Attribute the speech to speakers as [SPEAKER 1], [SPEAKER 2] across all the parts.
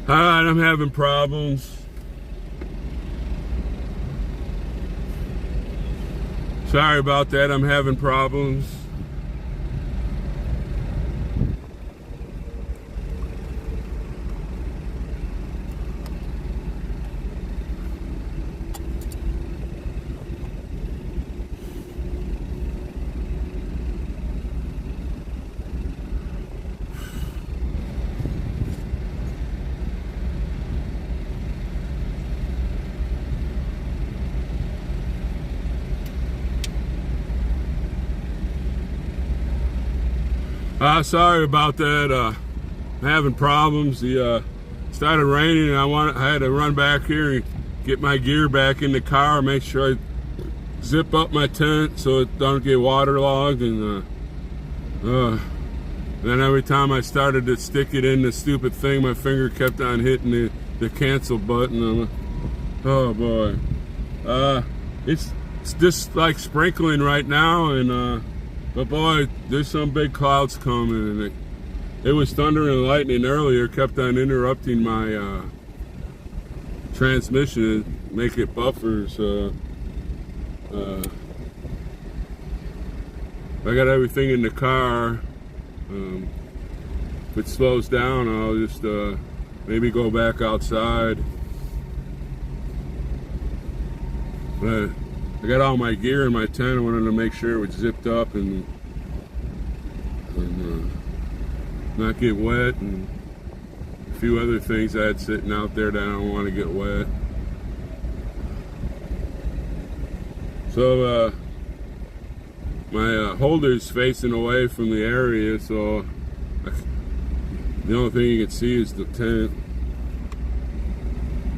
[SPEAKER 1] Alright, I'm having problems. Sorry about that, I'm having problems. Sorry about that. I'm having problems. The started raining, and I had to run back here and get my gear back in the car. Make sure I zip up my tent so it don't get waterlogged. And then every time I started to stick it in the stupid thing, my finger kept on hitting the cancel button. Oh boy, it's just like sprinkling right now, and but boy, there's some big clouds coming, and it was thunder and lightning earlier, kept on interrupting my transmission, make it buffer. So I got everything in the car. If it slows down, I'll just maybe go back outside. But I got all my gear in my tent. I wanted to make sure it was zipped up and not get wet, and a few other things I had sitting out there that I don't want to get wet. So my holder's facing away from the area, so the only thing you can see is the tent.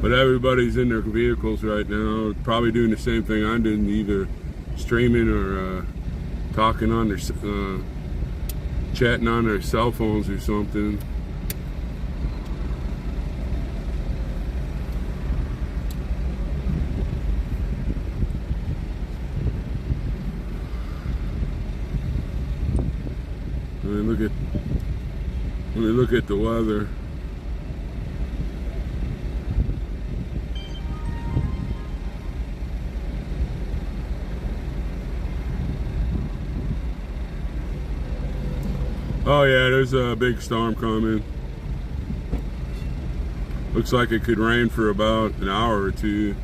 [SPEAKER 1] But everybody's in their vehicles right now, probably doing the same thing I'm doing, either streaming or talking on their, chatting on their cell phones or something. Let me look at the weather. Oh yeah, there's a big storm coming. Looks like it could rain for about an hour or two.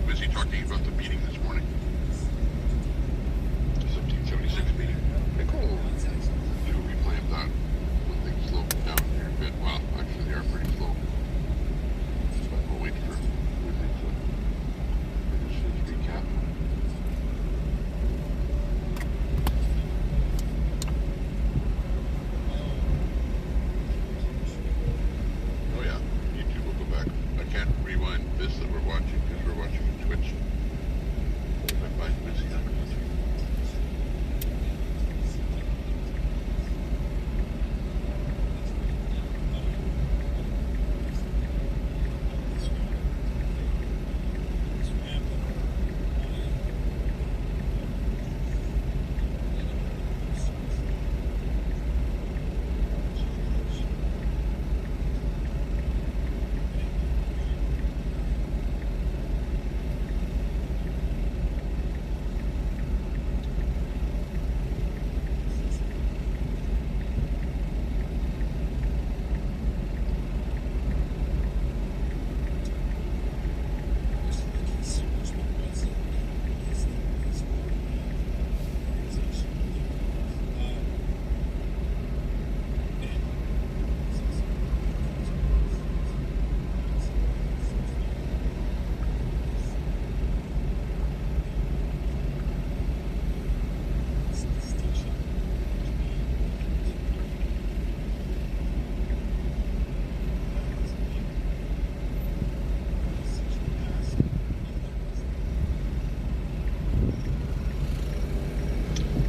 [SPEAKER 2] busy talking about the meeting this morning. 1776 meeting. Pretty cool. Do a replay of that when things slow down here a bit. Well, actually they are pretty slow. But we'll wait for everything to finish his recap. Oh yeah, YouTube will go back. I can't rewind this that we're watching because we're watching on Twitch. I find busy on YouTube.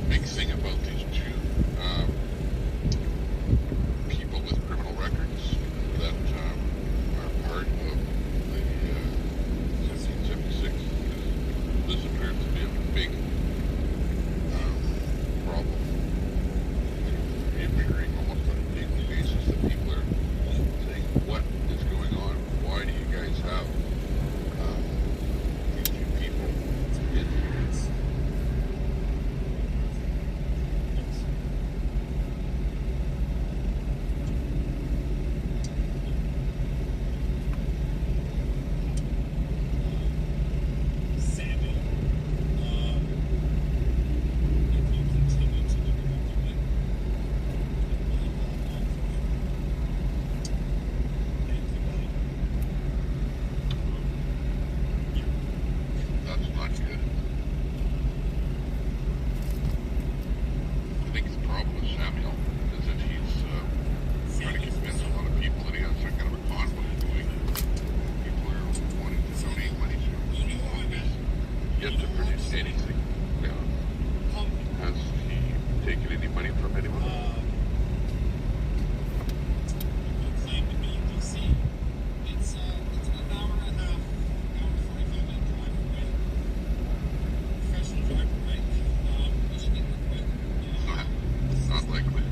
[SPEAKER 2] Big thing about these two people with criminal records that are part of the 1776. This appears to be a big problem. Reappearing almost on a daily basis that people are saying, what is going on? Why do you guys have these two people in here? That's not good. I think the problem with Samuel is that he's trying to convince a lot of people that he has some kind of a conflict going. People are wanting to donate money to him. All it is, yet to produce anything. Has he taken any money from anyone? Not likely.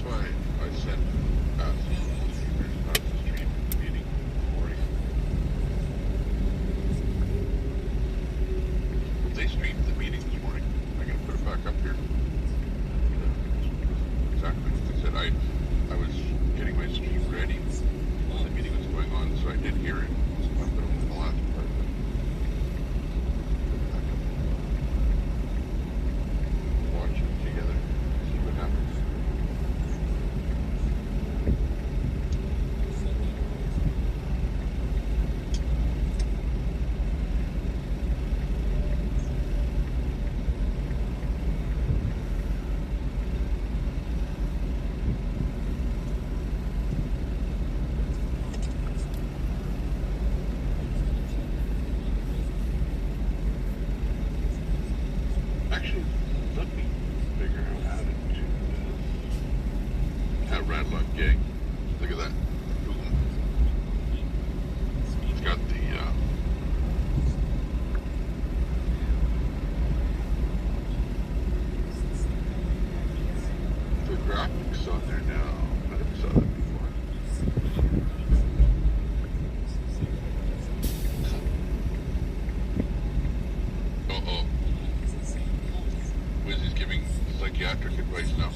[SPEAKER 2] why I sent the stream meeting recording. They streamed the meeting this morning. I'm gonna put it back up here. Exactly what I said. I was getting my stream ready while the meeting was going on, so I did hear it. I put it in the last part of it. Watch it together. See what happens. Actually, let me figure out how to do this. How Radlock Gang. Look at that. Boom. It's got the graphics on there now. I never saw that before. Uh-oh. Wiz is giving psychiatric advice now.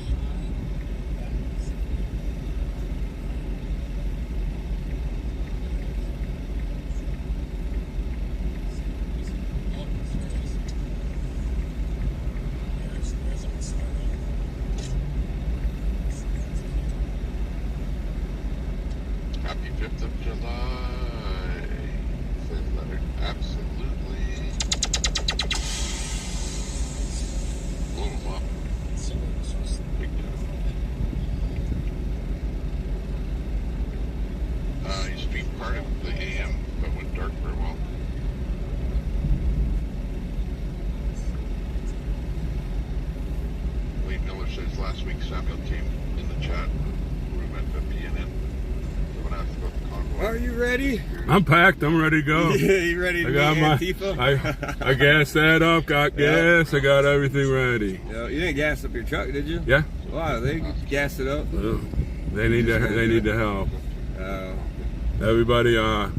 [SPEAKER 2] Happy 5th of July. Says Leonard. Absolutely. Blow them up. Big time. You streamed part of the AM, but went dark for a while. Lee Miller says last week Samuel came in the chat. We went to PNN. Someone asked about the convoy.
[SPEAKER 3] Are you ready?
[SPEAKER 1] I'm packed. I'm ready to go.
[SPEAKER 3] Yeah, you ready to
[SPEAKER 1] I got
[SPEAKER 3] be
[SPEAKER 1] my.
[SPEAKER 3] Antifa?
[SPEAKER 1] I gassed that up. Got gas. I got everything ready.
[SPEAKER 3] You didn't gas up your truck, did you?
[SPEAKER 1] Yeah.
[SPEAKER 3] Wow, they gassed it up.
[SPEAKER 1] They need to. They need the help. Everybody on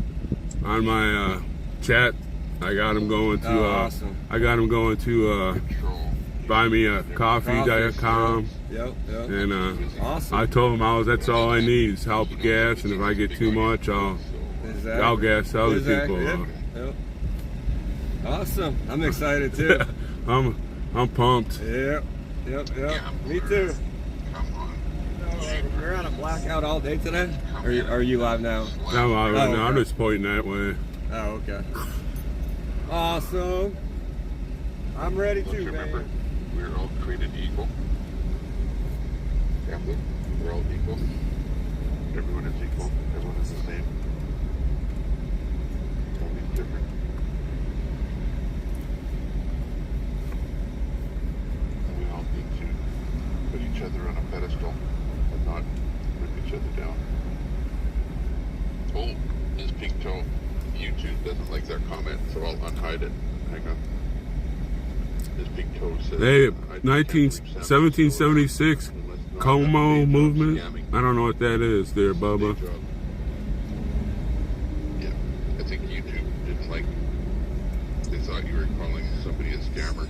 [SPEAKER 1] my chat, I got them going to.
[SPEAKER 3] Awesome.
[SPEAKER 1] I got them going to
[SPEAKER 2] Control.
[SPEAKER 1] buy me a coffee.com.
[SPEAKER 3] Yep.
[SPEAKER 1] And
[SPEAKER 3] Awesome.
[SPEAKER 1] I told them that's all I need is help gas, and if I get too much, I'll gas other people.
[SPEAKER 3] Yep. Awesome. I'm excited too.
[SPEAKER 1] I'm pumped.
[SPEAKER 3] Yep. Me too.
[SPEAKER 2] Come on.
[SPEAKER 3] We're on a blackout all day today? Or are you live now?
[SPEAKER 1] No, I'm
[SPEAKER 3] okay.
[SPEAKER 1] just pointing that way.
[SPEAKER 3] Oh, okay. Awesome. I'm ready
[SPEAKER 2] Let's
[SPEAKER 3] too,
[SPEAKER 2] remember,
[SPEAKER 3] man.
[SPEAKER 2] we're all created equal. Family, we're all equal. Everyone is equal. Everyone is the same. Nobody's different. And we all need to put each other on a pedestal and not rip each other down. Oh, his pink toe. YouTube doesn't like that comment, so I'll unhide it. Hang on. His big toe says,
[SPEAKER 1] Hey, 1776 Como movement. I don't know what that is there, Bubba.
[SPEAKER 2] Yeah, I think YouTube didn't like. They thought you were calling somebody a scammer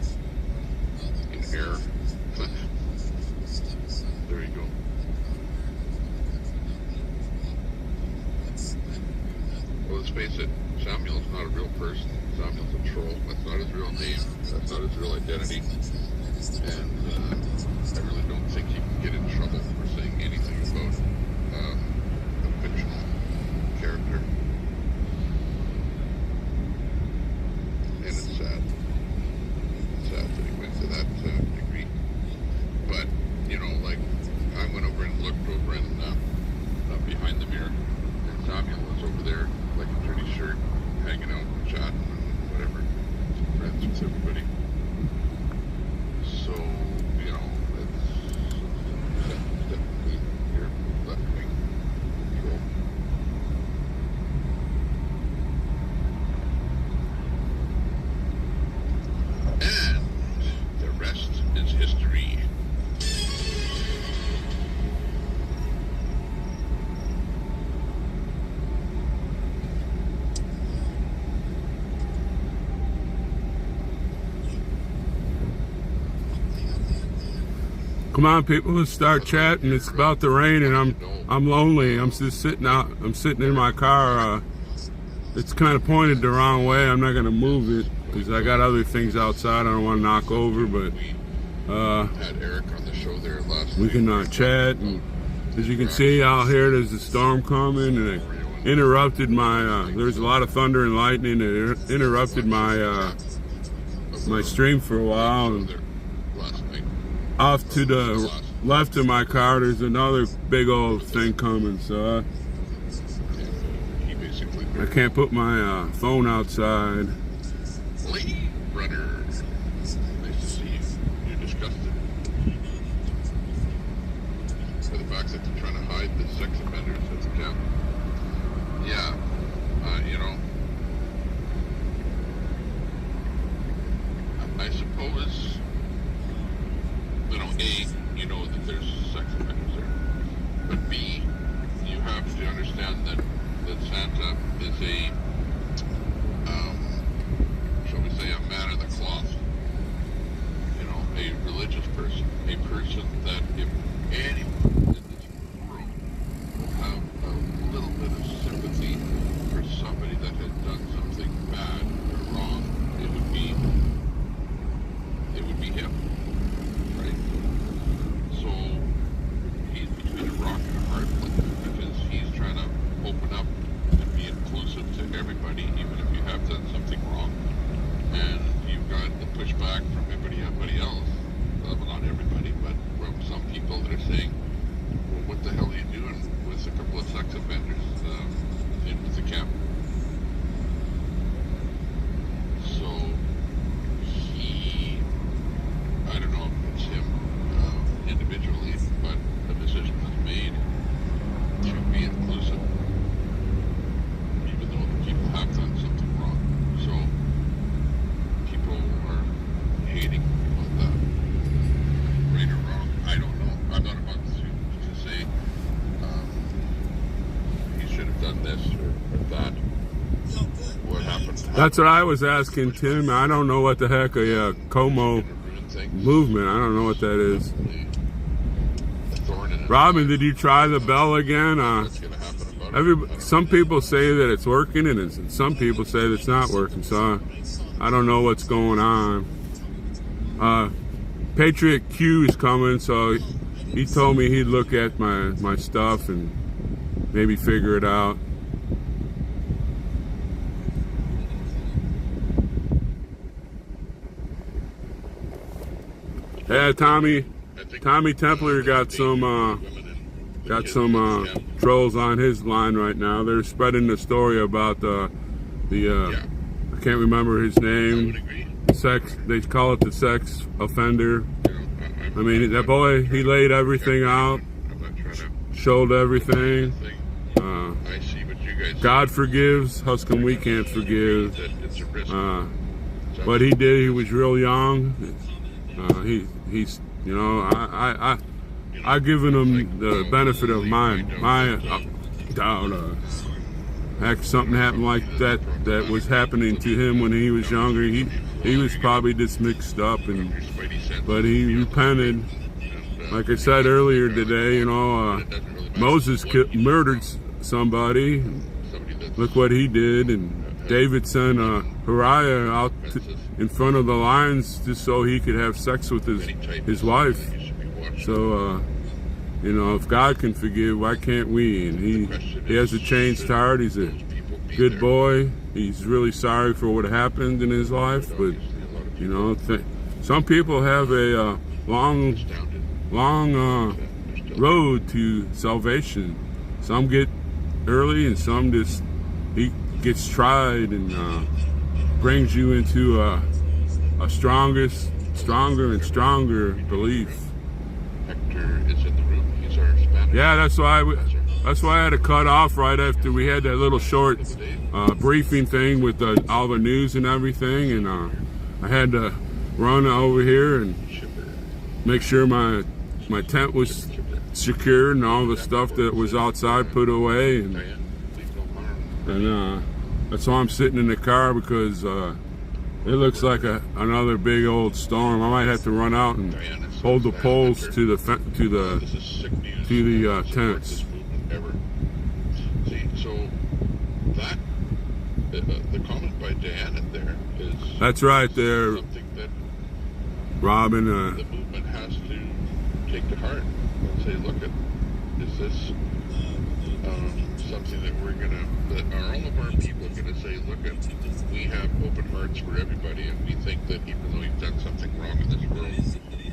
[SPEAKER 2] in error. There you go. Well, let's face it, Samuel's not a real person. Samuel's a troll. That's not his real name. That's not his real identity. And I really don't think he can get in trouble for saying anything about a fictional character. And it's sad. It's sad that he went to that degree. But, you know, like, I went over and looked over in behind the mirror, and Samuel was over there, like a dirty shirt, hanging out, chatting, and whatever, friends with everybody. So, you know, it's definitely your left wing control. And the rest is history.
[SPEAKER 1] Come on, people, let's start chatting. It's about to rain, and I'm lonely. I'm just sitting out. I'm sitting in my car. It's kind of pointed the wrong way. I'm not gonna move it because I got other things outside. I don't want to knock over, but
[SPEAKER 2] had Eric on the show there last
[SPEAKER 1] we can chat. And as you can see out here, there's a storm coming, and it interrupted my. There's a lot of thunder and lightning. It interrupted my my stream for a while. And off to the left of my car, there's another big old thing coming. So I can't put my phone outside.
[SPEAKER 2] Lady runner, nice to see you. You're disgusted. For the fact that they're trying to hide the sex offenders at the camp. Yeah, you know, I suppose, you know, A, you know that there's sex offenders there, but B, you have to understand that Santa is a, shall we say, a man of the cloth, you know, a religious person, a person that if anyone in this world will have a little bit of sympathy for somebody that has done something bad or wrong, it would be him, right? So he's between a rock and a hard place because he's trying to open up and be inclusive to everybody, even if you have done something wrong, and you've got the pushback from everybody else. Well, not everybody, but from some people that are saying, well, what the hell are you doing with a couple of sex offenders in the camp? So I don't know if it's him individually, but a decision was made to be inclusive, even though the people have done something wrong. So people are hating on that. Right or wrong, I don't know. I'm not about to say he should have done this or that. What happened?
[SPEAKER 1] That's what I was asking Tim. I don't know what the heck a Como movement. I don't know what that is. Robin, did you try the bell again? Some people say that it's working, and some people say that it's not working. So I don't know what's going on. Patriot Q is coming, so he told me he'd look at my stuff and maybe figure it out. Yeah, Tommy Templer got some trolls on his line right now. They're spreading the story about I can't remember his name. They call it the sex offender. I mean, that boy, he laid everything out, showed everything. God forgives. How come we can't forgive? What he did, he was real young. He's, you know, I've given him the benefit of my doubt. Heck, something happened like that was happening to him when he was younger. He was probably just mixed up, but he repented. Like I said earlier today, you know, Moses murdered somebody. Look what he did, and David sent Uriah out in front of the lions just so he could have sex with his wife. So, you know, if God can forgive, why can't we? And he has a changed heart. He's a good boy. He's really sorry for what happened in his life. But, you know, some people have a long road to salvation. Some get early, and some just he gets tried and brings you into a stronger and stronger belief.
[SPEAKER 2] Hector is in the room. He's our Spanish.
[SPEAKER 1] Yeah, that's why I had to cut off right after we had that little short briefing thing with all the news and everything, and I had to run over here and make sure my tent was secured and all the stuff that was outside put away, and that's why I'm sitting in the car, because it looks like another big old storm. I might have to run out and hold the poles to the
[SPEAKER 2] This is sick news.
[SPEAKER 1] to the
[SPEAKER 2] I don't support
[SPEAKER 1] tents.
[SPEAKER 2] this movement ever. See, so that the comment by Diana there is
[SPEAKER 1] That's right there,
[SPEAKER 2] something that
[SPEAKER 1] Robin.
[SPEAKER 2] the movement has to take to heart and say, look, is this something that all of our people are gonna say, look, we have open hearts for everybody, and we think that even though you've done something wrong in this world,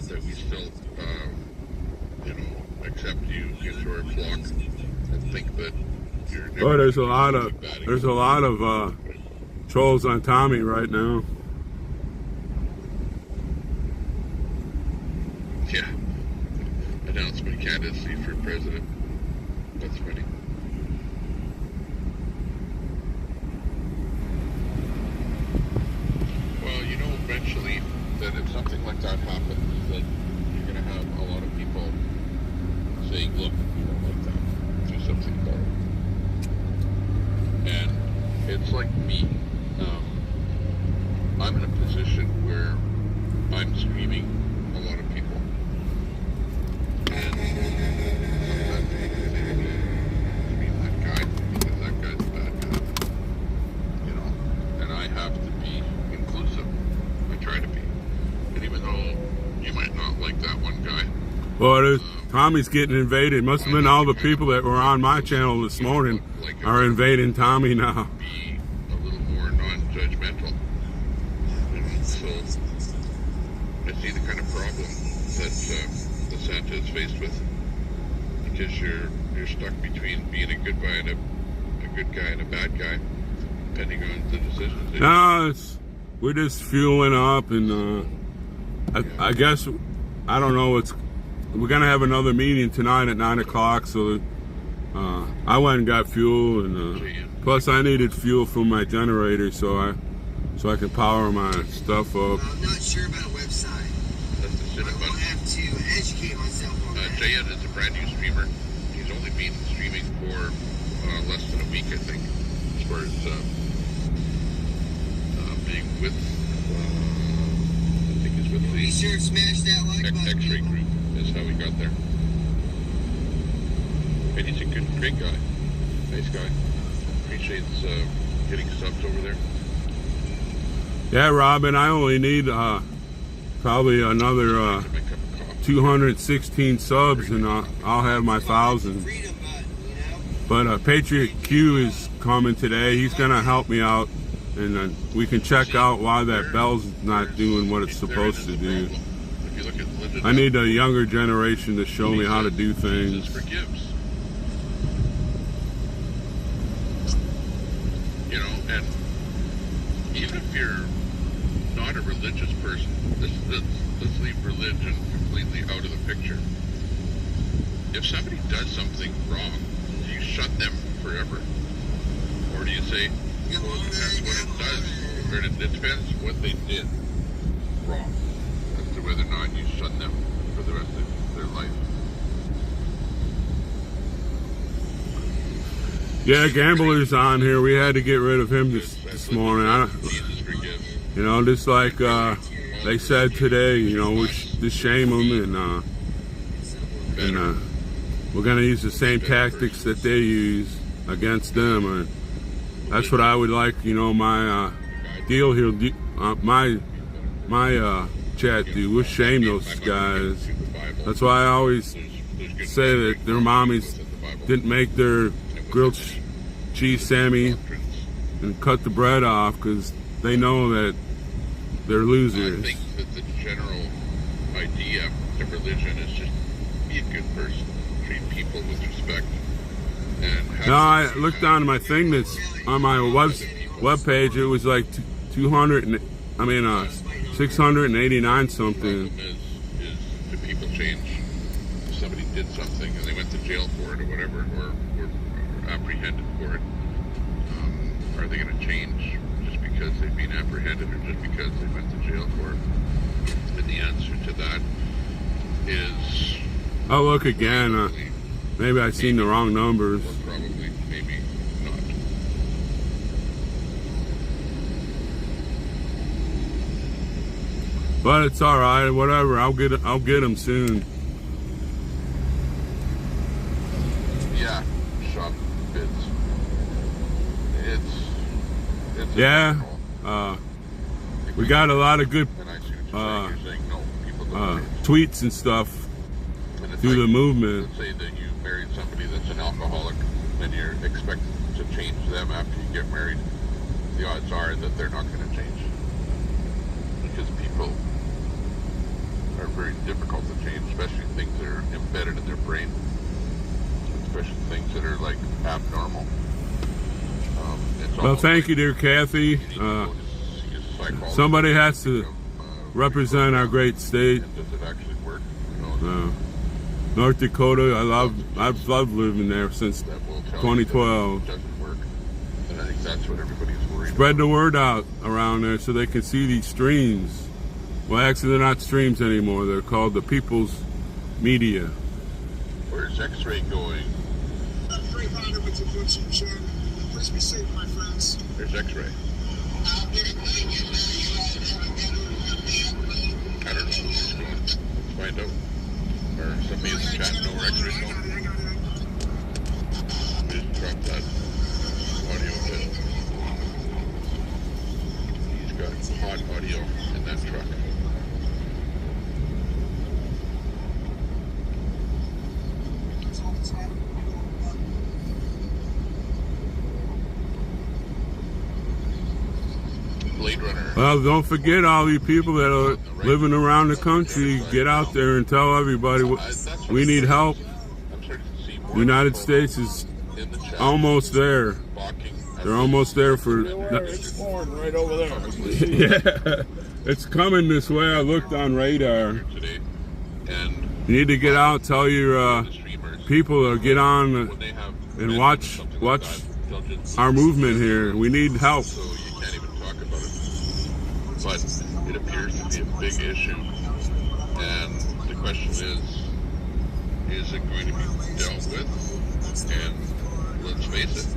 [SPEAKER 2] that we still, accept you into our flock and think that you're never
[SPEAKER 1] Oh, there's a
[SPEAKER 2] gonna
[SPEAKER 1] lot
[SPEAKER 2] do
[SPEAKER 1] of
[SPEAKER 2] anything bad again.
[SPEAKER 1] trolls on Tommy right now.
[SPEAKER 2] Yeah. Announcement candidacy for president. That's funny. Well, eventually, that if something like that happens, that you're going to have a lot of people saying, look, we don't like that. Do something about it. And it's like me. I'm in a position where I'm screaming a lot of people. And sometimes people say to me, scream that guy because that guy's a bad guy. And I have to be inclusive. I try to be. And even though you might not like that one guy,
[SPEAKER 1] Well, Tommy's getting invaded. Must have been all the people that were on my channel this morning are invading Tommy now.
[SPEAKER 2] be a little more non-judgmental. So I see the kind of problem that DeSantis is faced with, because you're stuck between being a good guy and a good guy and a bad guy, depending on the decisions.
[SPEAKER 1] No, we're just fueling up, and I guess I don't know. We're gonna have another meeting tonight at 9 o'clock, so I went and got fuel, and plus I needed fuel for my generator, so I can power my stuff up.
[SPEAKER 4] I'm not sure about a website.
[SPEAKER 2] That's the
[SPEAKER 4] I will
[SPEAKER 2] cinema.
[SPEAKER 4] have to educate myself on that.
[SPEAKER 2] Jayan is a brand new streamer. He's only been streaming for less than a week, I think, as far as being with. I think he's with
[SPEAKER 4] Be sure to smash that like button.
[SPEAKER 2] X-ray group is how he got there. And he's a great guy, nice guy. Appreciates getting subs over there.
[SPEAKER 1] Yeah, Robin, I only need probably another
[SPEAKER 2] My cup of coffee.
[SPEAKER 1] 216 subs, and I'll have my 1,000.
[SPEAKER 4] Freedom button,
[SPEAKER 1] But Patriot Q is coming today. He's gonna help me out, and we can check out why that bell's not doing what it's supposed to do.
[SPEAKER 2] If you look at Linda,
[SPEAKER 1] I need a younger generation to show me how to do
[SPEAKER 2] Jesus
[SPEAKER 1] things.
[SPEAKER 2] forgives. And even if you're not a religious person, let's leave religion completely out of the picture. If somebody does something wrong, do you shut them forever? Or do you say, well, it depends what it does, or it depends what they did wrong, as to whether or not you shut them for the rest of their life?
[SPEAKER 1] Yeah, Gambler's on here. We had to get rid of him this morning.
[SPEAKER 2] Jesus forgives.
[SPEAKER 1] Just like they said today, we just shame them, and we're gonna use the same tactics that they use against them. And that's what I would like, my deal here, my chat do. We'll shame those guys. That's why I always say that their mommies didn't make their grilled cheese Sammy and cut the bread off, because they know that they're
[SPEAKER 2] I
[SPEAKER 1] losers.
[SPEAKER 2] think that the general idea of religion is just be a good person, treat people with respect, and have
[SPEAKER 1] No, I looked down at my thing that's on my web page. It was like 689 something.
[SPEAKER 2] The problem is do people change? If somebody did something and they went to jail for it or whatever, or were apprehended for it, are they going to change just because they've been apprehended, or just because they went to jail for it? And the answer to that is
[SPEAKER 1] Oh, look again. Maybe I seen the wrong numbers.
[SPEAKER 2] or probably maybe not.
[SPEAKER 1] But it's all right. Whatever. I'll get them soon.
[SPEAKER 2] Yeah, shop bids. It's
[SPEAKER 1] Yeah.
[SPEAKER 2] difficult.
[SPEAKER 1] We got a lot of good
[SPEAKER 2] And I see what you're saying. You're saying no, people don't change.
[SPEAKER 1] tweets and stuff
[SPEAKER 2] And it's
[SPEAKER 1] through the
[SPEAKER 2] like,
[SPEAKER 1] movement.
[SPEAKER 2] let's say that you married somebody that's an alcoholic, and you're expected to change them after you get married. The odds are that they're not going to change, because people are very difficult to change, especially things that are embedded in their brain, especially things that are like abnormal.
[SPEAKER 1] Well, thank you, dear Kathy. Somebody has to represent our great state.
[SPEAKER 2] Does it actually work? You know,
[SPEAKER 1] North Dakota, I've loved living there since
[SPEAKER 2] that will tell you that
[SPEAKER 1] 2012.
[SPEAKER 2] it doesn't work. And I think that's what everybody's worried
[SPEAKER 1] Spread
[SPEAKER 2] about.
[SPEAKER 1] the word out around there so they can see these streams. Well, actually, they're not streams anymore. They're called the People's Media.
[SPEAKER 2] Where's X-ray going?
[SPEAKER 4] Free rider with your books and chair. Please be safe, my friends.
[SPEAKER 2] There's X-ray. I don't know where he's going. Let's find out. Or somebody in the chat know where X-ray's going. We just dropped that audio bit. He's got hot audio in that truck. Blade Runner.
[SPEAKER 1] Well, don't forget all you people that are living around the country. Get out there and tell everybody we need help.
[SPEAKER 2] I'm starting to see more
[SPEAKER 1] The United
[SPEAKER 2] people
[SPEAKER 1] States is
[SPEAKER 2] in the chat
[SPEAKER 1] almost there.
[SPEAKER 2] balking at
[SPEAKER 1] They're almost there for.
[SPEAKER 3] It's pouring right over there.
[SPEAKER 1] Yeah, it's coming this way. I looked on radar.
[SPEAKER 2] today. And
[SPEAKER 1] You need to get out, tell your
[SPEAKER 2] the streamers,
[SPEAKER 1] people to get on
[SPEAKER 2] when they have
[SPEAKER 1] and
[SPEAKER 2] events
[SPEAKER 1] watch
[SPEAKER 2] or something
[SPEAKER 1] watch
[SPEAKER 2] like that, they'll just
[SPEAKER 1] our movement here. We need help.
[SPEAKER 2] so you can't even talk about it. But it appears to be a big issue. And the question is it going to be dealt with? And let's face it,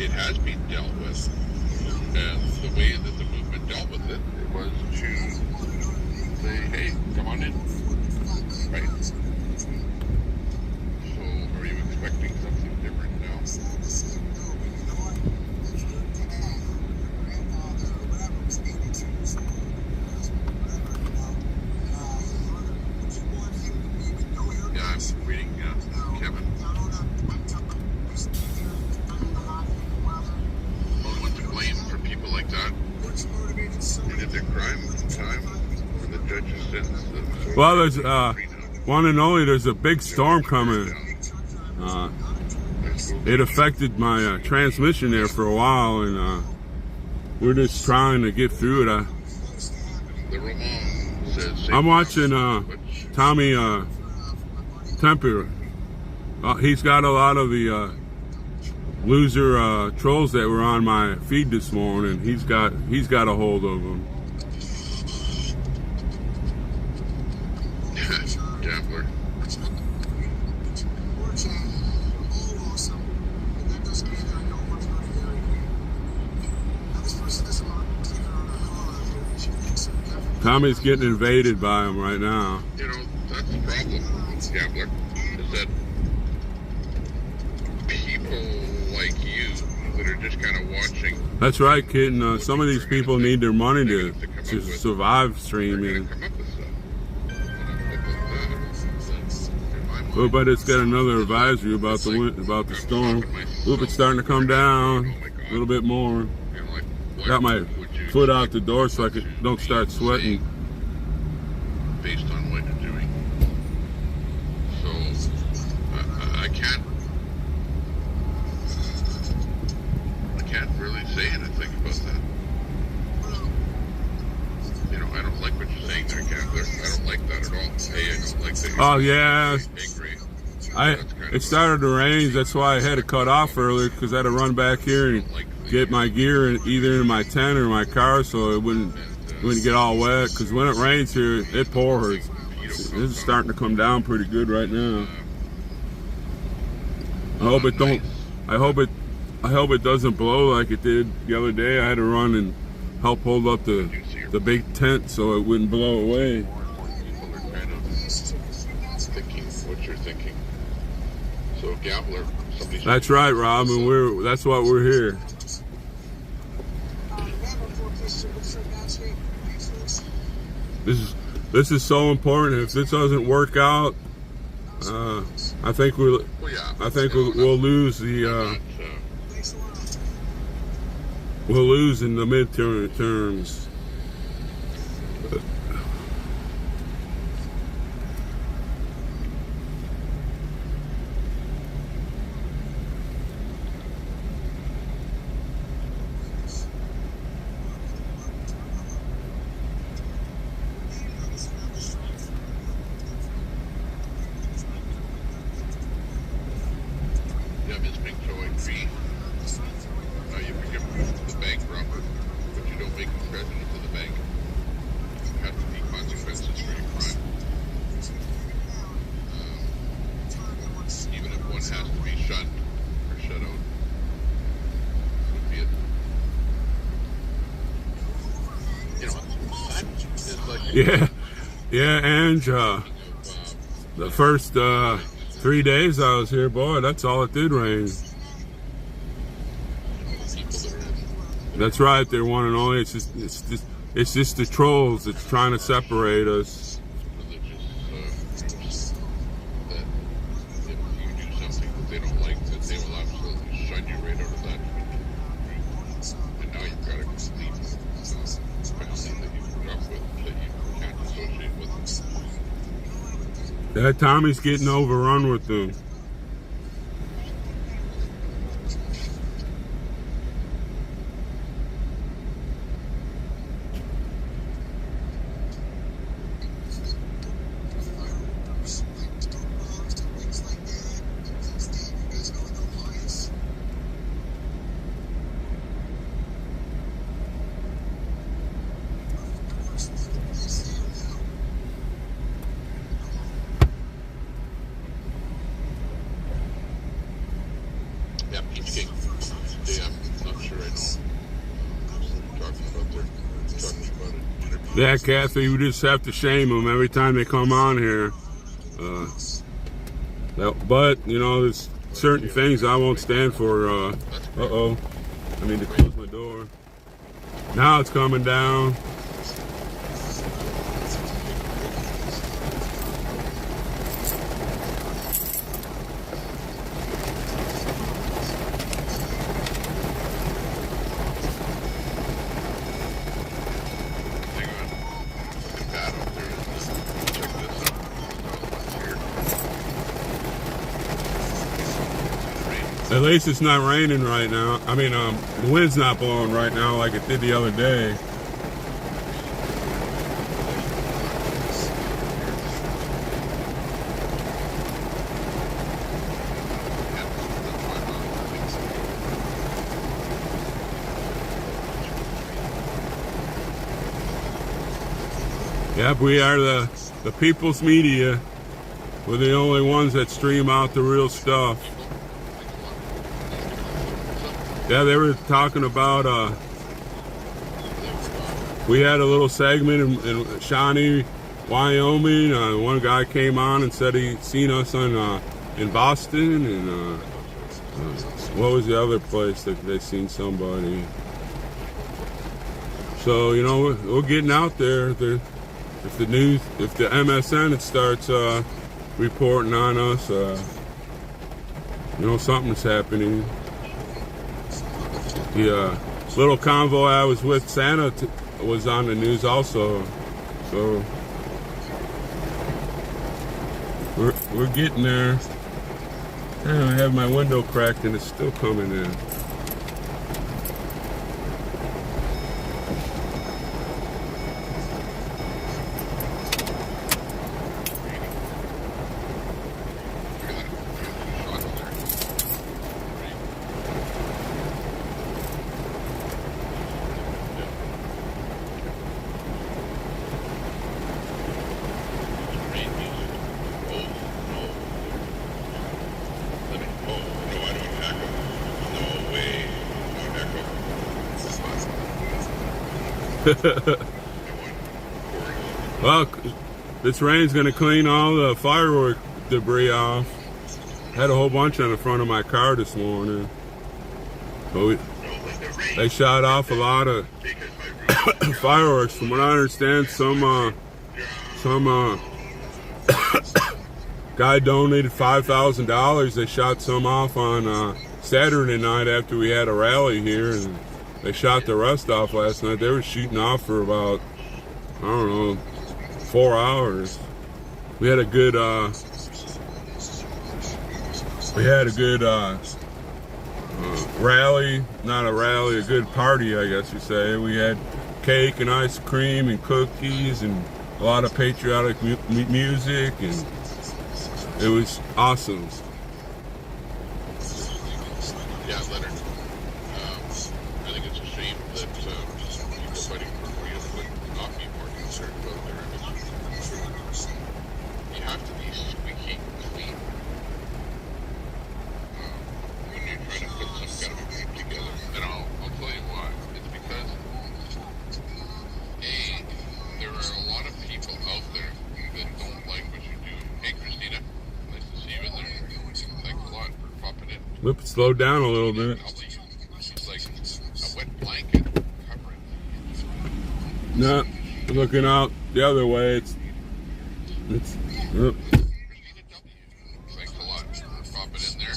[SPEAKER 2] it has been dealt with. And the way that the movement dealt with it was to say, hey, come on in. Right? So are you expecting something different now? Yeah, I'm reading Kevin. Only one to blame for people like that. They did their crime time, and the judges sentenced them. So
[SPEAKER 1] Well, there's one and only. There's a big storm coming. It affected my transmission there for a while, and we're just trying to get through it.
[SPEAKER 2] The Ramon says,
[SPEAKER 1] I'm watching Tommy Temper. He's got a lot of the loser trolls that were on my feed this morning. He's got a hold of them.
[SPEAKER 2] Gambler.
[SPEAKER 1] Tommy's getting invaded by him right now.
[SPEAKER 2] You know, that's the problem, Gambler, is that people like you that are just kind of watching.
[SPEAKER 1] That's right, kid. And some of these people need their money to survive streaming.
[SPEAKER 2] Come up with stuff. And stuff like that.
[SPEAKER 1] Oh, but it's got another advisory about the storm. Oop, it's starting to come down a little bit more. Got my foot out the door so I don't start sweating.
[SPEAKER 2] Based on what you're doing. So, I can't really say anything about that. You know, I don't like what you're saying there, Gambler. I don't like that at all. Hey, I don't like that.
[SPEAKER 1] Oh yeah,
[SPEAKER 2] Angry.
[SPEAKER 1] it started to rain. That's why I had to cut off earlier, because I had to run back here and get my gear either in my tent or my car so it wouldn't get all wet. Because when it rains here, it pours. It's starting to come down pretty good right now. I hope it don't. I hope it doesn't blow like it did the other day. I had to run and help hold up the the big tent so it wouldn't blow away.
[SPEAKER 2] People are kind of thinking what you're thinking. So Gambler, somebody.
[SPEAKER 1] That's right, Rob, and that's why we're here. This is so important. If this doesn't work out, I think we'll lose the we'll lose in the midterms.
[SPEAKER 2] Yeah, Ms. Pink showing fee. You can give the bank rubber, but you don't make them credit to the bank. There have to be consequences for your crime. Even if one has to be shunned or shut out. So be it. You know, time is like
[SPEAKER 1] Yeah, Ange, the first 3 days I was here, boy, that's all it did rain. That's right, they're one and only. It's just the trolls that's trying to separate us.
[SPEAKER 2] religious that if you do something that they don't like, that they will absolutely shun you right out of that country. And now you've got a complete family that you grew up with that you can't associate with.
[SPEAKER 1] That Tommy's getting overrun with them.
[SPEAKER 2] Yeah, Peach King. I'm not sure I know. Talking about it.
[SPEAKER 1] Yeah, Kathy, we just have to shame them every time they come on here. But, you know, there's certain things I won't stand for. Uh-oh. I need to close my door. Now it's coming down. At least it's not raining right now. I mean, the wind's not blowing right now like it did the other day. Yep, we are the people's media. We're the only ones that stream out the real stuff. Yeah, they were talking about, we had a little segment in Shawnee, Wyoming. One guy came on and said he'd seen us in Boston, and what was the other place that they seen somebody? So, you know, we're getting out there. If the MSN starts reporting on us, you know, something's happening. The little convoy I was with, Santa, was on the news also. So we're getting there. I have my window cracked and it's still coming in. Well, this rain's gonna clean all the firework debris off. Had a whole bunch on the front of my car this morning. But they shot off a lot of fireworks. From what I understand, some guy donated $5,000. They shot some off on Saturday night after we had a rally here, and they shot the rest off last night. They were shooting off for about, I don't know, 4 hours. We had a good rally, not a rally, a good party, I guess you say. We had cake and ice cream and cookies and a lot of patriotic music, and it was awesome.
[SPEAKER 2] Yeah, Leonard. I think it's a shame that people fighting for freedom would not be more concerned about their image. You have to be squeaky clean when you're trying to put some kind of a group together. And I'll tell you why. It's because there are a lot of people out there that don't like what you do. Hey, Christina, nice to see you in there. Thanks a lot for popping in.
[SPEAKER 1] Whoop, slow down a little bit.
[SPEAKER 2] It's like a wet blanket covering.
[SPEAKER 1] No, looking out the other way, it's
[SPEAKER 2] Christina W. Thanks a lot for popping in there.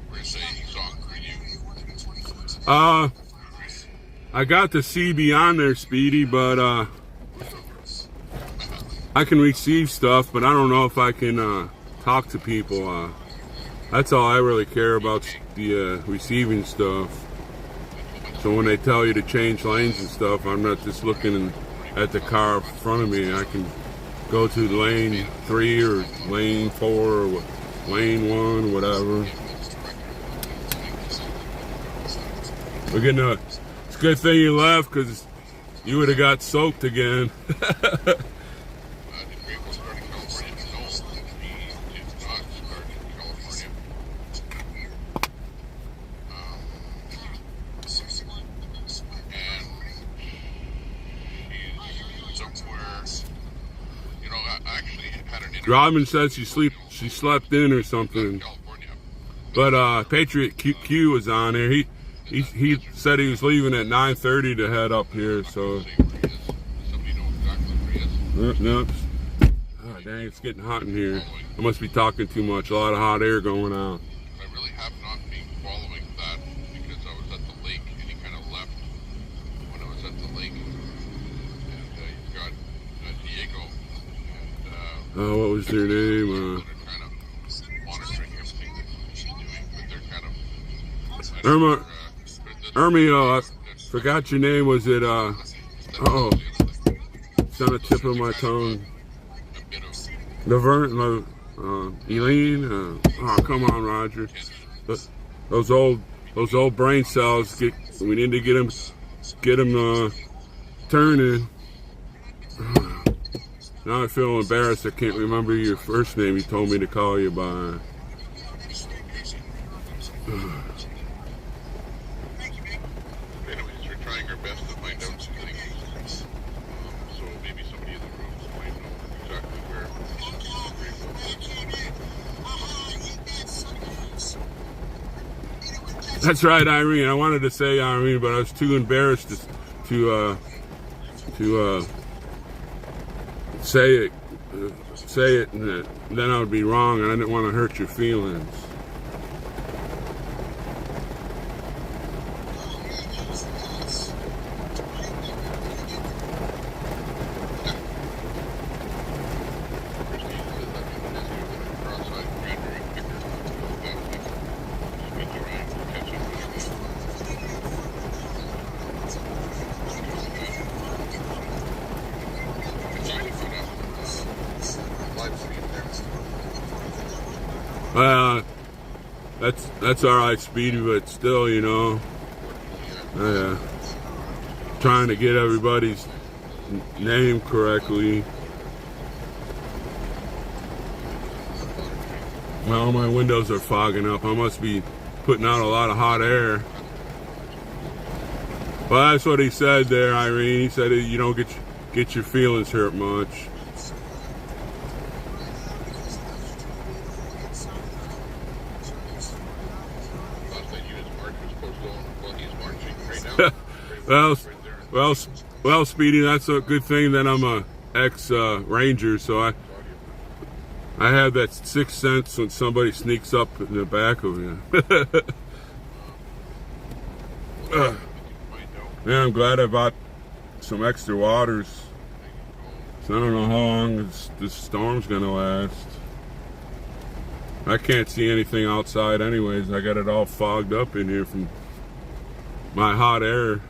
[SPEAKER 2] We're going to say song for you.
[SPEAKER 1] I got the CB on there, Speedy, but I can receive stuff, but I don't know if I can talk to people. That's all I really care about, the receiving stuff. So when they tell you to change lanes and stuff, I'm not just looking at the car in front of me. I can go to lane 3 or lane 4 or lane 1, whatever. We're getting it's a good thing you left, because you would have got soaked again. Robin says she slept in or something. But Patriot Q was on there. He said he was leaving at 9:30 to head up here. So. Nope. Oh, dang, it's getting hot in here. I must be talking too much. A lot of hot air going out.
[SPEAKER 2] I really have not been following that because I was at the lake and he kind of left when I was at the lake. And you've got Diego.
[SPEAKER 1] Oh, what was their name? Ermio, I forgot your name. Was it, oh, it's on the tip of my tongue. Laverne, Eileen? Oh, come on, Roger. Those old brain cells, we need to get them turning. Now I feel embarrassed. I can't remember your first name you told me to call you by.
[SPEAKER 2] Anyways, we're trying our best to find out some things. So maybe somebody in the room might know exactly where.
[SPEAKER 1] That's right, Irene. I wanted to say Irene, but I was too embarrassed to say it, and then I would be wrong, and I didn't want to hurt your feelings. That's all right, Speedy, but still, you know, trying to get everybody's name correctly. Well, my windows are fogging up. I must be putting out a lot of hot air. Well, that's what he said there, Irene. He said you don't get your feelings hurt much. Well, Speedy, that's a good thing that I'm a ex-Ranger, so I have that sixth sense when somebody sneaks up in the back of you. Man, I'm glad I bought some extra waters. So I don't know how long this storm's gonna last. I can't see anything outside anyways. I got it all fogged up in here from my hot air.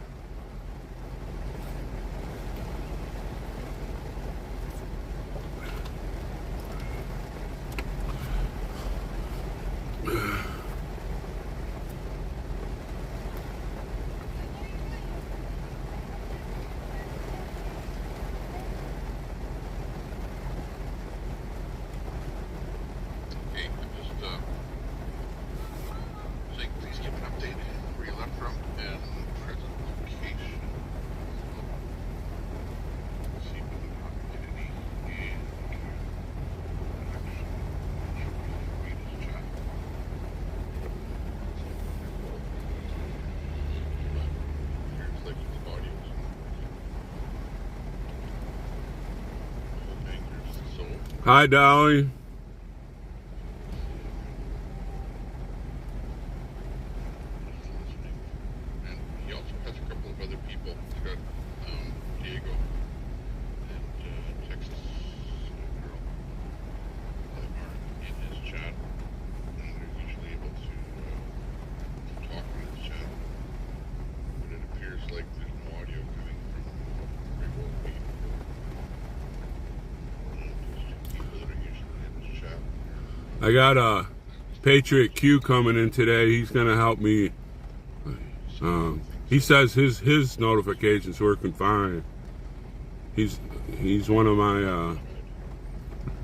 [SPEAKER 1] Hi, Dolly.
[SPEAKER 2] And he also has a couple of other people. He's got Diego and Texas girl that are in his chat. And they're usually able to talk in his chat. But it appears like there's no audio coming from remote people.
[SPEAKER 1] I got a Patriot Q coming in today. He's gonna help me. He says his notifications working fine. He's one of my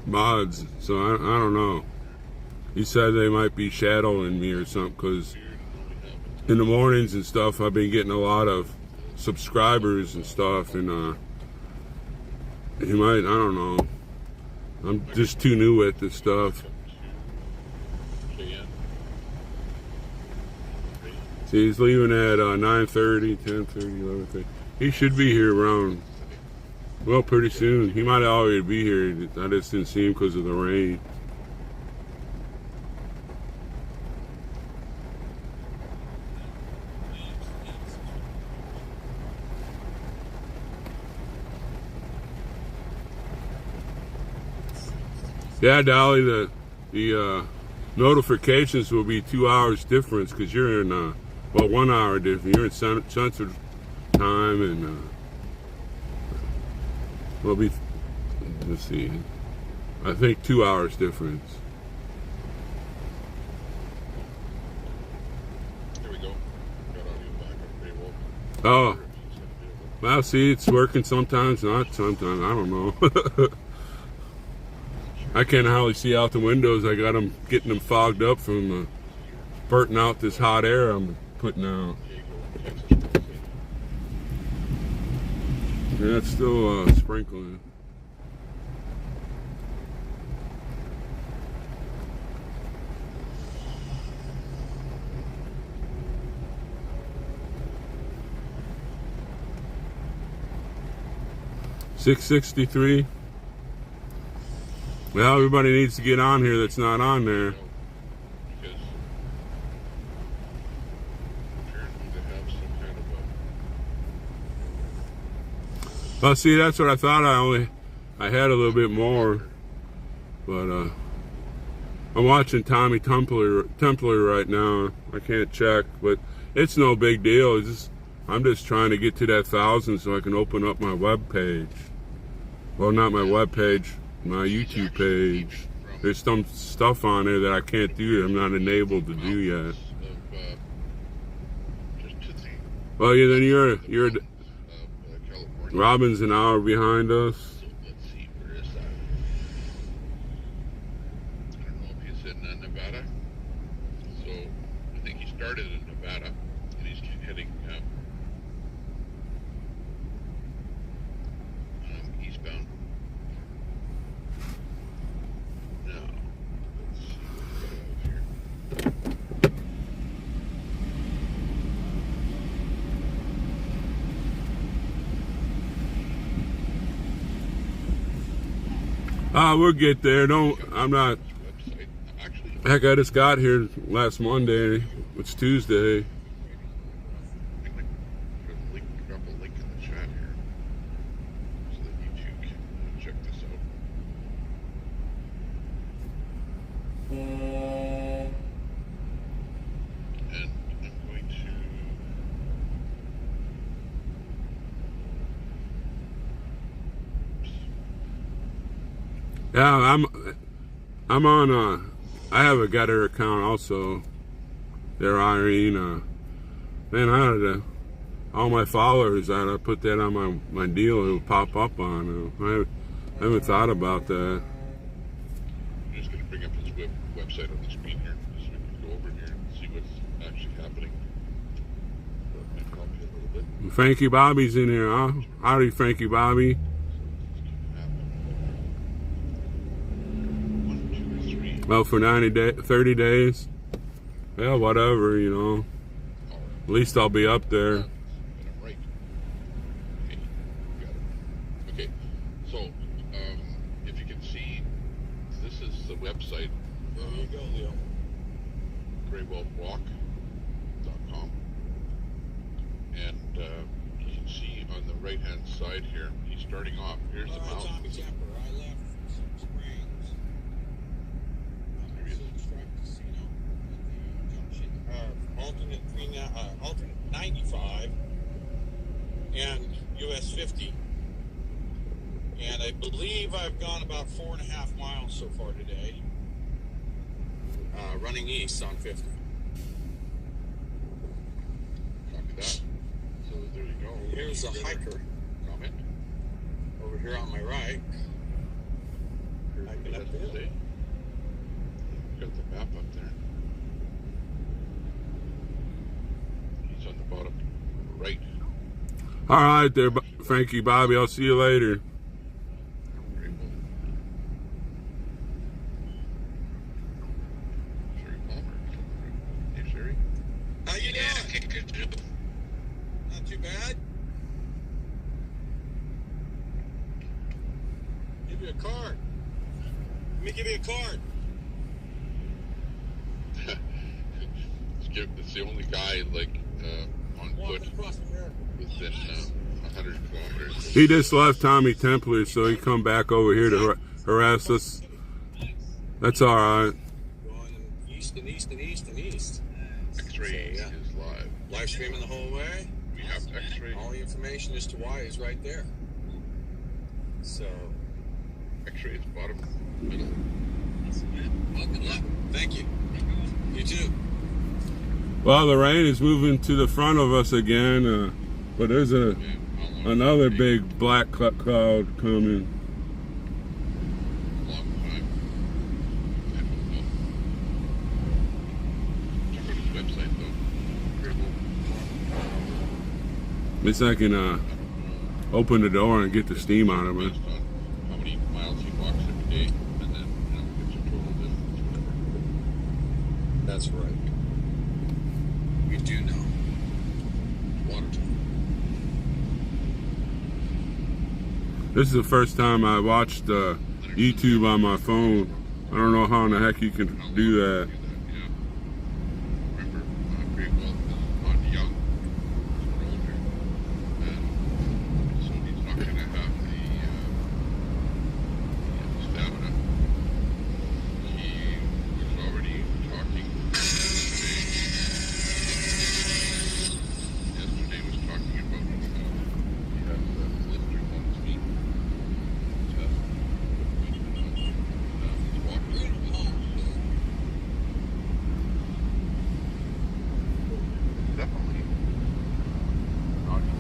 [SPEAKER 1] mods, so I don't know. He said they might be shadowing me or something, because in the mornings and stuff I've been getting a lot of subscribers and stuff, and he might, I don't know. I'm just too new at this stuff. See, he's leaving at 9:30, 10:30, 11:30. He should be here around, well, pretty soon. He might already be here. I just didn't see him because of the rain. Yeah, Dolly, the notifications will be 2 hours difference, because you're in, well, 1 hour difference. You're in Central Time, and we'll be, let's see, I think 2 hours difference.
[SPEAKER 2] Here we go. Got audio back. Everybody woke.
[SPEAKER 1] Oh, well, see, it's working sometimes, not sometimes. I don't know. I can't hardly see out the windows. I got them, getting them fogged up from burning out this hot air I'm putting out. Yeah, it's still sprinkling. $663. Well, everybody needs to get on here that's not on there.
[SPEAKER 2] Because apparently they have some kind of
[SPEAKER 1] Well, see, that's what I thought. I had a little bit more, but I'm watching Tommy Templar right now. I can't check, but it's no big deal. I'm just trying to get to that 1,000 so I can open up my web page. Well, not my web page, my YouTube page. There's some stuff on there that I can't do. I'm not enabled to do yet. Well, yeah, then you're Robin's an hour behind us.
[SPEAKER 2] Let's see, where is that? I don't know if he's in Nevada. So I think he started in Nevada and he's heading
[SPEAKER 1] We'll get there. I'm not.
[SPEAKER 2] Website. Actually,
[SPEAKER 1] Heck, I just got here last Monday. It's Tuesday.
[SPEAKER 2] I'm gonna drop a link in the chat here so that you two can check this out. And I'm going to.
[SPEAKER 1] Yeah, I'm on. I have a Getter account also. There, Irene. Man, I had all my followers. I put that on my deal. It would pop up on. I haven't thought about that.
[SPEAKER 2] I'm just going to bring up his website on the screen here, just so we can go over here and see what's actually happening. But I copy a little bit.
[SPEAKER 1] Frankie Bobby's in here, huh? Howdy, Frankie Bobby.
[SPEAKER 2] 1, 2, 3.
[SPEAKER 1] Well, for 30 days. Yeah, whatever, you know. At least I'll be up there.
[SPEAKER 2] And I'm right. Okay, got it. Okay, so if you can see, this is the website.
[SPEAKER 3] There you go, Leo.
[SPEAKER 2] GrayWellWalk.com, and you can see on the right-hand side here, he's starting off. Here's the mountain.
[SPEAKER 4] Tommy Kemper. I left Silk Springs. Silk Strike Casino at the junction. Alternate 95 and US 50. And I believe I've gone about 4.5 miles so far today. Running east on 50.
[SPEAKER 2] Copy that. So there you go.
[SPEAKER 4] Here's a hiker
[SPEAKER 2] Comment.
[SPEAKER 4] over here on my right.
[SPEAKER 2] Here's
[SPEAKER 4] Hiking
[SPEAKER 2] what
[SPEAKER 4] up
[SPEAKER 2] it
[SPEAKER 4] the
[SPEAKER 2] has to
[SPEAKER 4] hill.
[SPEAKER 2] say. Got the map up there. He's on the bottom right.
[SPEAKER 1] All right, there, Frankie Bobby. I'll see you later.
[SPEAKER 2] Very well. Sherry Palmer. Hey, Sherry.
[SPEAKER 4] How you doing? Not too bad. Give you a card. Let me give you a card.
[SPEAKER 2] It's the only guy on foot
[SPEAKER 4] Walking across America.
[SPEAKER 2] within 100 kilometers.
[SPEAKER 1] He just left Tommy Templar, so he come back over here to harass us. That's all right.
[SPEAKER 4] Going east and east and east and east.
[SPEAKER 2] X-ray
[SPEAKER 4] So, yeah.
[SPEAKER 2] is live.
[SPEAKER 4] Live streaming the whole way.
[SPEAKER 2] We have X-ray.
[SPEAKER 4] All the information as to why is right there. So,
[SPEAKER 2] X-ray is bottom middle.
[SPEAKER 4] well, good luck. Thank you. You too.
[SPEAKER 1] Well, the rain is moving to the front of us again, but there's another big black cloud coming.
[SPEAKER 2] Long time. I don't know. Check out his website though. Very well.
[SPEAKER 1] At least I can open the door and get the steam out of it.
[SPEAKER 2] Based on how many miles he walks every day, and then gets a total distance, whatever.
[SPEAKER 4] That's right. We do know.
[SPEAKER 2] Water time.
[SPEAKER 1] This is the first time I watched YouTube on my phone. I don't know how in the heck you can do that.
[SPEAKER 2] Yeah. Remember, Great Well is not young, he's older, and so he's not going to have the stamina. He was already talking yesterday was talking about he has blistering on his feet. Chest. He's walking. Definitely not easy.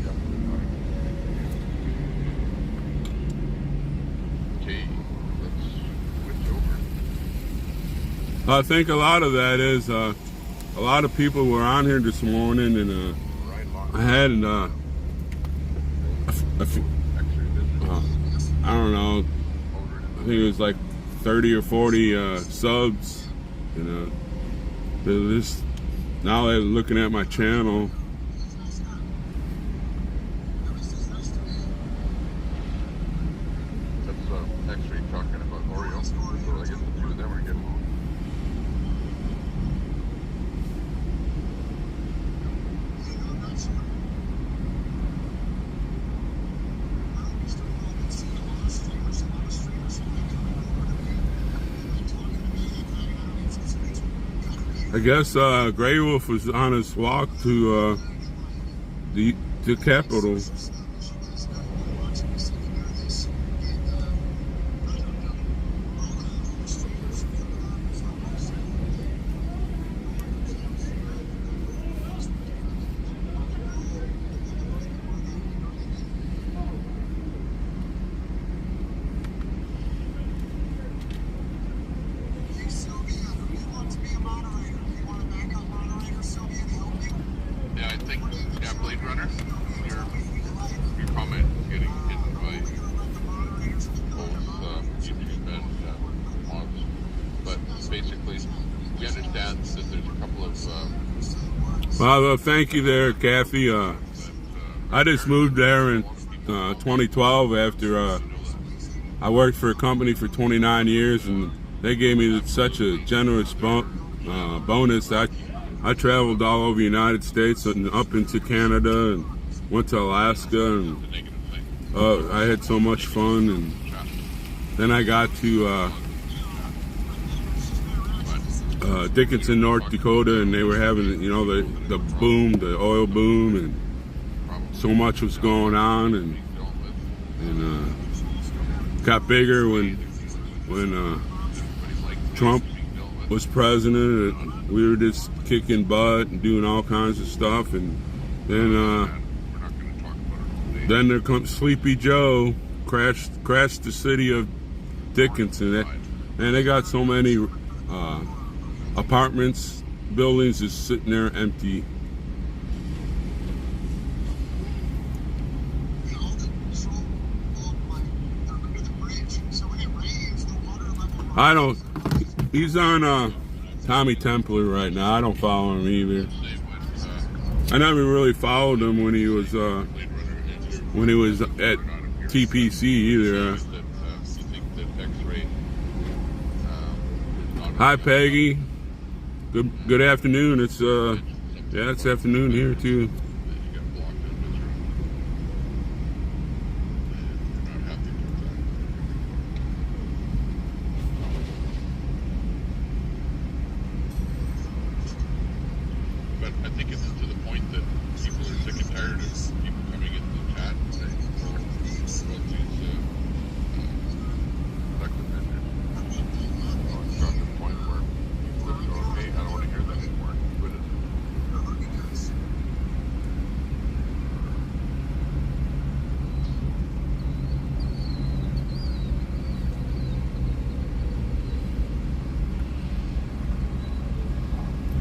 [SPEAKER 2] Definitely not easy. Okay, let's switch over.
[SPEAKER 1] I think a lot of that is a lot of people were on here this morning, and
[SPEAKER 2] Right along.
[SPEAKER 1] I had a few,
[SPEAKER 2] X-ray vision.
[SPEAKER 1] I don't know.
[SPEAKER 2] Over
[SPEAKER 1] I think it was like 30 or 40 subs. They're just now they're looking at my channel. I guess Grey Wolf was on his walk to the Capitol.
[SPEAKER 2] Blade Runner, your comment is getting hidden by both YouTube and mods. But basically, we understand that there's a couple of...
[SPEAKER 1] Well, thank you there, Kathy. I just moved there in 2012 after I worked for a company for 29 years, and they gave me such a generous bonus. I traveled all over the United States and up into Canada and went to Alaska, and I had so much fun. And then I got to Dickinson, North Dakota, and they were having, you know, the boom, the oil boom, and so much was going on, and got bigger when Trump was president. We were just kicking butt and doing all kinds of stuff, and then there comes Sleepy Joe, crashed the city of Dickinson, and they got so many apartments, buildings just sitting there empty. I don't. He's on Tommy Templar right now. I don't follow him either. I never really followed him when he was at TPC either. Hi, Peggy. Good afternoon. It's yeah, it's afternoon here too.
[SPEAKER 2] I think it's to the point that people are sick and tired of people coming into the chat and saying, well, these elected measures. It's got to the point where people are going, hey, I don't want to hear that anymore. Quit it.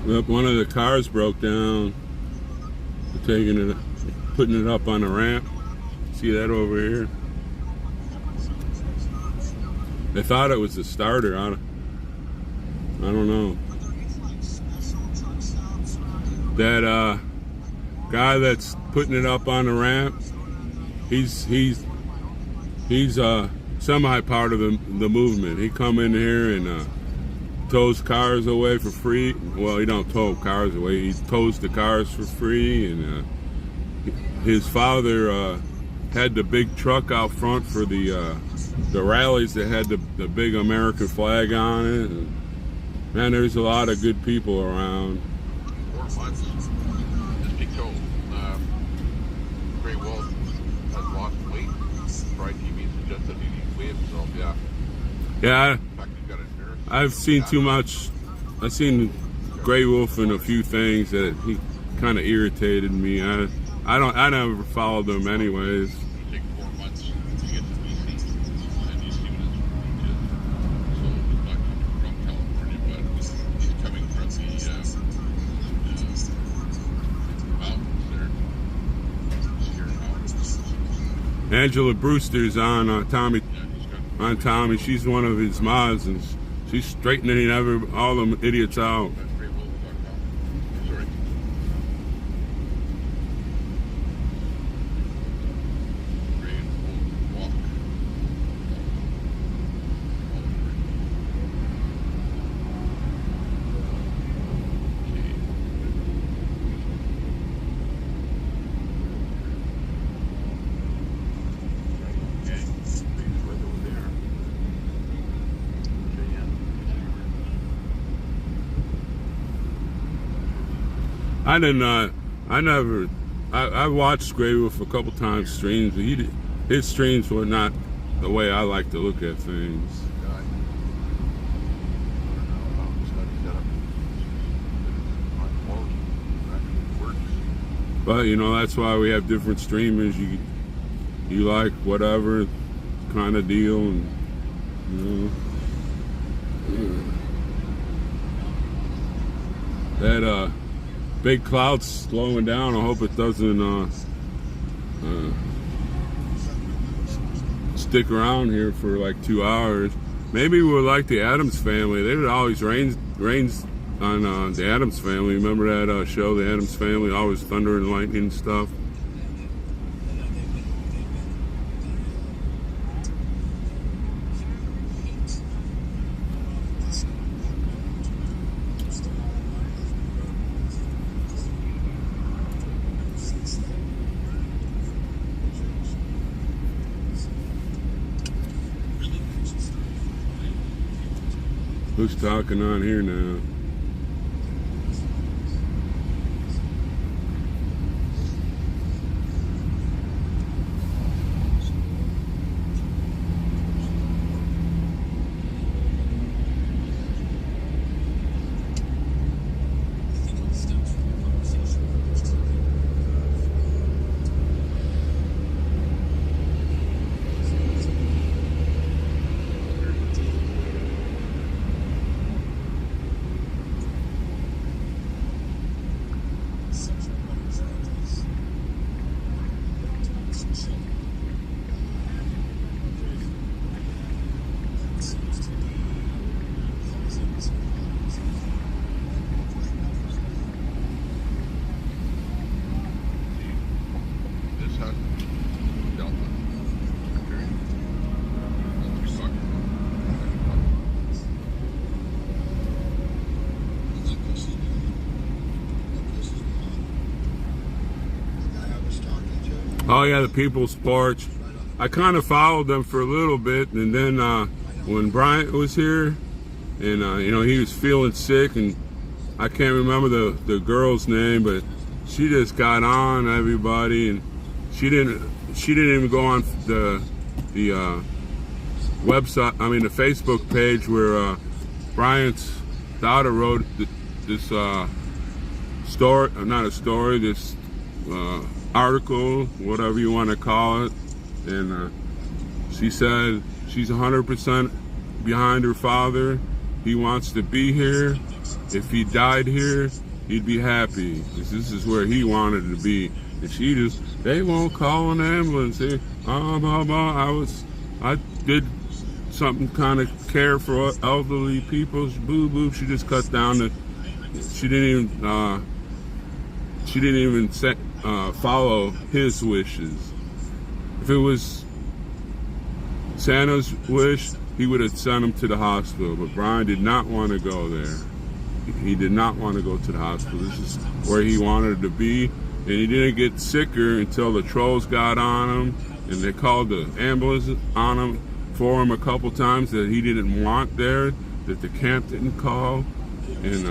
[SPEAKER 1] Yep, one of the cars broke down. They're putting it up on a ramp. See that over here? They thought it was the starter. I don't know. That guy that's putting it up on the ramp, he's semi part of the movement. He come in here and tows cars away for free. Well, he don't tow cars away. He tows the cars for free. And his father had the big truck out front for the rallies that had the big American flag on it. And, man, there's a lot of good people around.
[SPEAKER 2] 4 months. Just be told, Grey Wolf has lost weight. Fried TV suggested he needs to weigh himself.
[SPEAKER 1] Yeah.
[SPEAKER 2] In fact, he's got a nurse.
[SPEAKER 1] I've seen too much. I've seen Grey Wolf in a few things that he kind of irritated me. I never followed them anyways.
[SPEAKER 2] It'll take 4 months to get to DC, and you see what his route is. So he's not coming from California, but he's coming from the mountains there. Sierra Mountains.
[SPEAKER 1] Angela Brewster's on Tommy.
[SPEAKER 2] Yeah, he's got
[SPEAKER 1] On Tommy, she's one of his mods, and she's straightening all them idiots out.
[SPEAKER 2] that's greywolf.com. Sorry. Grey Wolf Walk. Okay. Please right over there.
[SPEAKER 1] I didn't. I watched Grey Wolf a couple times streams. His streams were not the way I like to look at things. But you know, that's why we have different streamers. You like whatever kind of deal, and you know, that big cloud's slowing down. I hope it doesn't stick around here for like 2 hours. Maybe we're like the Addams Family. They would always rains on the Addams Family. Remember that show, The Addams Family? Always thunder and lightning and stuff. Who's talking on here now? Oh yeah, the People's Porch. I kind of followed them for a little bit, and then when Bryant was here, and you know, he was feeling sick, and I can't remember the girl's name, but she just got on everybody, and she didn't even go on the website. I mean, the Facebook page where Bryant's daughter wrote this story, not a story, this article, whatever you want to call it, and she said she's 100% behind her father. He wants to be here. If he died here, he'd be happy, because this is where he wanted to be. And she just, they won't call an ambulance. I did something kind of care for elderly people. Boo boo. She just cut down the. She didn't even follow his wishes. If it was Santa's wish, he would have sent him to the hospital. But Brian did not want to go there. He did not want to go to the hospital. This is where he wanted to be. And he didn't get sicker until the trolls got on him, and they called the ambulance on him for him a couple times that he didn't want there, that the camp didn't call. And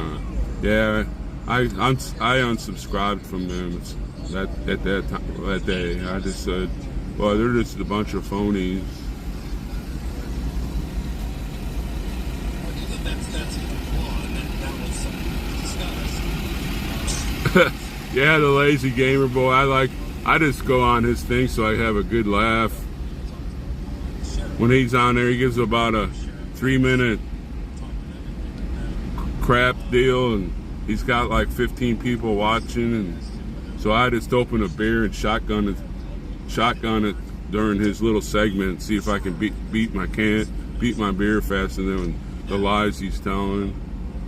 [SPEAKER 1] yeah, I unsubscribed from them at that time, that day. I just said, well, they're just a bunch of phonies. Yeah, the lazy gamer boy. I just go on his thing so I have a good laugh. When he's on there, he gives about a 3-minute crap deal, and he's got like 15 people watching, and so I just open a beer and shotgun it during his little segment, see if I can beat my beer faster than the lies he's telling.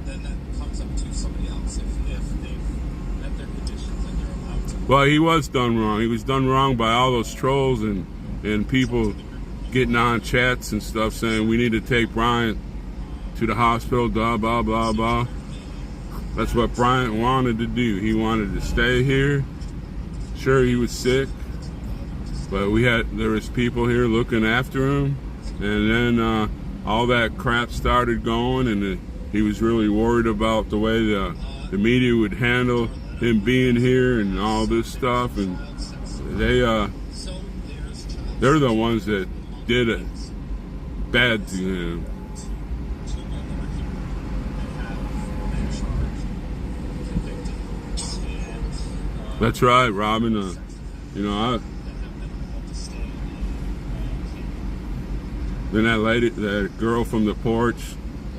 [SPEAKER 5] Then that comes up to somebody else if they've met their conditions and they're allowed to.
[SPEAKER 1] Well, he was done wrong. He was done wrong by all those trolls and people getting on chats and stuff saying we need to take Bryant to the hospital, blah, blah, blah, blah. That's what Bryant wanted to do. He wanted to stay here. Sure, he was sick, but there was people here looking after him, and then all that crap started going, and he was really worried about the way the media would handle him being here and all this stuff, and they're the ones that did it bad to him. That's right, Robin. Then that lady, that girl from the porch,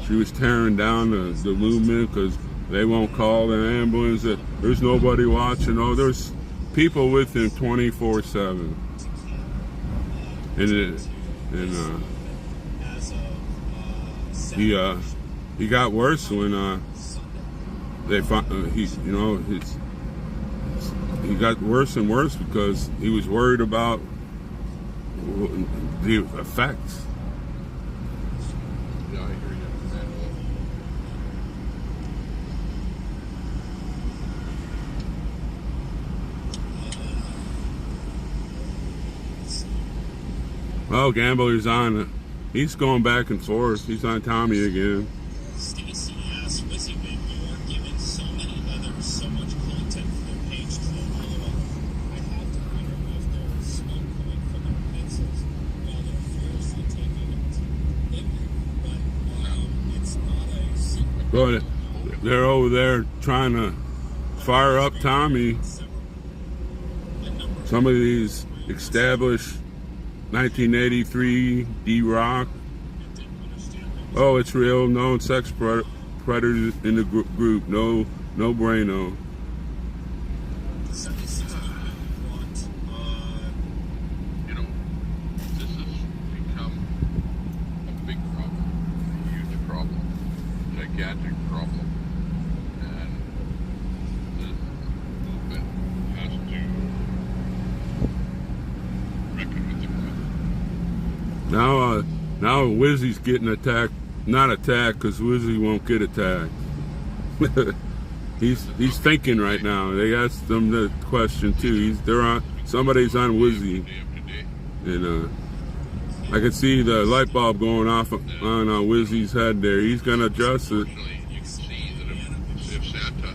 [SPEAKER 1] she was tearing down the movement because they won't call the ambulance. There's nobody watching. Oh, there's people with him 24/7. And he got worse when they he got worse and worse because he was worried about the effects.
[SPEAKER 2] Yeah, I hear you.
[SPEAKER 1] Well, Gambler's on. He's going back and forth. He's on Tommy again.
[SPEAKER 5] Stacy asks, Wizzy, when you're giving so many others so much content for their page to follow, I have to wonder if there's smoke coming from their pencils while they're furiously taking it. But it's not a secret.
[SPEAKER 1] But they're over there trying to fire up Tommy. Some of these established 1983 D-Rock. Oh, it's real. Known sex predators in the group. No bueno.
[SPEAKER 2] You know, this has become a big problem, a huge problem, gigantic problem, and this movement has to reckon with the problem.
[SPEAKER 1] Now Wizzy's getting attacked. Not attacked because Wizzy won't get attacked. he's thinking right now. They asked him the question too. Somebody's on Wizzy, and I can see the light bulb going off on Wizzy's head there. He's gonna adjust it.
[SPEAKER 2] Unfortunately, you can see that if Santa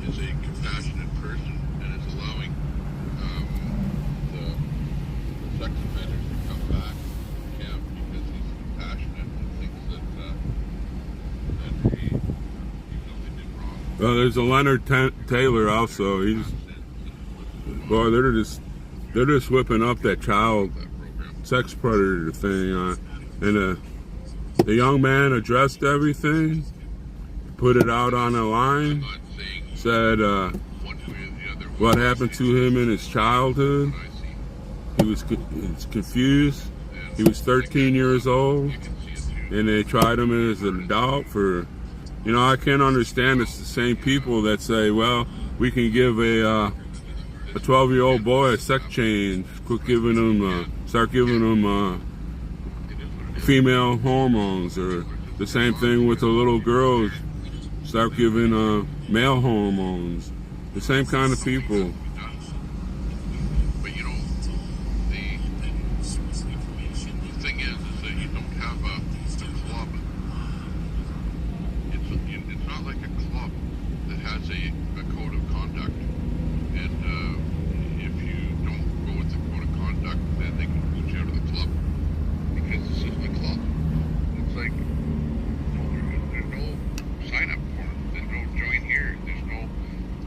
[SPEAKER 2] is a compassionate person and is allowing the sex offenders to come back to camp because he's compassionate and thinks that even though they did wrong.
[SPEAKER 1] Well, there's a Leonard Taylor also. They're just whipping up that child sex predator thing, and the young man addressed everything, put it out on a line, said what happened to him in his childhood. He was confused. He was 13 years old, and they tried him as an adult for, I can't understand. It's the same people that say, well, we can give a 12-year-old boy a sex change, start giving him female hormones, or the same thing with the little girls, start giving male hormones. The same kind of people.
[SPEAKER 2] But the thing is that you don't have a club. It's not like a club that has a code of conduct. And if you don't go with the code of conduct, then they can boot you out of the club. Because this is the club. It's like, there's no sign up form. There's no join here. There's no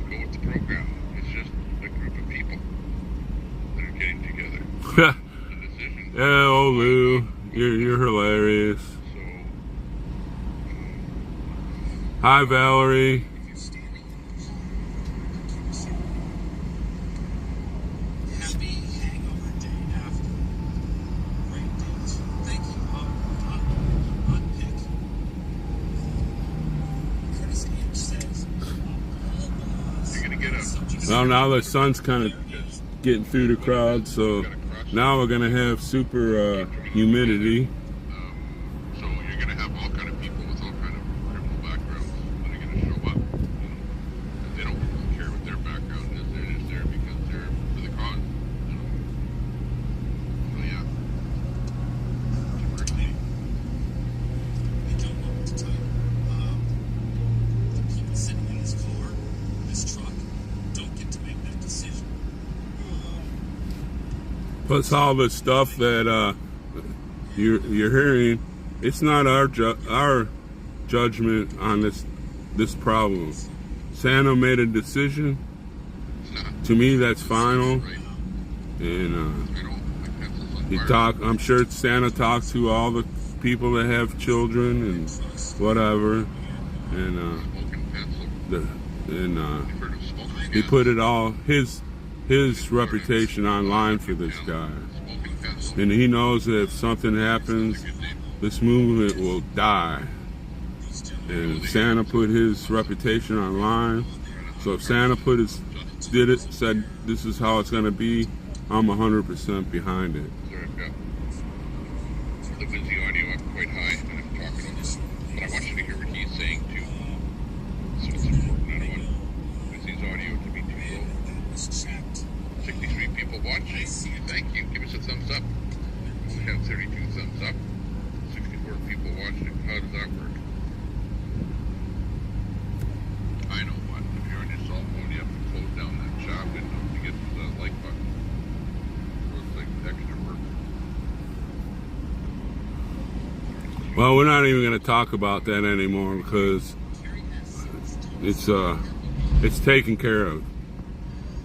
[SPEAKER 2] go with the program. It's just a group of people that are getting together. The decision.
[SPEAKER 1] Yeah, oh Lou, you're hilarious.
[SPEAKER 2] So,
[SPEAKER 1] Hi Valerie.
[SPEAKER 5] Happy hangover day after. Great days. Thank you. Unpick. Curtis H says,
[SPEAKER 2] you're going to get a...
[SPEAKER 1] Well, now the sun's kind of getting through the crowd, so now we're gonna have super humidity.
[SPEAKER 2] So you're going to have all kind of people with all kind of criminal backgrounds that are going to show up. And they don't really care what their background is. They're just there because they're for the cause. So yeah.
[SPEAKER 5] I don't know what to tell you. The people sitting in this car, this truck,
[SPEAKER 1] Plus all the stuff that you're hearing, it's not our judgment on this problem. Santa made a decision. To me, that's final. And I'm sure Santa talked to all the people that have children and whatever, and he put it all his reputation online for this guy, and he knows that if something happens, this movement will die. And Santa put his reputation online, so if Santa said this is how it's going to be, I'm 100% behind it.
[SPEAKER 2] The Wizzy audio up quite high, and I'm talking over it. But I want you to hear what he's saying too. So it's important. I don't want Wizzy's audio to be too low. 63 people watching. Thank you. Give us a thumbs up. We have 32 thumbs up. 64 people watching. How does that work? I know what. If you're on your cell phone, you have to close down that chat window to get to the like button. So it's like extra work.
[SPEAKER 1] Well, we're not even going to talk about that anymore because it's taken care of.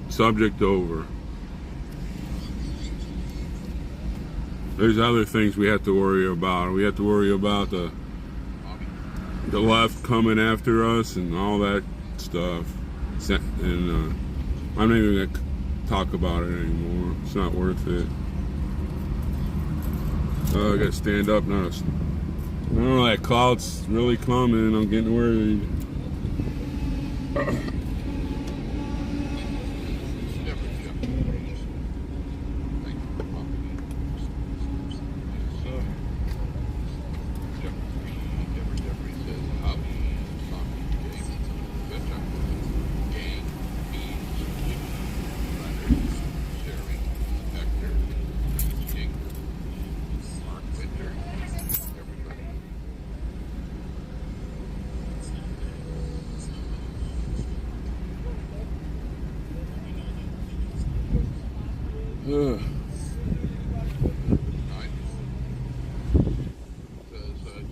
[SPEAKER 1] Subject over. There's other things we have to worry about. We have to worry about the left coming after us and all that stuff. And I'm not even going to talk about it anymore. It's not worth it. I got to stand up now. I don't know, that cloud's really coming. I'm getting worried.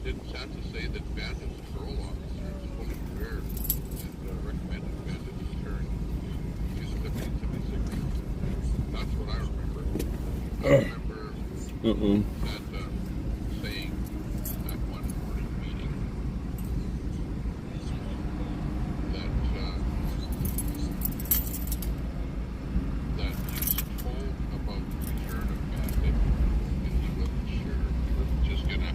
[SPEAKER 2] Didn't Santa say that bandits patrol officers fully prepared and recommended bandits return to 1576? That's what I remember. I remember Santa saying at one morning meeting that he was told about the return of bandits, and he wasn't sure. He wasn't just gonna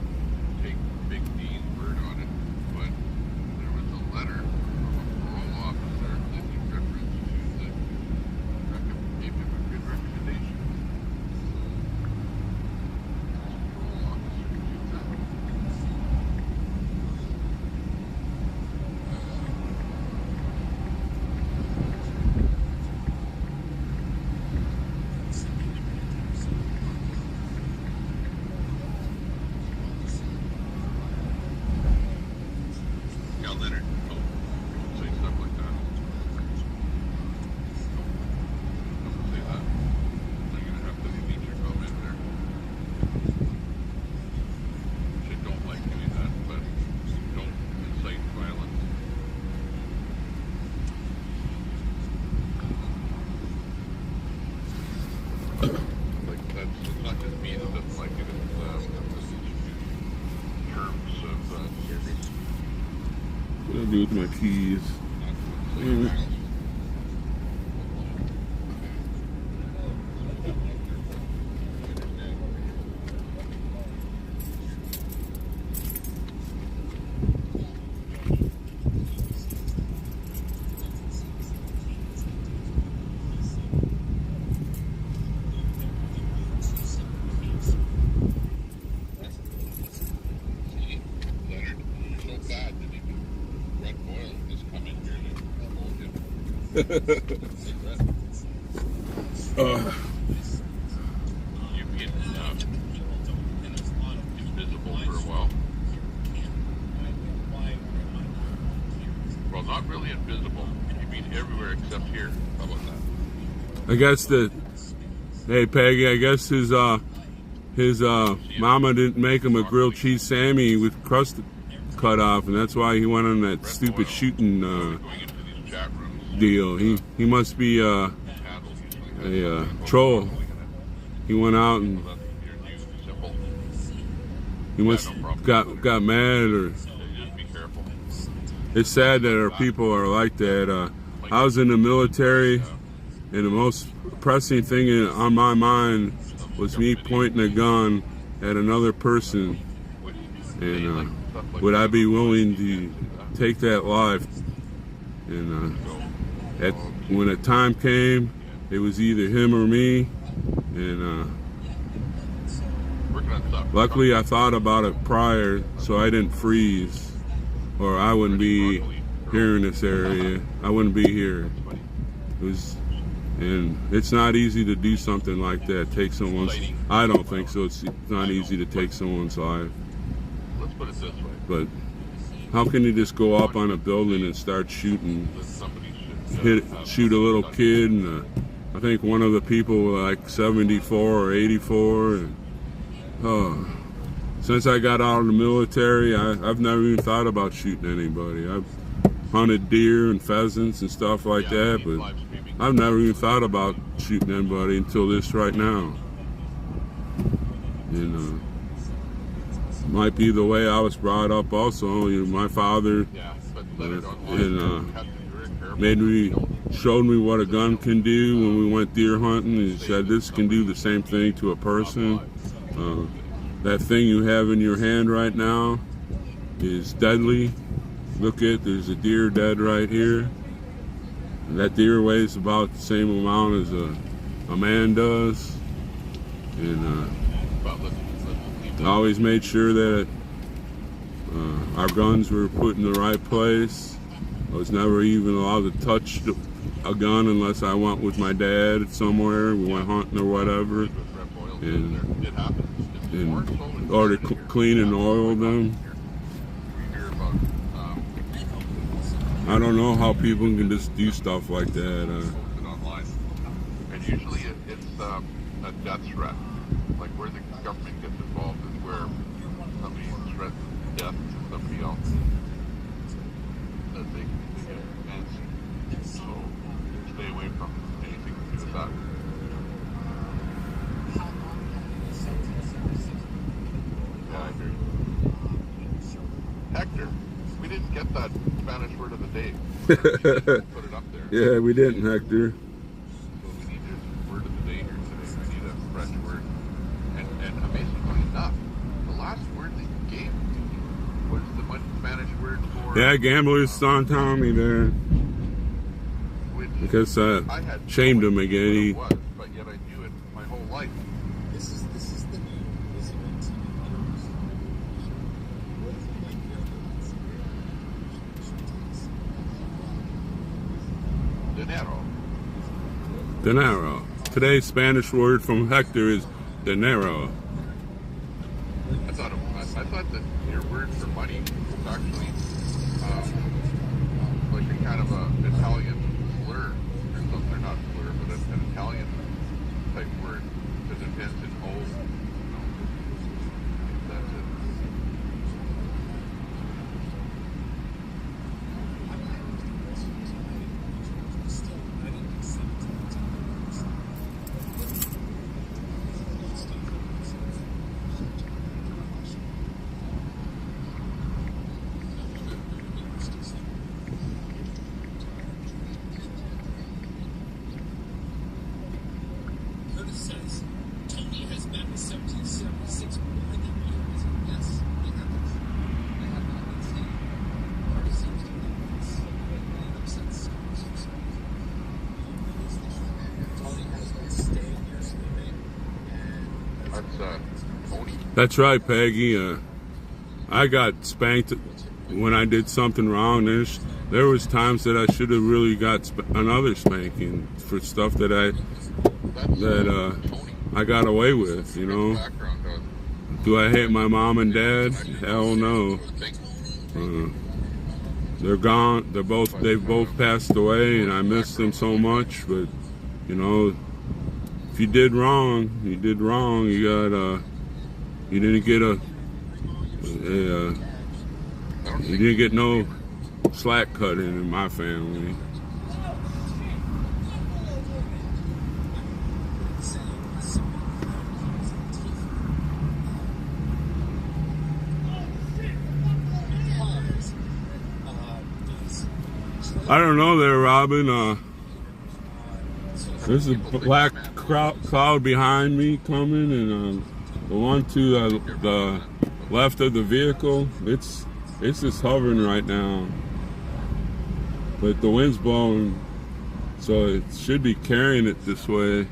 [SPEAKER 2] take Big D's word on it, but there was a letter from a parole officer that he referenced to that gave him a good recommendation. Parole officer to do that. Yeah, Leonard, don't say stuff like that. Don't say that. You're gonna have to delete your comment there. You don't like doing that, but don't incite violence. Like it's not just me that doesn't like it. It's terms of
[SPEAKER 1] What do I do with my keys?
[SPEAKER 2] See, Leonard, you're so bad that even Red Boyle has come in here and told you. You've been invisible for a while. Well, not really invisible. You've been everywhere except here. How about that?
[SPEAKER 1] I guess Hey Peggy, I guess his mama didn't make him a grilled cheese Sammy with crust cut off, and that's why he went on that stupid shooting deal. He must be a troll. He went out and he must got mad, or it's sad that our people are like that. I was in the military, and the most pressing thing on my mind was me pointing a gun at another person, and would I be willing to take that life? And when the time came, it was either him or me, and luckily I thought about it prior, so I didn't freeze, or I wouldn't be here in this area. I wouldn't be here. And it's not easy to do something like that. I don't think so. It's not easy to take someone's life.
[SPEAKER 2] Let's put it this way.
[SPEAKER 1] But how can you just go up on a building and start shooting? Shoot a little kid, and I think one of the people was like 74 or 84. And, since I got out of the military, I've never even thought about shooting anybody. I've hunted deer and pheasants and stuff like that, but I've never even thought about shooting anybody until this right now. And might be the way I was brought up also. You know, my father showed me what a gun can do when we went deer hunting. He said this can do the same thing to a person. That thing you have in your hand right now is deadly. Look there's a deer dead right here. And that deer weighs about the same amount as a man does. And I always made sure that our guns were put in the right place. I was never even allowed to touch a gun unless I went with my dad somewhere. We went hunting or whatever. Or to clean and oil them. I don't know how people can just do stuff like that.
[SPEAKER 2] And usually it's a death threat. Like where the government gets involved is where somebody threatens death to somebody else. That they get antsy. So stay away from anything to do with that. Yeah, I agree. Hector, we didn't get that Spanish word of the day. Put it up there.
[SPEAKER 1] Yeah, we didn't, Hector.
[SPEAKER 2] So we need a word of the day here today. We need a fresh word. And amazingly enough, the last word that you gave was the Spanish word for...
[SPEAKER 1] Yeah, gamblers son Tommy there. Because I shamed him again.
[SPEAKER 2] But yet I knew it my whole life.
[SPEAKER 5] This is the new visiting TV.
[SPEAKER 1] Dinero. Today's Spanish word from Hector is dinero.
[SPEAKER 2] I thought that your word for money was actually like a kind of a Italian slur or something. Not slur, but an Italian type word because it ends in O. That's it.
[SPEAKER 5] Curtis says, Tony has been in 1776 more than years. Yes, we have it. I have not been saying. Or it seems to be this. Since Tony has been staying here sleeping.
[SPEAKER 2] That's Tony.
[SPEAKER 1] That's right, Peggy. I got spanked when I did something wrong. There was times that I should have really got another spanking for stuff that I got away with, you know. Do I hate my mom and dad? Hell no. They're gone. They've both passed away, and I miss them so much. But you know, if you did wrong, you did wrong. You got you didn't get you didn't get no slack cut in my family. I don't know there, Robin. There's a black cloud behind me coming, and the one to the left of the vehicle, it's just hovering right now. But the wind's blowing, so it should be carrying it this way.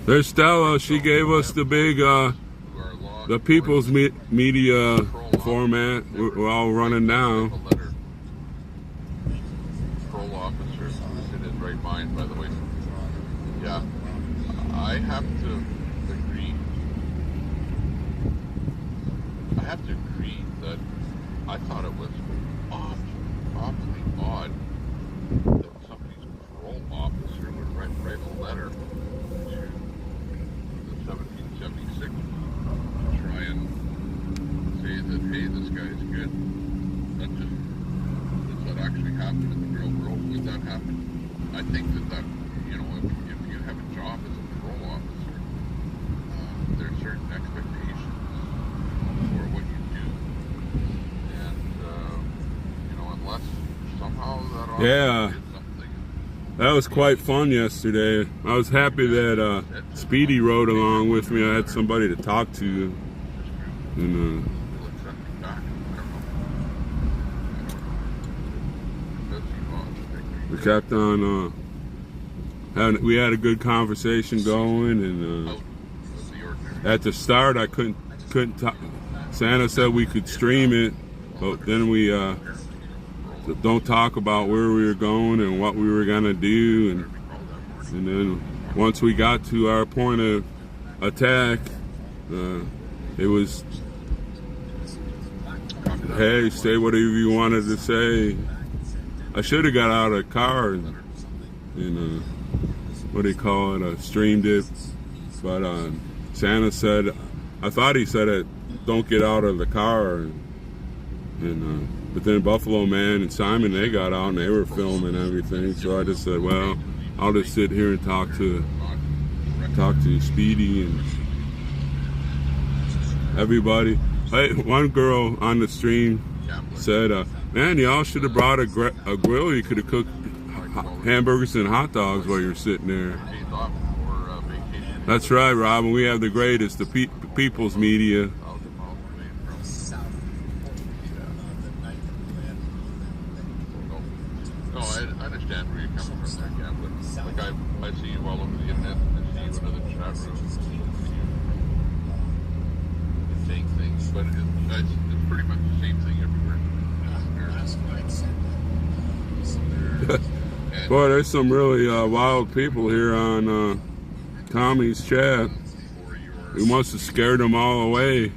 [SPEAKER 1] There's Stella. She gave us the big, the People's Media format. We're all running down.
[SPEAKER 2] Patrol officer who's in his right mind, by the way. Yeah, I have to agree. That I thought it was awfully odd that somebody's parole officer would write a letter to the 1776 to try and say that, hey, this guy's good. Does that actually happen in the real world? Would that happen? I think that you know, if you have a job as a parole officer, there are certain expectations for what you do, and you know, unless somehow that officer did something.
[SPEAKER 1] That was quite fun yesterday. I was happy that Speedy rode along with me. I had somebody to talk to, and we kept on. We had a good conversation going, and at the start I couldn't talk. Santa said we could stream it, but then we don't talk about where we were going and what we were gonna do, and then once we got to our point of attack, it was, hey, say whatever you wanted to say. I should have got out of the car and what do you call it, streamed it, but Santa said, I thought he said it, don't get out of the car, but then Buffalo Man and Simon, they got out and they were filming everything, so I just said, well, I'll just sit here and talk to Speedy and everybody. Hey, one girl on the stream said, man, y'all should have brought a grill. You could have cooked hamburgers and hot dogs while you're sitting there. That's right, Robin. We have the greatest, the People's Media.
[SPEAKER 2] No, I understand where you're coming from there, Cam, but like I see you all over the internet, I see you in other chat rooms, saying things, but it's pretty much the same thing everywhere.
[SPEAKER 1] Boy, there's some really wild people here on Tommy's chat. We must have scared them all away.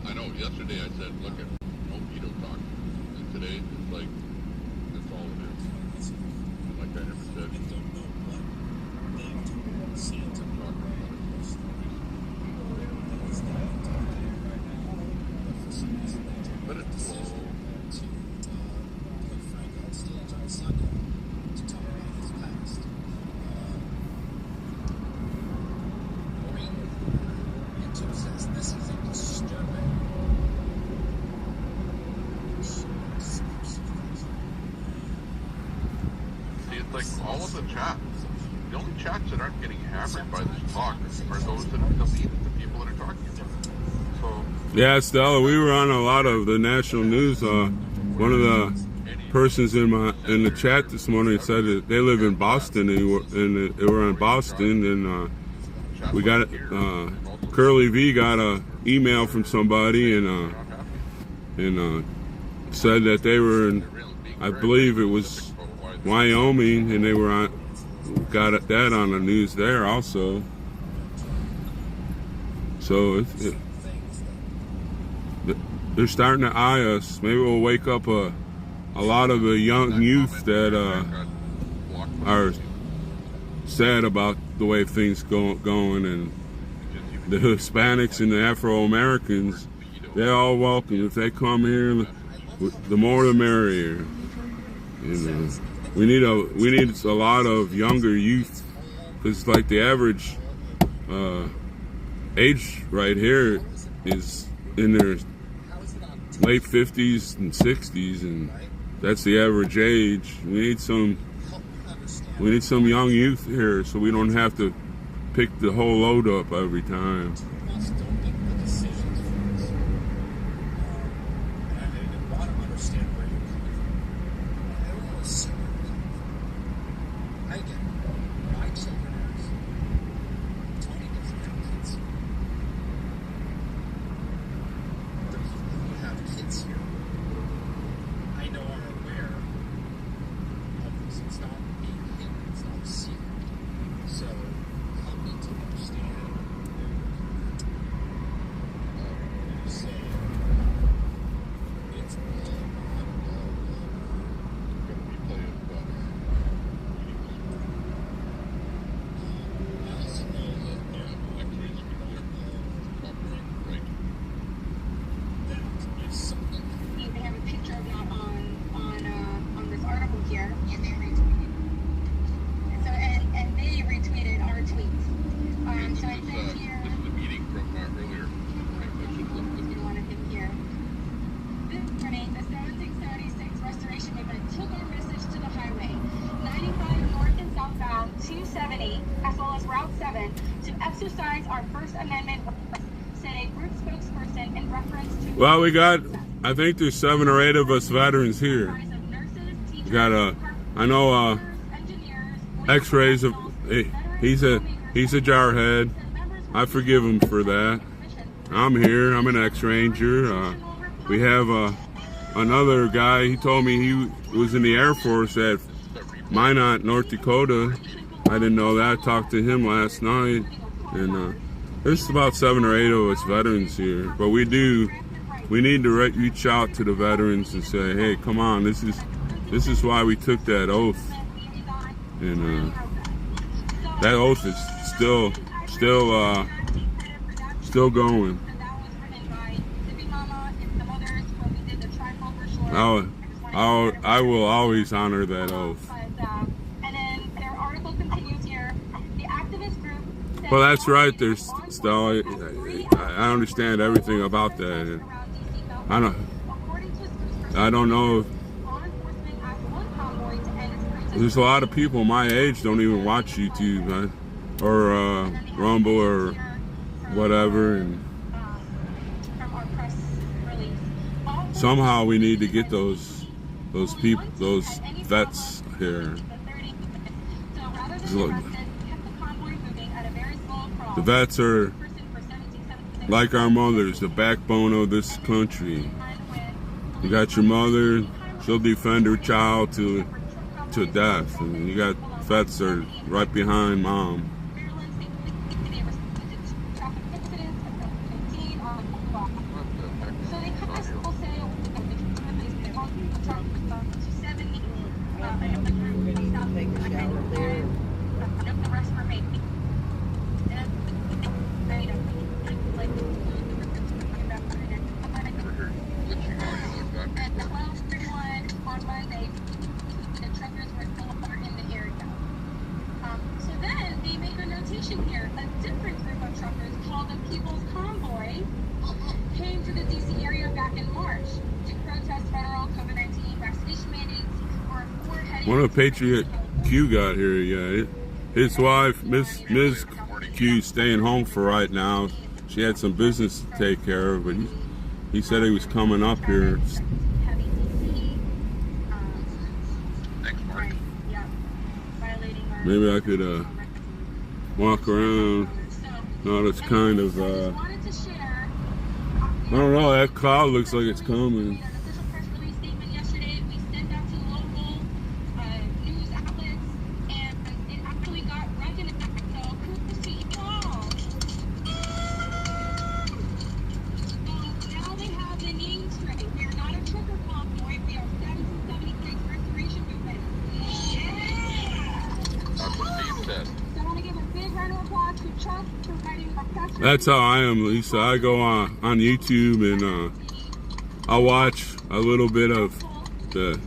[SPEAKER 2] I know, yesterday I said, look at no veto talk, and today it's like, that's all it is. Like I never said, but it's like all of the chats. The only chats that aren't getting hammered by this talk are those that are deleted, the people that are talking about it. So
[SPEAKER 1] yeah, Stella, we were on a lot of the national news. One of the persons in the chat this morning said that they live in Boston, and they were in Boston, and we got Curly V got a email from somebody, and said that they were in, I believe it was Wyoming, and they were got that on the news there also. So they're starting to eye us. Maybe we'll wake up a lot of the young youth that are sad about the way things going, and the Hispanics and the Afro-Americans, they're all welcome. If they come here, the more the merrier. And we need a lot of younger youth, because like the average age right here is in their late 50s and 60s, and that's the average age. We need some young youth here, so we don't have to pick the whole load up every time. Well, we got, I think there's 7 or 8 of us veterans here. We got I know X-rays of, he's a jarhead. I forgive him for that. I'm here. I'm an X-Ranger. We have another guy. He told me he was in the Air Force at Minot, North Dakota. I didn't know that. I talked to him last night, and there's about 7 or 8 of us veterans here. But we need to reach out to the veterans and say, hey, come on, this is why we took that oath, and that oath is still going. I will always honor that oath. Well, that's right. There's still, I understand everything about that. I don't know. There's a lot of people my age don't even watch YouTube or Rumble or whatever, and somehow we need to get those people, those vets here. The vets are like our mothers, the backbone of this country. You got your mother, she'll defend her child to death. And you got vets that are right behind mom.
[SPEAKER 6] Here, a different group of truckers called the People's Convoy came to the DC area back in March to protest federal COVID-19 vaccination mandates for heading.
[SPEAKER 1] One of the Patriot Q got here, yeah. His wife, Ms. Q, staying home for right now. She had some business to take care of, but he said he was coming up here. Maybe I could walk around. No, it's kind of I don't know, that cloud looks like it's coming. That's how I am, Lisa. I go on YouTube and I'll watch a little bit of the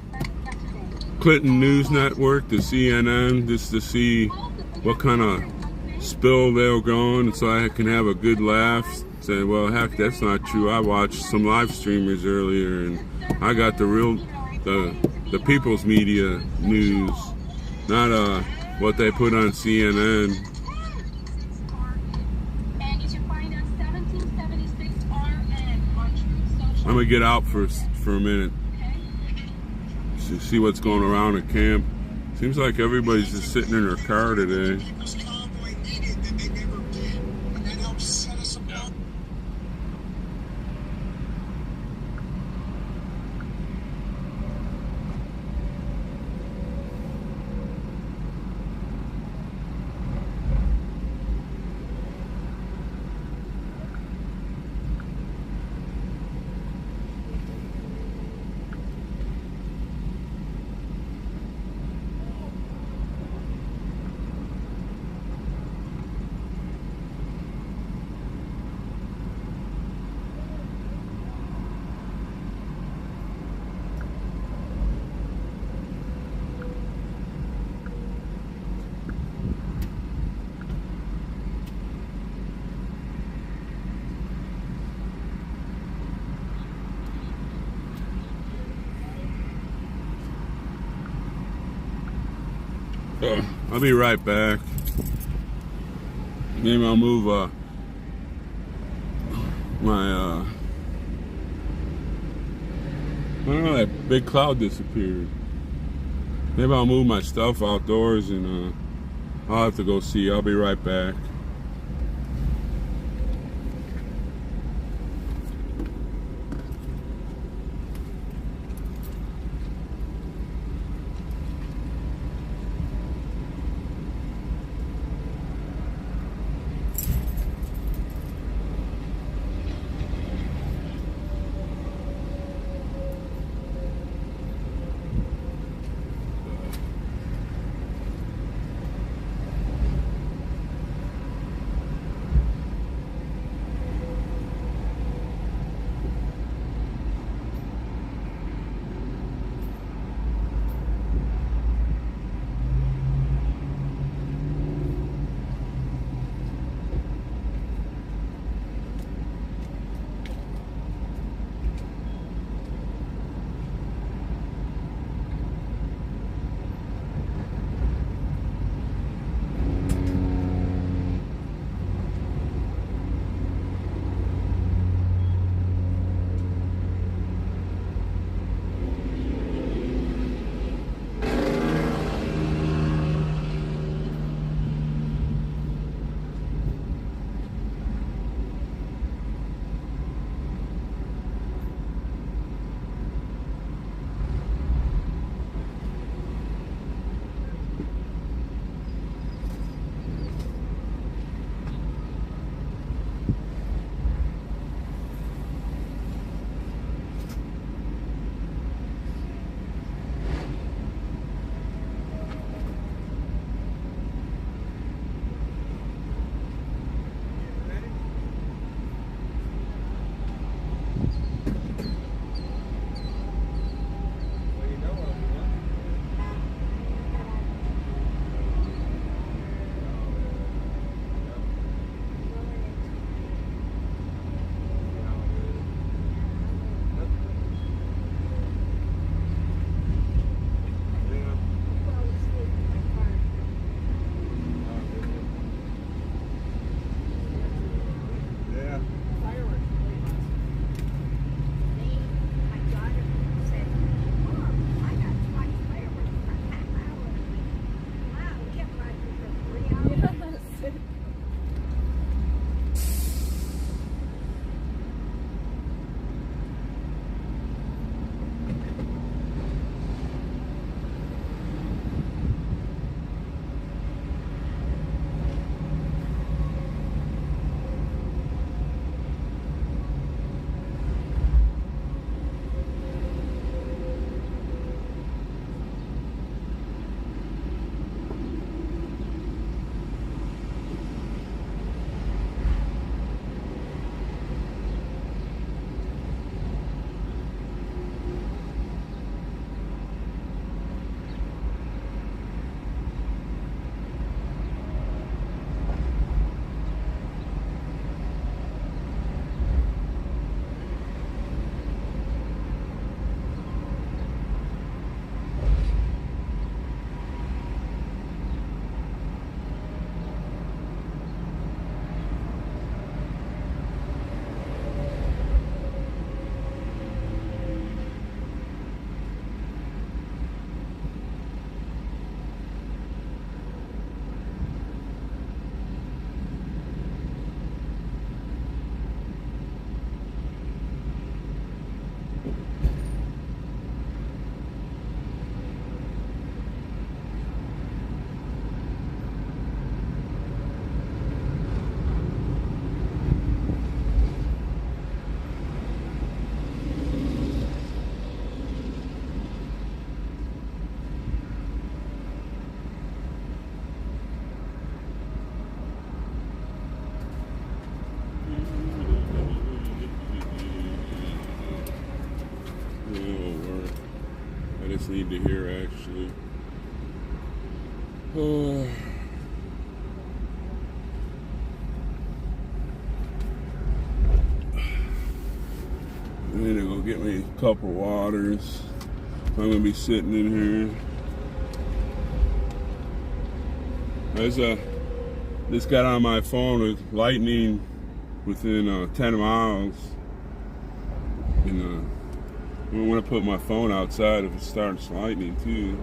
[SPEAKER 1] Clinton News Network, the CNN, just to see what kind of spill they'll go on, so I can have a good laugh. Saying, well, heck, that's not true. I watched some live streamers earlier, and I got the real, the people's media news, not what they put on CNN. I'm gonna get out for a minute to see what's going around at camp. Seems like everybody's just sitting in their car today. I'll be right back. Maybe I'll move my I don't know, that big cloud disappeared. Maybe I'll move my stuff outdoors and I'll have to go see. I'll be right back. guys need to hear, actually. Oh. I need to go get me a couple waters. I'm gonna be sitting in here. This got on my phone with lightning within 10 miles. And I don't want to put my phone outside if it starts lightning too.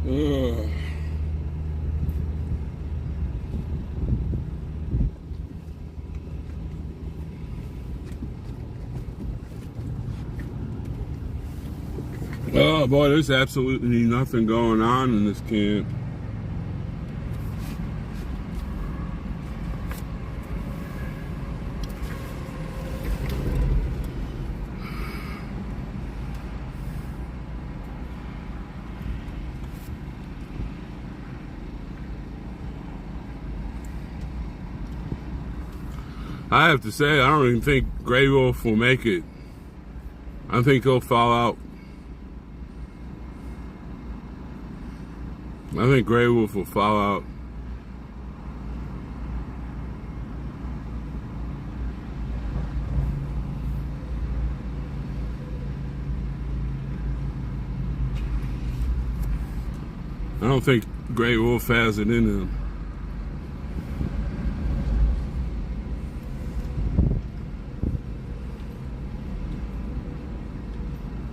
[SPEAKER 1] Ugh. Oh boy, there's absolutely nothing going on in this camp. I have to say, I don't even think Grey Wolf will make it. I think he'll fall out. I think Grey Wolf will fall out. I don't think Grey Wolf has it in him.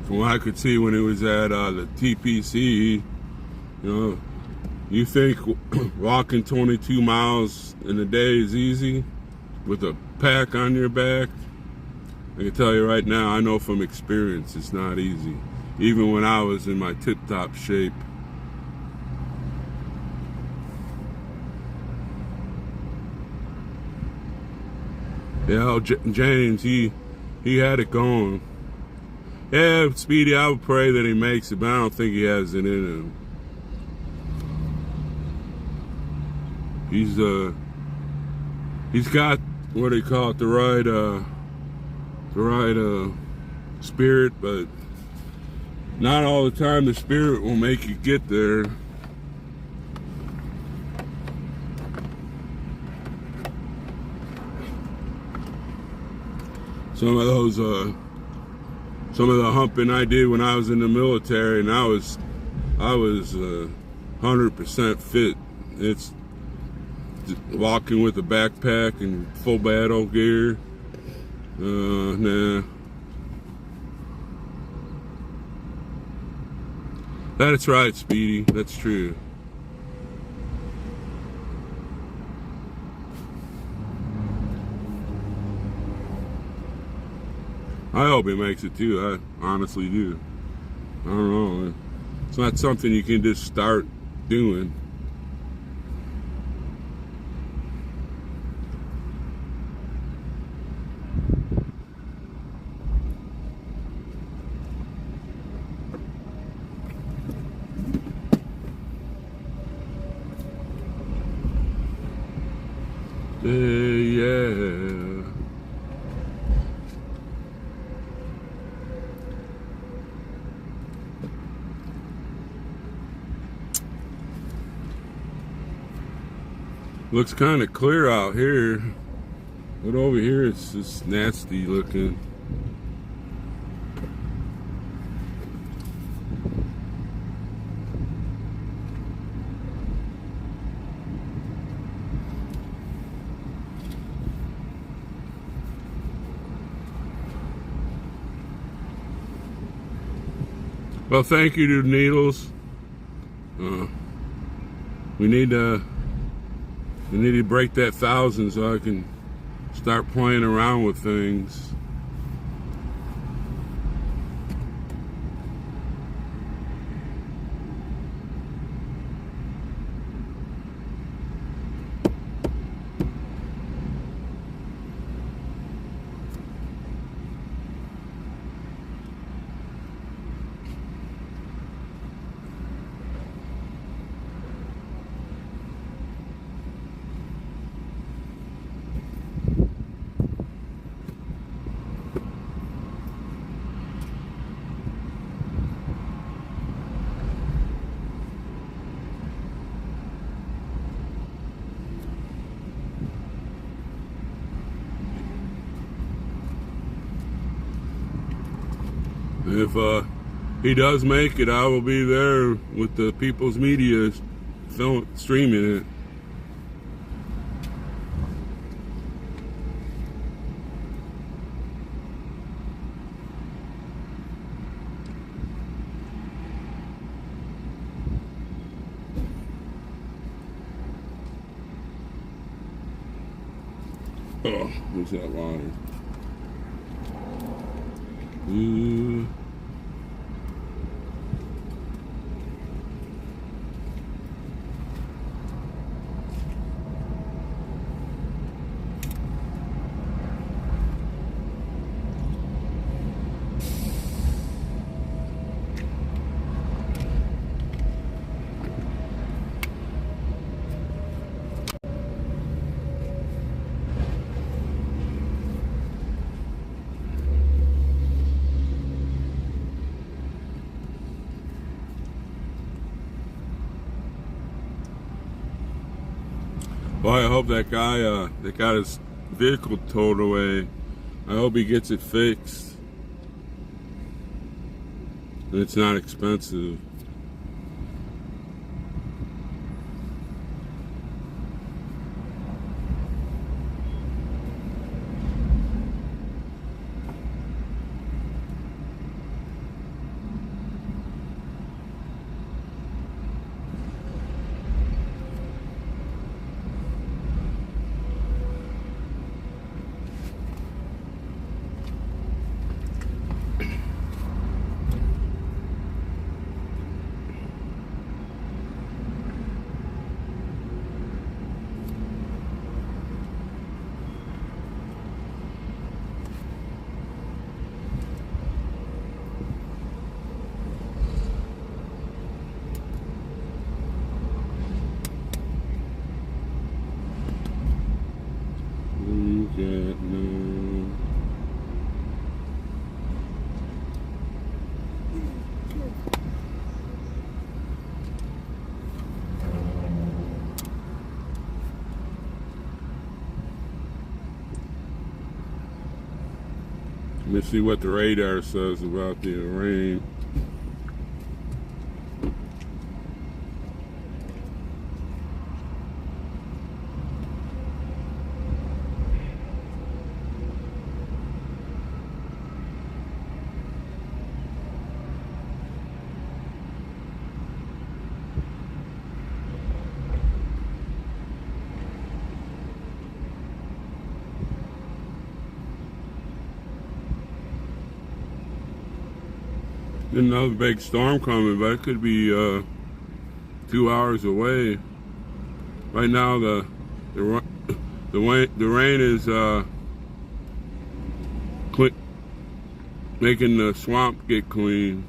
[SPEAKER 1] From what I could see when it was at the TPC, you know, you think walking 22 miles in a day is easy with a pack on your back? I can tell you right now, I know from experience it's not easy. Even when I was in my tip-top shape. Yeah, James, he had it going. Yeah, Speedy, I would pray that he makes it, but I don't think he has it in him. He's got what do you call it, the right spirit, but not all the time the spirit will make you get there. Some of the humping I did when I was in the military, and I was 100% fit. It's walking with a backpack and full battle gear. Nah. That's right, Speedy. That's true. I hope he makes it too. I honestly do. I don't know. It's not something you can just start doing. Yeah. Looks kind of clear out here, but over here it's just nasty looking. Well, thank you to Needles. We need to break that 1,000 so I can start playing around with things. If he does make it, I will be there with the People's Media streaming it. Where's that water? Ooh. Boy, I hope that guy that got his vehicle towed away, I hope he gets it fixed. And it's not expensive. Let me see what the radar says about the rain. Another big storm coming, but it could be 2 hours away. Right now, the rain is making the swamp get clean.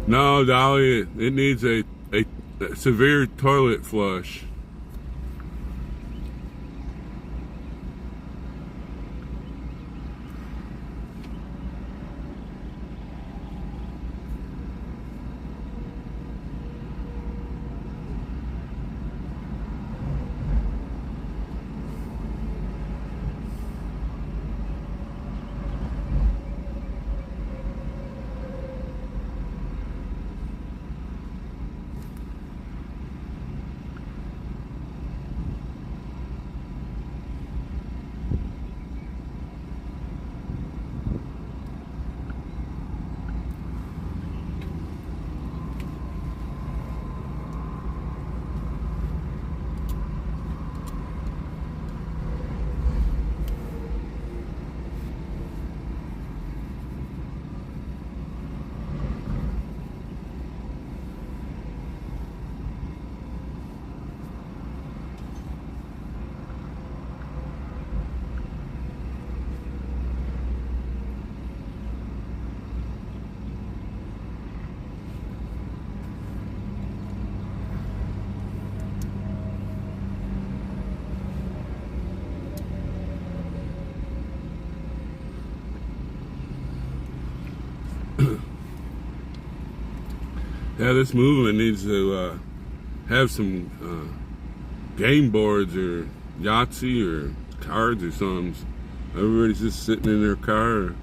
[SPEAKER 1] No, Dolly, it needs a severe toilet flush. Yeah, this movement needs to have some game boards or Yahtzee or cards or something. Everybody's just sitting in their car.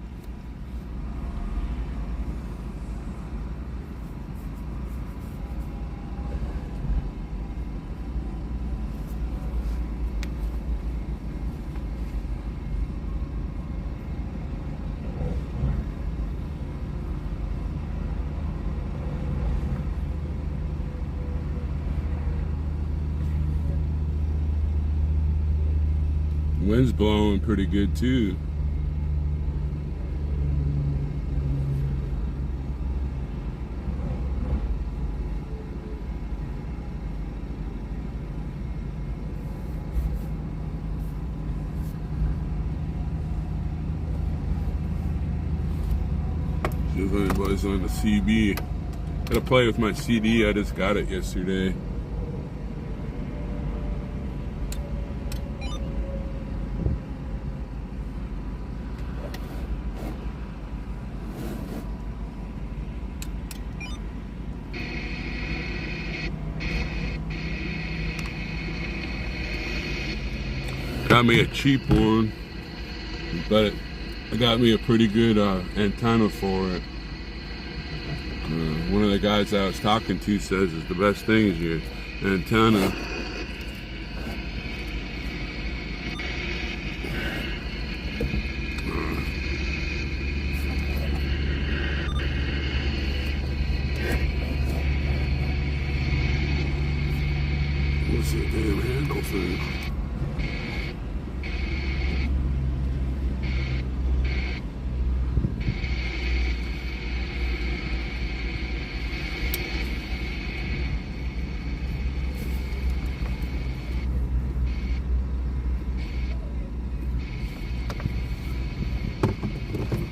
[SPEAKER 1] Wind's blowing pretty good too. See if anybody's on the CB. Gotta play with my CD. I just got it yesterday. Got me a cheap one, but it got me a pretty good antenna for it. One of the guys I was talking to says it's the best thing is your antenna. What's that damn handle thing?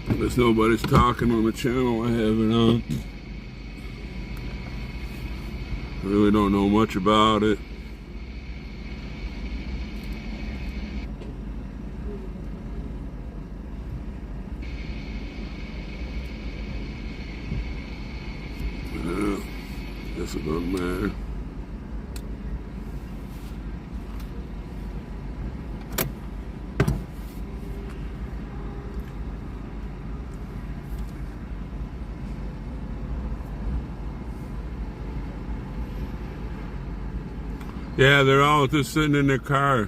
[SPEAKER 1] Unless nobody's talking on the channel I have it on. I really don't know much about it. Guess it doesn't matter. Yeah, they're all just sitting in their car.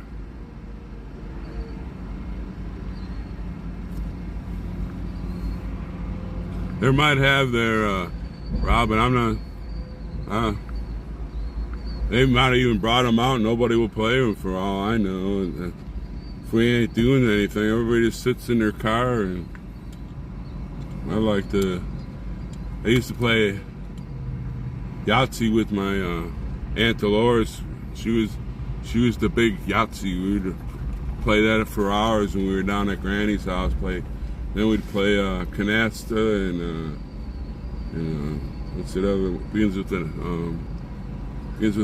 [SPEAKER 1] They might have their, Robin, I'm not, they might have even brought them out and nobody will play them for all I know. And if we ain't doing anything, everybody just sits in their car. And I used to play Yahtzee with my Aunt Dolores. She was the big Yahtzee. We would play that for hours when we were down at Granny's house. Then we'd play canasta and what's it other? Begins with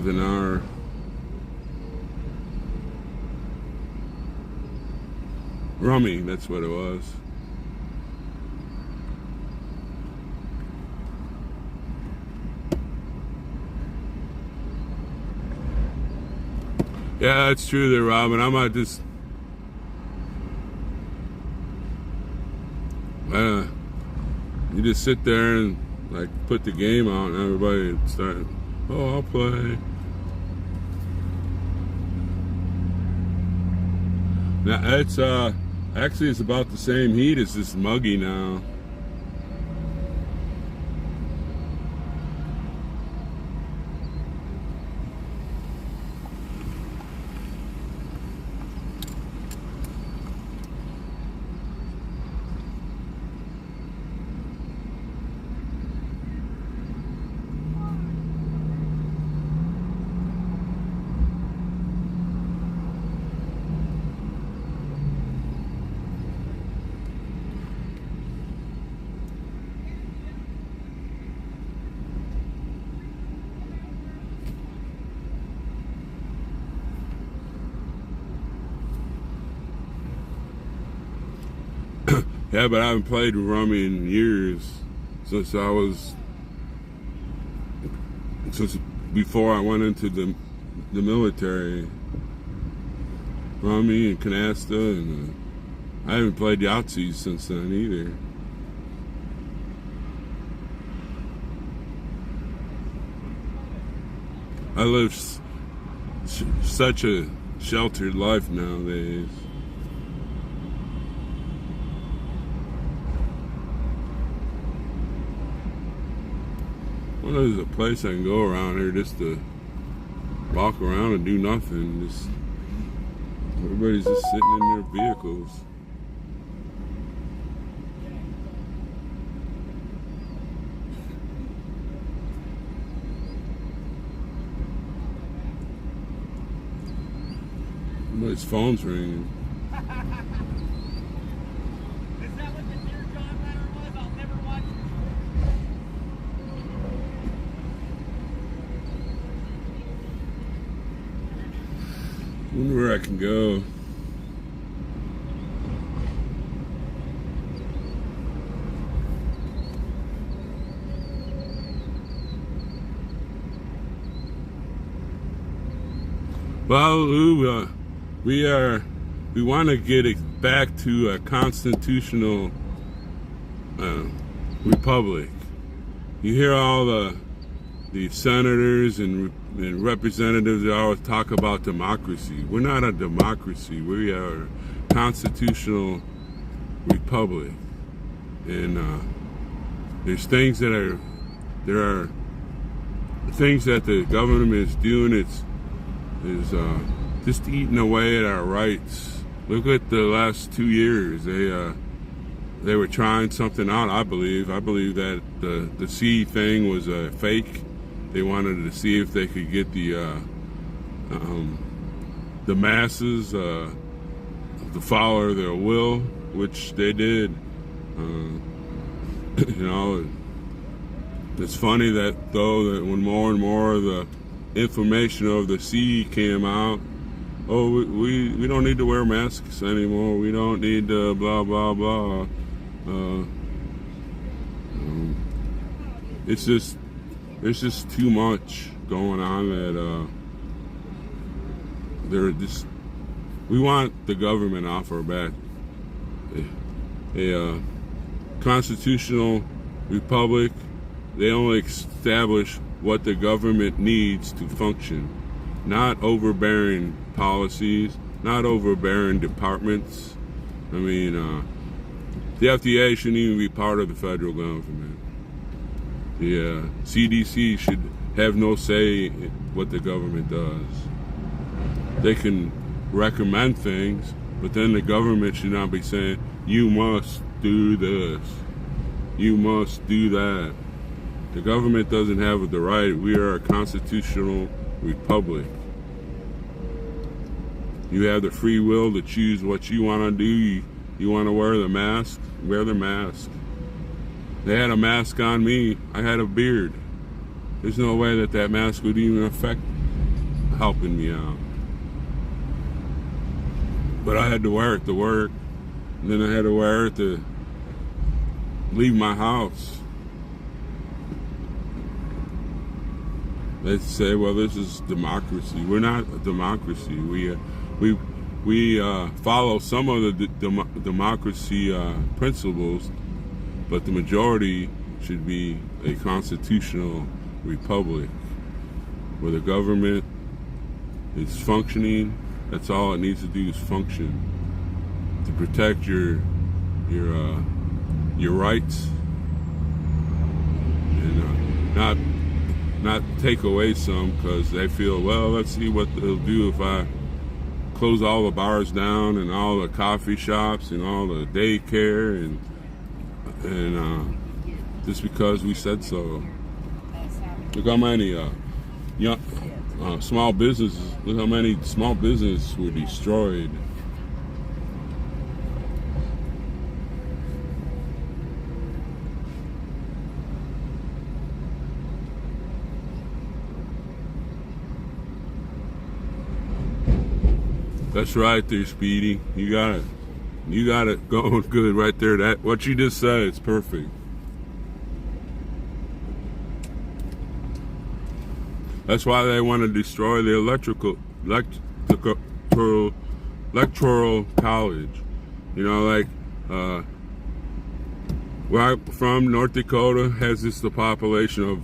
[SPEAKER 1] an R. Rummy, that's what it was. Yeah, that's true there, Robin. I might just you just sit there and like put the game out and everybody start, oh, I'll play. Now it's actually it's about the same heat. It's just muggy now. Yeah, but I haven't played rummy in years, since I was since before I went into the military. Rummy and canasta, and I haven't played Yahtzee since then either. I live such a sheltered life nowadays. Well, there's a place I can go around here just to walk around and do nothing. Just everybody's just sitting in their vehicles. Somebody's phone's ringing.
[SPEAKER 7] Is that what the Dear John letter was? I'll never watch it.
[SPEAKER 1] Wonder where I can go. Well, we want to get it back to a constitutional republic. You hear all the senators and representatives that always talk about democracy. We're not a democracy. We are a constitutional republic. And there's things that there are things that the government is doing. Is just eating away at our rights. Look at the last 2 years. They were trying something out. I believe that the C thing was a fake. They wanted to see if they could get the masses to follow their will, which they did. You know, it's funny that when more and more of the information of the C came out, oh, we don't need to wear masks anymore. We don't need to blah blah blah. It's just too much going on that we want the government off our back. A constitutional republic, they only establish what the government needs to function, not overbearing policies, not overbearing departments. I mean, the FDA shouldn't even be part of the federal government. The CDC should have no say in what the government does. They can recommend things, but then the government should not be saying, you must do this, you must do that. The government doesn't have the right. We are a constitutional republic. You have the free will to choose what you want to do. You want to wear the mask? Wear the mask. They had a mask on me. I had a beard. There's no way that mask would even affect helping me out. But I had to wear it to work. And then I had to wear it to leave my house. They say, well, this is democracy. We're not a democracy. We follow some of the democracy principles, but the majority should be a constitutional republic where the government is functioning. That's all it needs to do is function to protect your rights and not take away some, because they feel, well, let's see what they'll do if I close all the bars down and all the coffee shops and all the daycare and just because we said so. Look how many small businesses. Look how many small businesses were destroyed. That's right there, Speedy. You got it. You got it going good right there. That what you just said, it's perfect. That's why they want to destroy the electoral college. You know, like where I'm from, North Dakota has the population of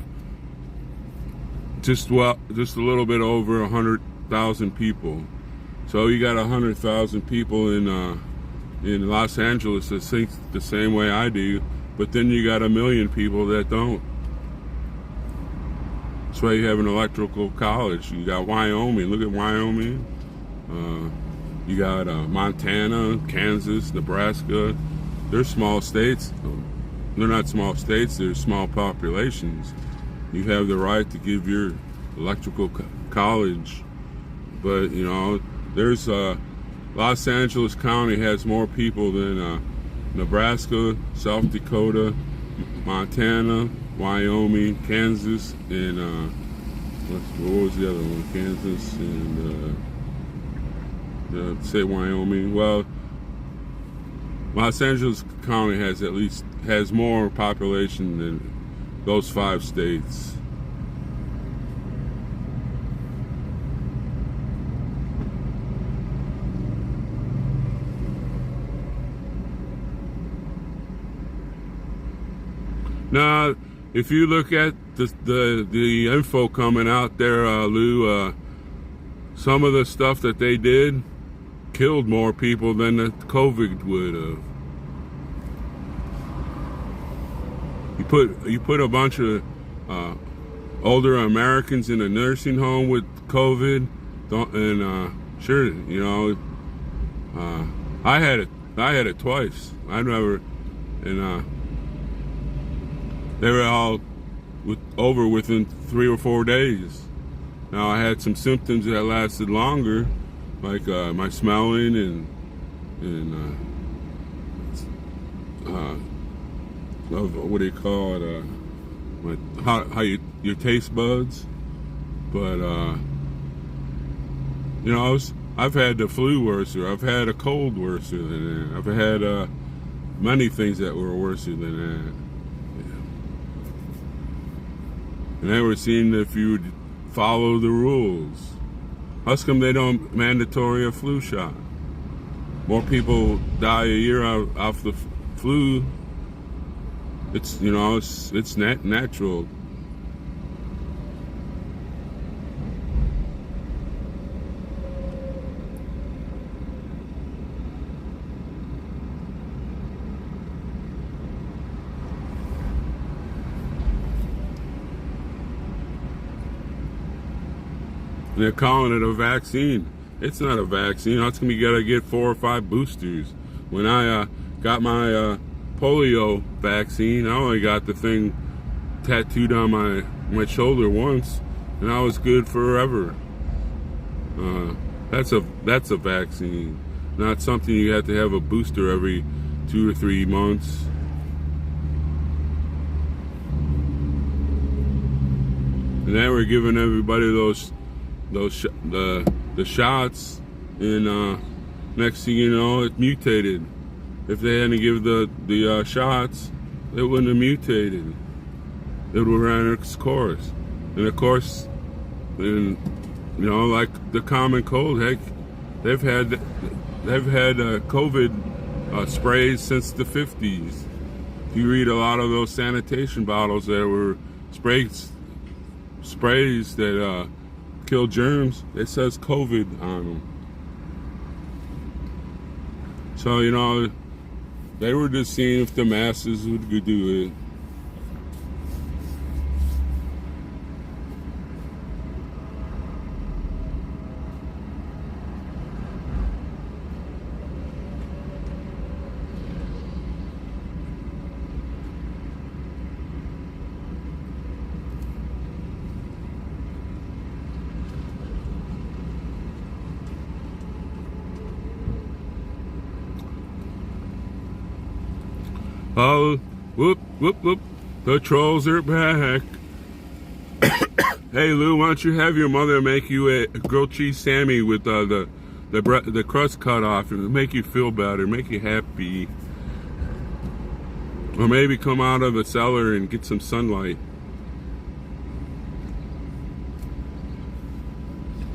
[SPEAKER 1] just a little bit over 100,000 people. So you got 100,000 people in Los Angeles that think the same way I do, but then you got 1 million people that don't. That's why you have an electoral college. You got Wyoming. Look at Wyoming. You got Montana, Kansas, Nebraska. They're small states. They're not small states. They're small populations. You have the right to give your electrical college, but you know, there's Los Angeles County has more people than Nebraska, South Dakota, Montana, Wyoming, Kansas, and what was the other one? Kansas and say Wyoming. Well, Los Angeles County has more population than those 5 states. Now, if you look at the info coming out there, Lou, some of the stuff that they did killed more people than the COVID would have. You put a bunch of older Americans in a nursing home with COVID, and sure, you know, I had it twice. I never, and they were all over within 3 or 4 days. Now I had some symptoms that lasted longer, like my smelling and what do you call it? How your taste buds. But you know, I've had the flu worse, or I've had a cold worse than that. I've had many things that were worse than that. And they were seeing if you would follow the rules. How come they don't mandatory a flu shot? More people die a year off the flu. It's, you know, it's natural. And they're calling it a vaccine. It's not a vaccine. How come you gotta get 4 or 5 boosters? When I got my polio vaccine, I only got the thing tattooed on my shoulder once, and I was good forever. That's a vaccine, not something you have to have a booster every 2 or 3 months. And now we're giving everybody the shots, and next thing you know, it mutated. If they hadn't give the shots, it wouldn't have mutated. It would have ran its course. And of course, you know, like the common cold, heck, they've had COVID sprays since the 50s. If you read a lot of those sanitation bottles that were sprays that kill germs, it says COVID on them. So, you know, they were just seeing if the masses would do it. Oh, whoop, whoop, whoop. The trolls are back. Hey, Lou, why don't you have your mother make you a grilled cheese Sammy with the crust cut off, and make you feel better, make you happy. Or maybe come out of the cellar and get some sunlight.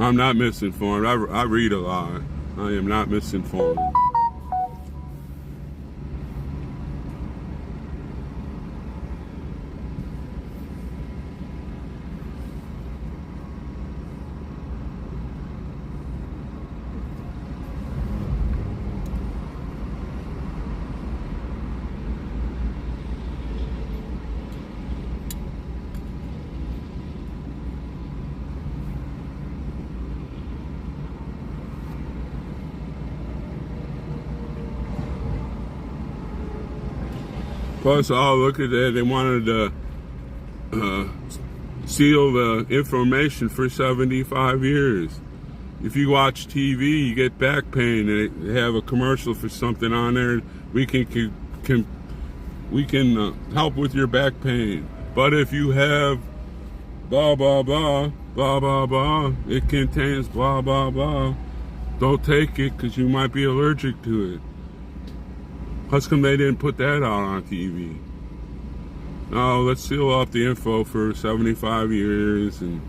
[SPEAKER 1] I'm not misinformed. I read a lot. I am not misinformed. Plus, oh, look at that. They wanted to seal the information for 75 years. If you watch TV, you get back pain. They have a commercial for something on there. We can help with your back pain. But if you have blah, blah, blah, blah, blah, blah, it contains blah, blah, blah, don't take it because you might be allergic to it. How come they didn't put that out on TV? No, let's seal off the info for 75 years, and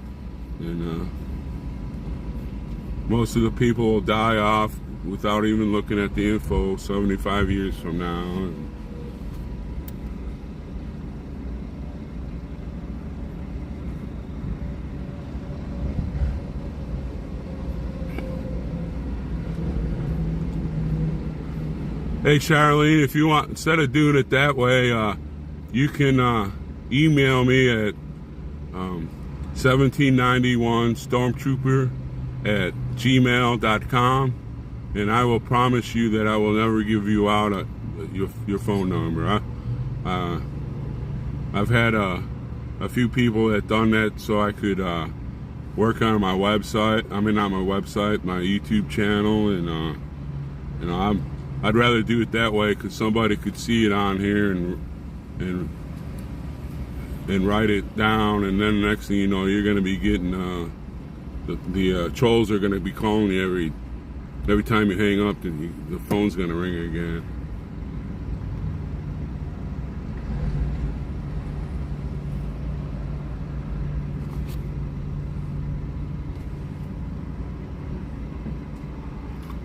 [SPEAKER 1] most of the people will die off without even looking at the info 75 years from now. Hey Charlene, if you want, instead of doing it that way, you can email me at 1791stormtrooper@gmail.com, and I will promise you that I will never give you out your phone number. I've had a few people that done that so I could work on my website. I mean, not my website, my YouTube channel, and I'd rather do it that way because somebody could see it on here and write it down, and then the next thing you know, you're going to be getting the trolls are going to be calling you every time you hang up. The phone's going to ring again.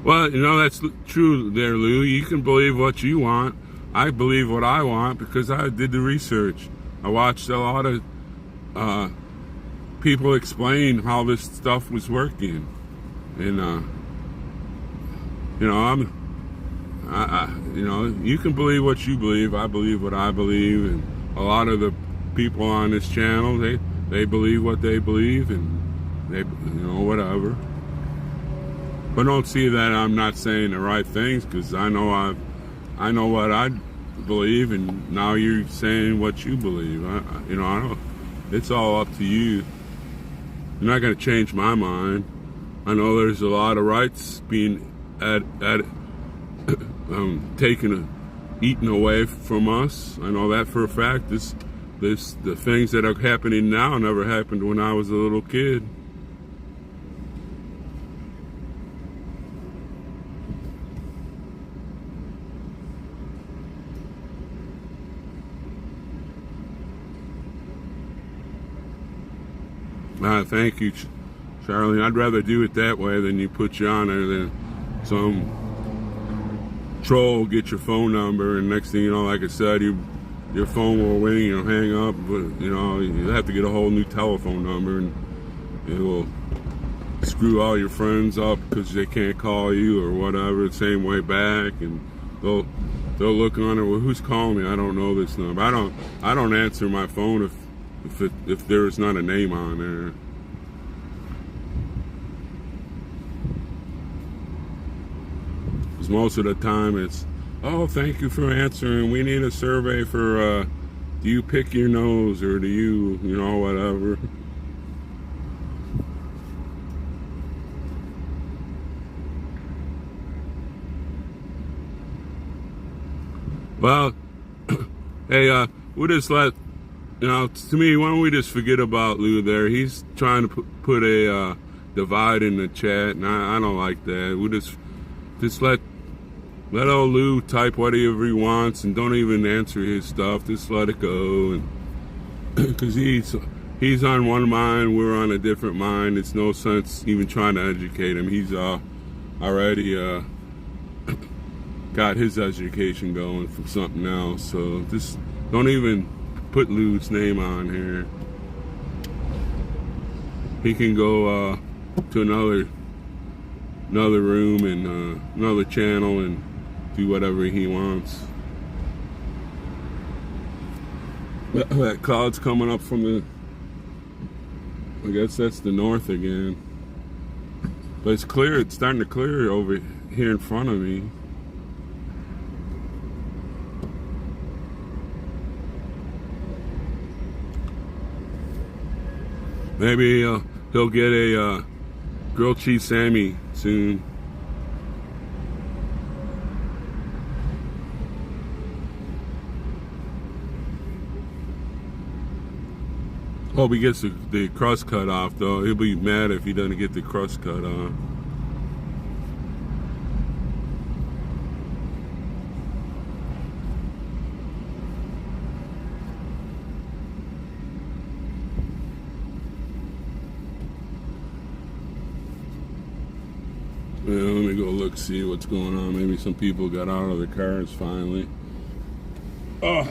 [SPEAKER 1] Well, that's true there, Lou. You can believe what you want. I believe what I want because I did the research. I watched a lot of people explain how this stuff was working, and you can believe what you believe. I believe what I believe, and a lot of the people on this channel, they believe what they believe, and they whatever. But don't see that I'm not saying the right things, because I know what I believe, and now you're saying what you believe. I don't. It's all up to you. You're not going to change my mind. I know there's a lot of rights being eaten away from us. I know that for a fact. The things that are happening now never happened when I was a little kid. Thank you, Charlene. I'd rather do it that way than you put you on there than some troll get your phone number, and next thing you know, like I said, your phone will ring, you'll hang up, but you have to get a whole new telephone number, and it will screw all your friends up because they can't call you or whatever the same way back, and they'll look on it. Well, who's calling me? I don't know this number. I don't answer my phone if there is not a name on there. Because most of the time it's, oh, thank you for answering. We need a survey for, do you pick your nose, or do you, whatever. Well, hey, we'll just let, to me, why don't we just forget about Lou there? He's trying to put a divide in the chat, and I don't like that. We'll just let old Lou type whatever he wants, and don't even answer his stuff. Just let it go, and because He's on one mind, we're on a different mind. It's no sense even trying to educate him. He's already got his education going from something else. So just don't even put Lou's name on here. He can go to another room and another channel and do whatever he wants. That cloud's coming up from the, I guess that's the north again. But it's clear, it's starting to clear over here in front of me. Maybe he'll get a grilled cheese Sammy soon. Hope he gets the crust cut off, though. He'll be mad if he doesn't get the crust cut off. Yeah, let me go look, see what's going on. Maybe some people got out of the cars finally. Oh.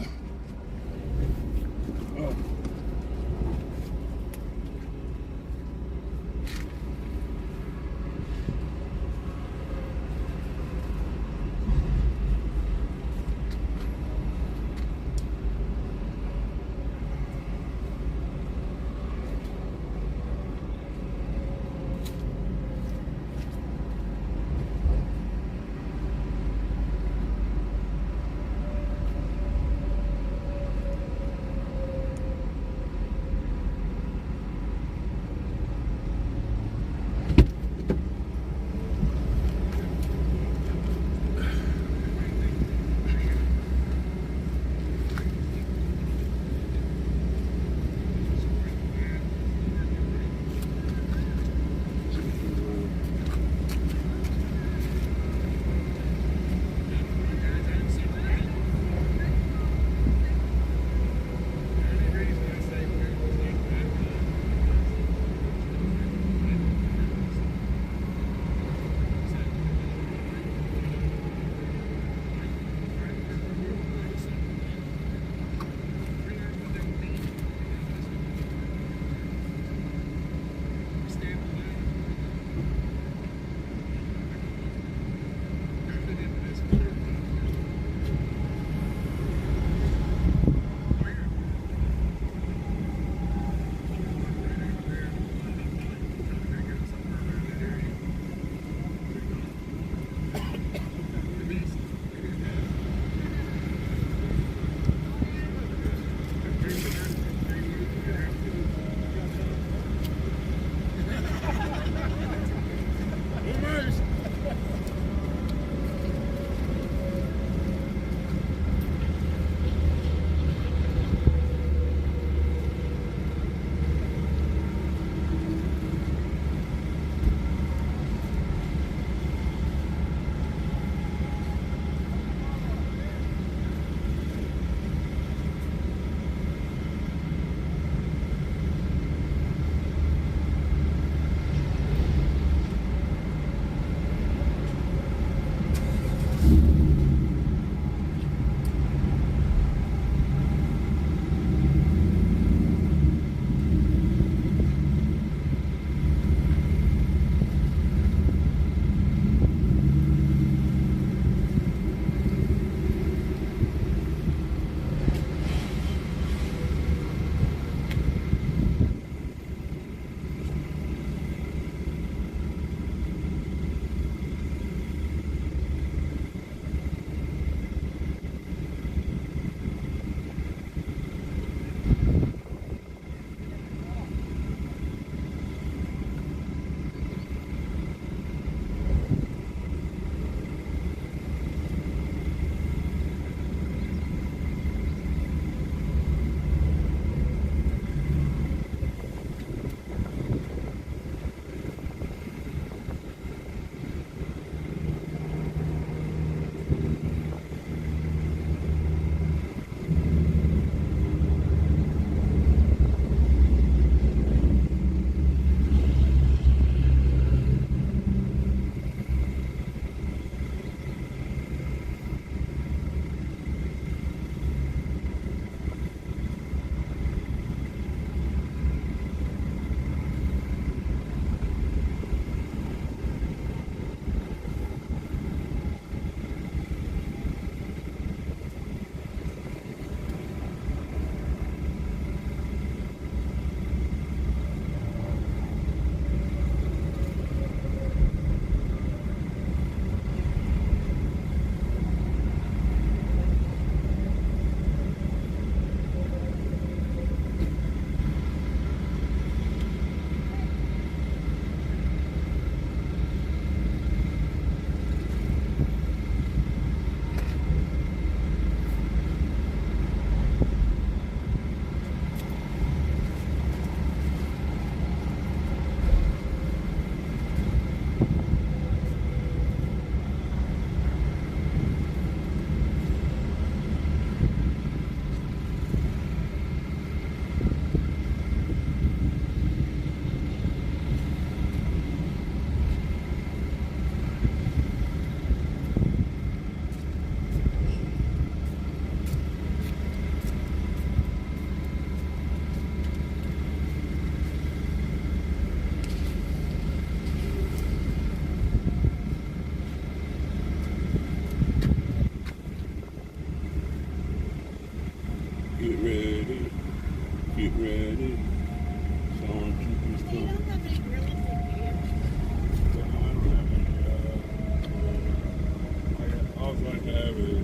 [SPEAKER 1] else I have is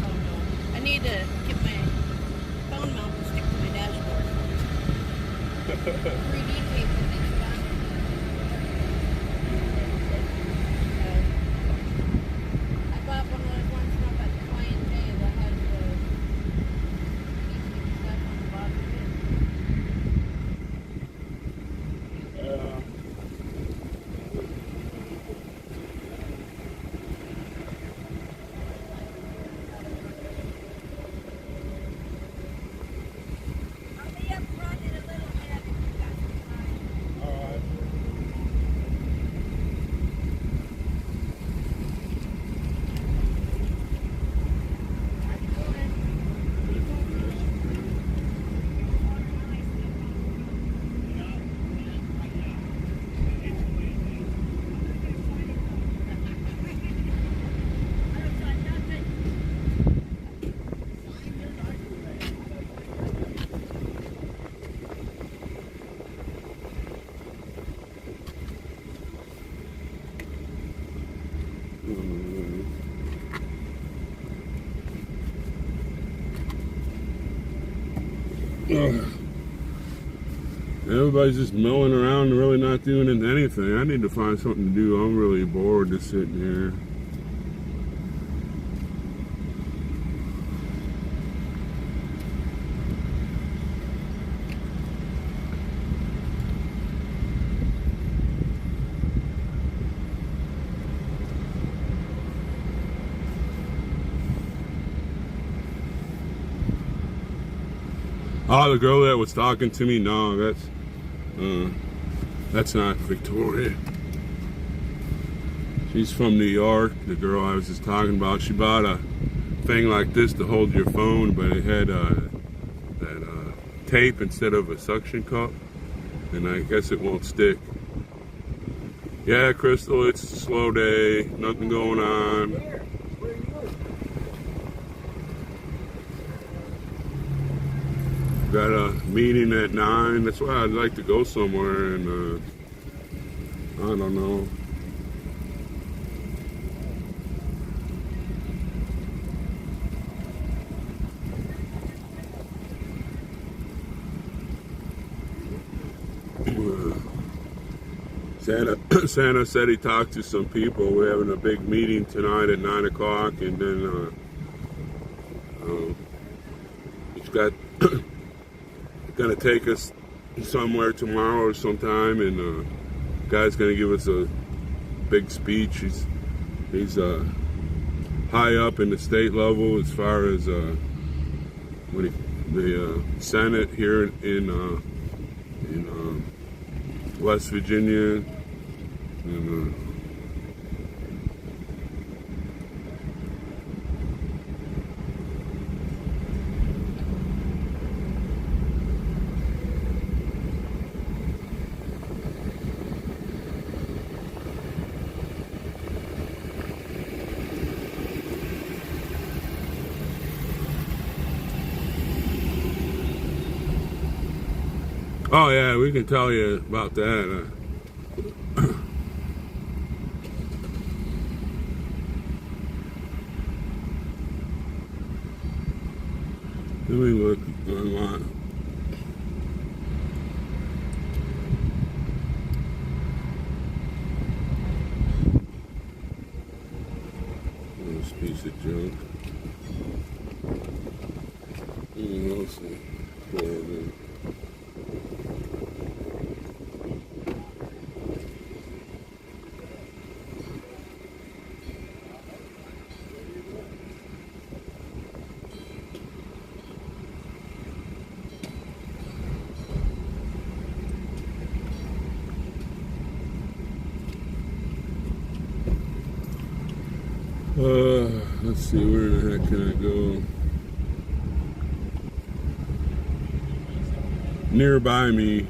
[SPEAKER 8] Oh no. I need to get my phone mount to stick to my dashboard. 3D tape that makes it on. I bought one of those ones from at Client Day that has the stuff on the bottom of it.
[SPEAKER 7] I'll be up front in a little bit if you got some time.
[SPEAKER 1] Everybody's just milling around and really not doing anything. I need to find something to do. I'm really bored just sitting here. Oh, the girl that was talking to me? No, that's not Victoria. She's from New York. The girl I was just talking about. She bought a thing like this to hold your phone, but it had that tape instead of a suction cup, and I guess it won't stick. Yeah, Crystal, it's a slow day. Nothing going on. Got a meeting at 9. That's why I'd like to go somewhere, and I don't know. Santa said he talked to some people. We're having a big meeting tonight at 9 o'clock, and then he's got gonna take us somewhere tomorrow or sometime, and guy's gonna give us a big speech. He's high up in the state level as far as the Senate here in West Virginia, and oh yeah, we can tell you about that. Let me look online. This piece of junk. Let's see. Let's see, where the heck can I go? Nearby me.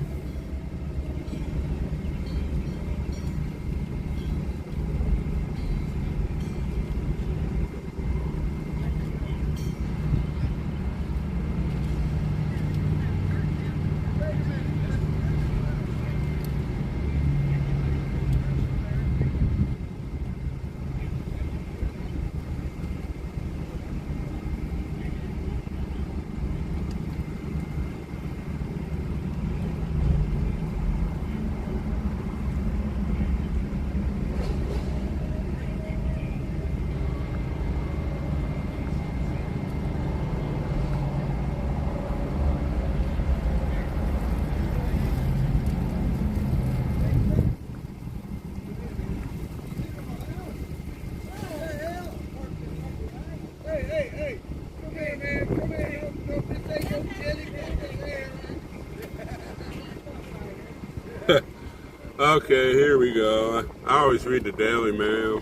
[SPEAKER 1] Okay, here we go. I always read the Daily Mail.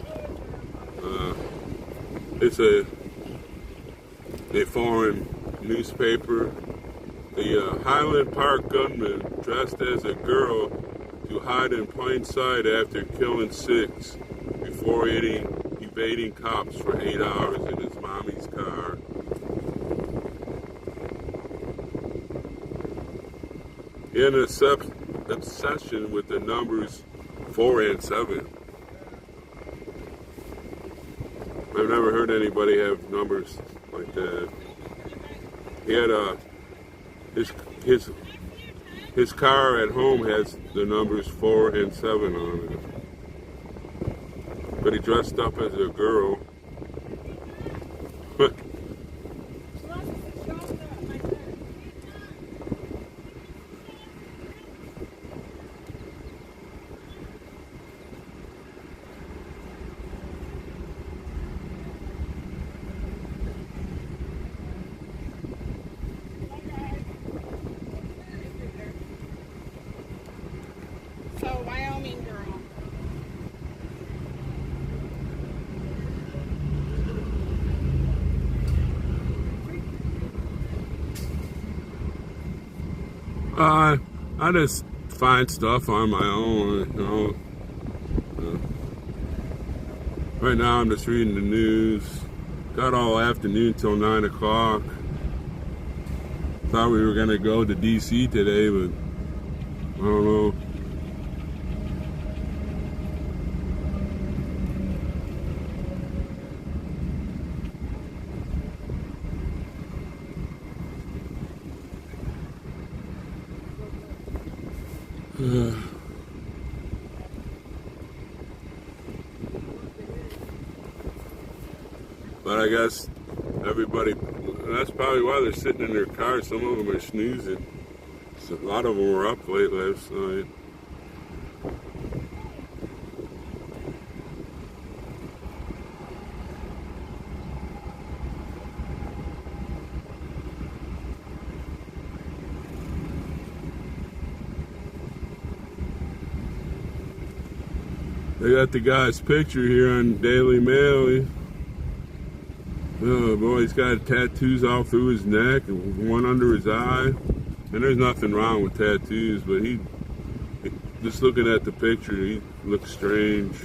[SPEAKER 1] It's a foreign newspaper. The Highland Park gunman dressed as a girl to hide in plain sight after killing 6 before evading cops for 8 hours in his mommy's car. He had an obsession with the numbers 4 and 7. I've never heard anybody have numbers like that. He had his car at home has the numbers 4 and 7 on it. But he dressed up as a girl.
[SPEAKER 8] So, Wyoming girl.
[SPEAKER 1] I just find stuff on my own, you know. Right now I'm just reading the news. Got all afternoon till 9 o'clock. Thought we were gonna go to DC today, but I don't know. But I guess everybody, that's probably why they're sitting in their cars. Some of them are snoozing. So a lot of them were up late last night. They got the guy's picture here on Daily Mail. Oh boy, he's got tattoos all through his neck and one under his eye. And there's nothing wrong with tattoos, but he just looking at the picture, he looks strange.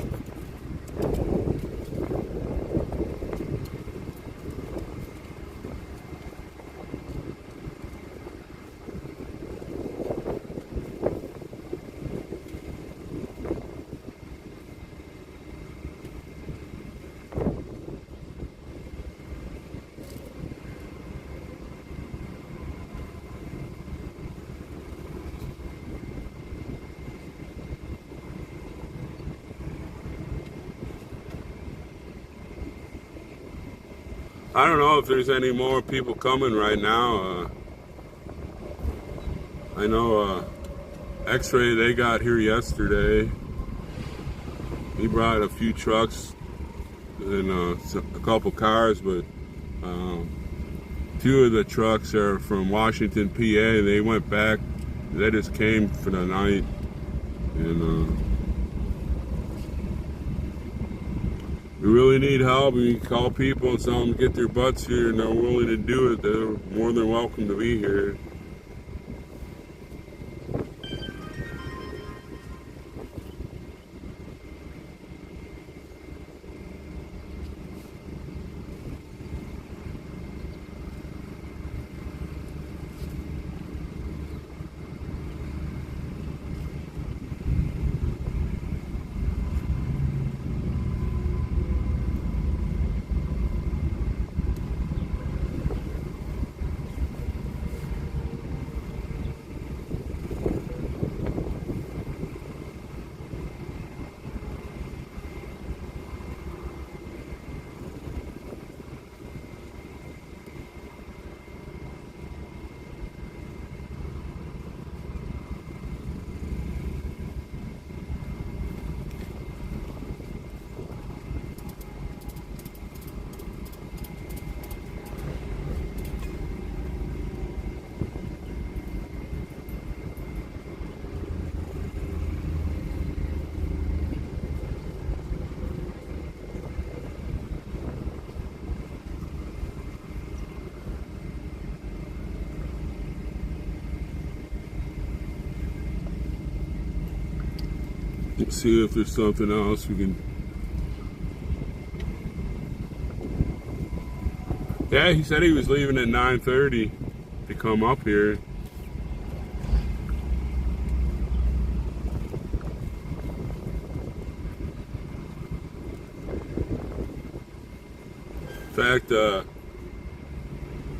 [SPEAKER 1] I don't know if there's any more people coming right now. I know X-Ray, they got here yesterday. He brought a few trucks and a couple cars, but 2 of the trucks are from Washington, PA. They went back. They just came for the night. And we really need help. We call people and tell them to get their butts here, and they're willing to do it. They're more than welcome to be here. Let's see if there's something else we can. Yeah, he said he was leaving at 9:30 to come up here. In fact,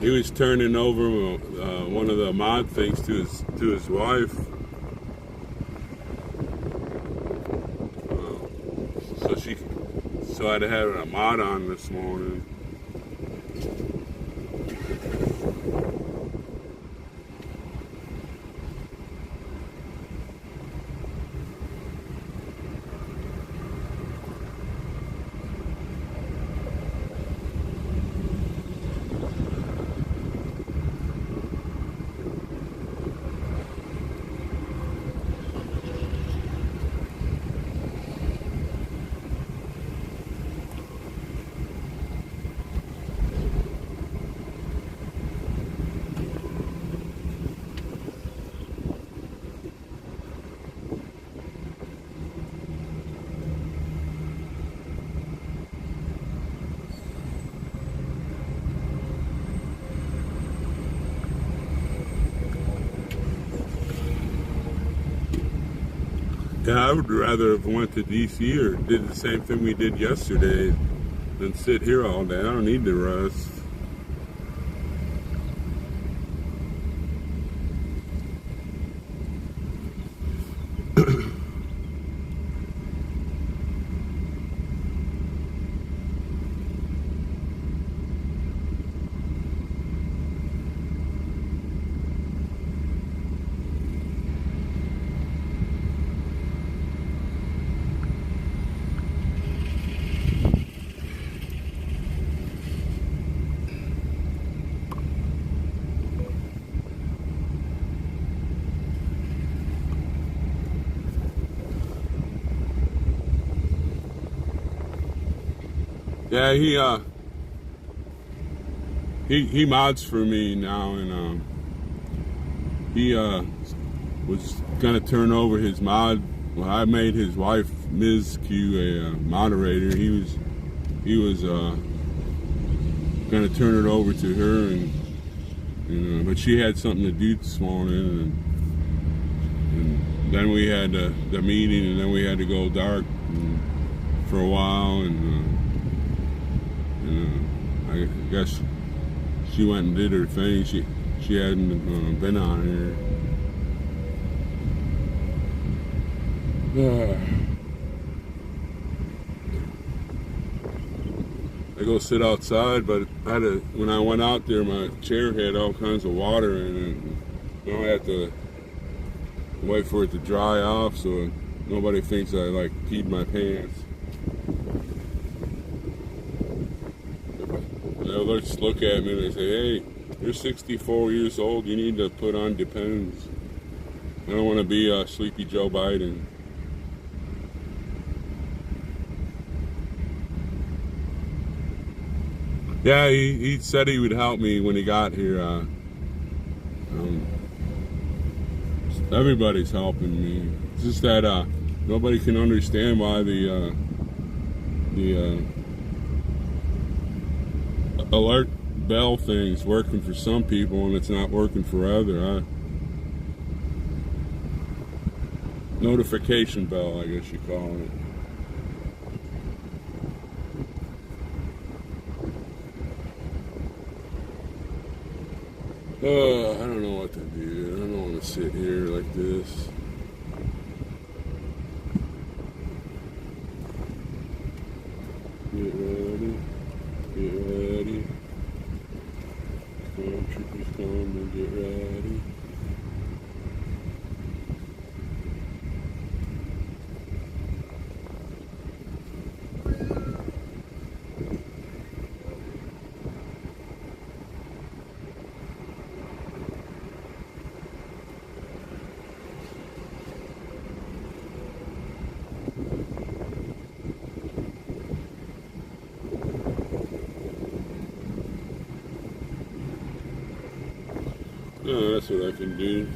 [SPEAKER 1] he was turning over one of the mod things to his wife. So I'd have a mod on this morning. Yeah, I would rather have went to DC or did the same thing we did yesterday than sit here all day. I don't need to rest. Yeah, he mods for me now, and he was gonna turn over his mod. Well, I made his wife Ms. Q a moderator. He was gonna turn it over to her, and but she had something to do this morning, and then we had the meeting, and then we had to go dark for a while, and I guess she went and did her thing. She hadn't been on here. I go sit outside, but when I went out there, my chair had all kinds of water in it. And now I have to wait for it to dry off so nobody thinks I like peed my pants. They'll just look at me and they say, "Hey, you're 64 years old. You need to put on Depends. I don't want to be Sleepy Joe Biden." Yeah, he said he would help me when he got here. Everybody's helping me. It's just that nobody can understand why the alert bell thing's working for some people and it's not working for others. Notification bell, I guess you call it. I don't know what to do. I don't want to sit here like this. Get ready. Get ready. Stormtroopers come and get ready. Oh, that's what I can do.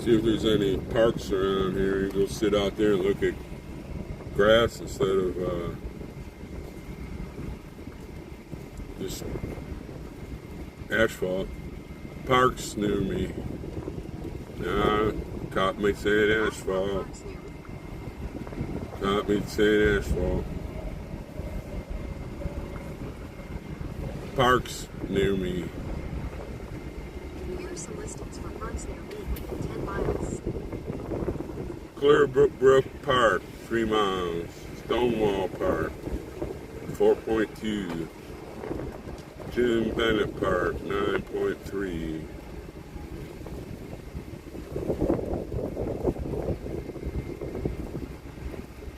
[SPEAKER 1] See if there's any parks around here. You go sit out there and look at grass instead of just asphalt. Parks near me. Nah, caught me saying asphalt. Caught me saying asphalt. Parks near me.
[SPEAKER 9] Here's some listings for parks near me within 10 miles.
[SPEAKER 1] Clearbrook Park, 3 miles. Stonewall Park, 4.2. Jim Bennett Park, 9.3.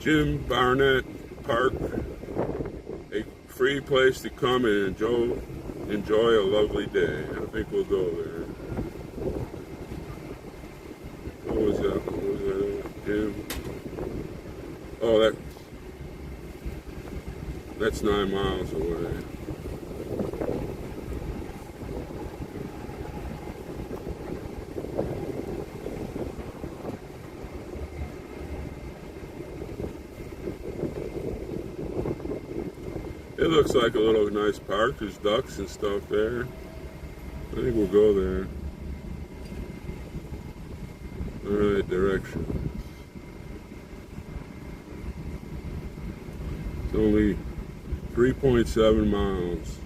[SPEAKER 1] Jim Barnett Park, a free place to come and enjoy a lovely day. I think we'll go there. What was that? What was that? Jim? Oh, that's 9 miles away. It looks like a little nice park. There's ducks and stuff there. I think we'll go there. Alright, direction. It's only 3.7 miles.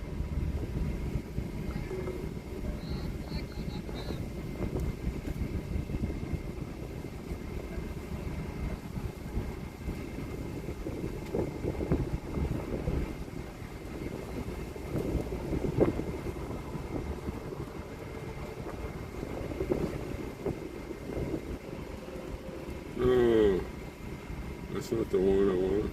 [SPEAKER 1] Oh, that's not the one I want.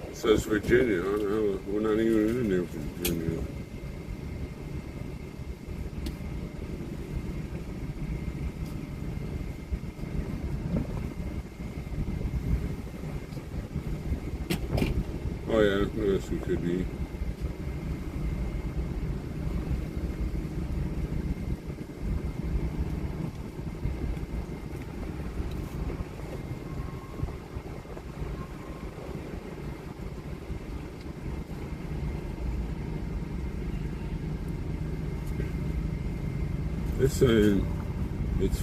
[SPEAKER 1] It says Virginia. I don't know. We're not even in there, Virginia. Oh yeah, I guess we could be. It's saying it's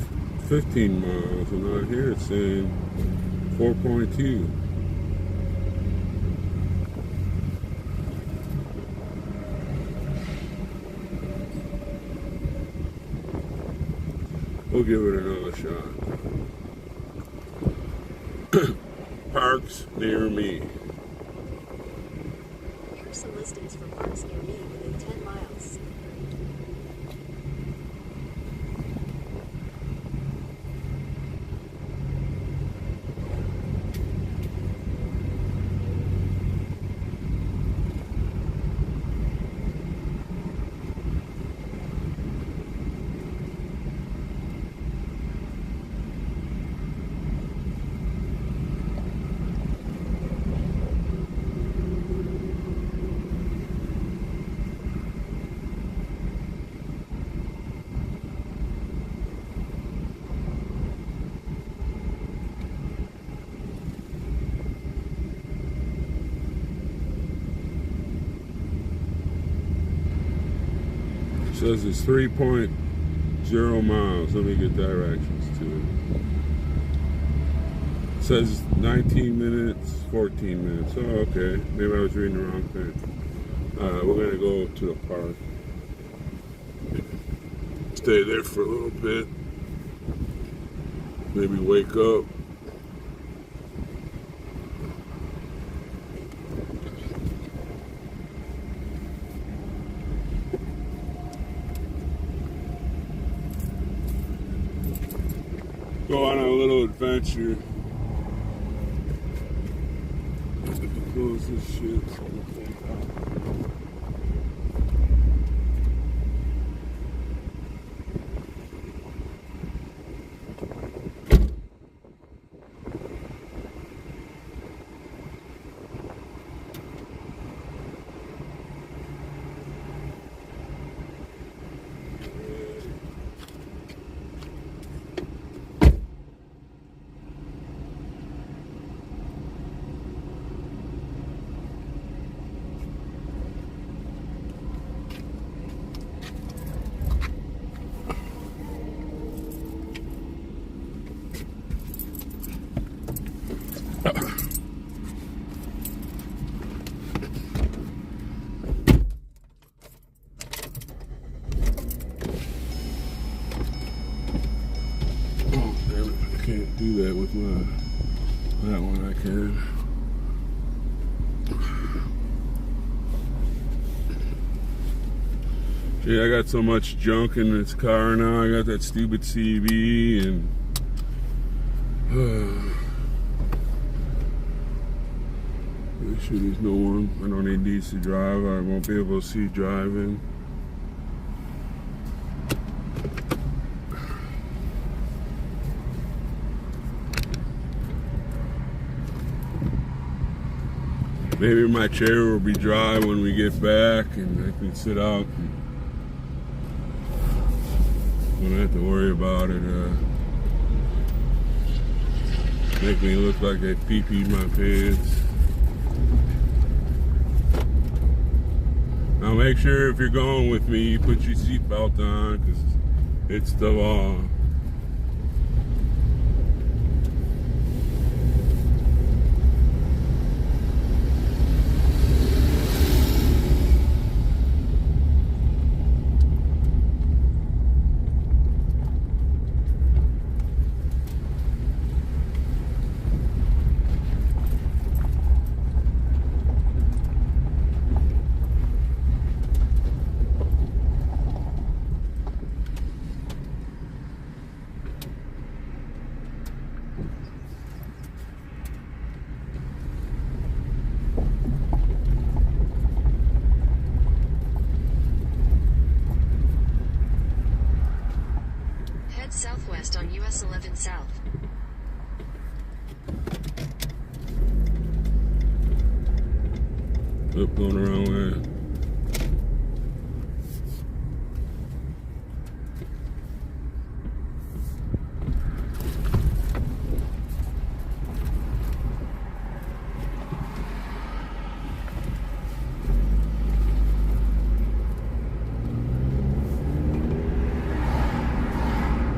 [SPEAKER 1] 15 miles, and out here it's saying 4.2. We'll give it another shot. Parks near me.
[SPEAKER 9] Here's some listings for parks near me within 10 miles.
[SPEAKER 1] It says it's 3.0 miles. Let me get directions to it. It says 19 minutes, 14 minutes. Oh, okay. Maybe I was reading the wrong thing. We're going to go to the park. Stay there for a little bit. Maybe wake up. Go on a little adventure. Close this shit. can't do that with that one. I can. Yeah, I got so much junk in this car now. I got that stupid CB and make sure there's no one. I don't need these to drive. I won't be able to see driving. Maybe my chair will be dry when we get back and I can sit out. I don't have to worry about it. Make me look like I pee-peed my pants. Now make sure if you're going with me, you put your seatbelt on because it's the law.
[SPEAKER 9] Southwest on US 11 South.
[SPEAKER 1] Oop, going around there.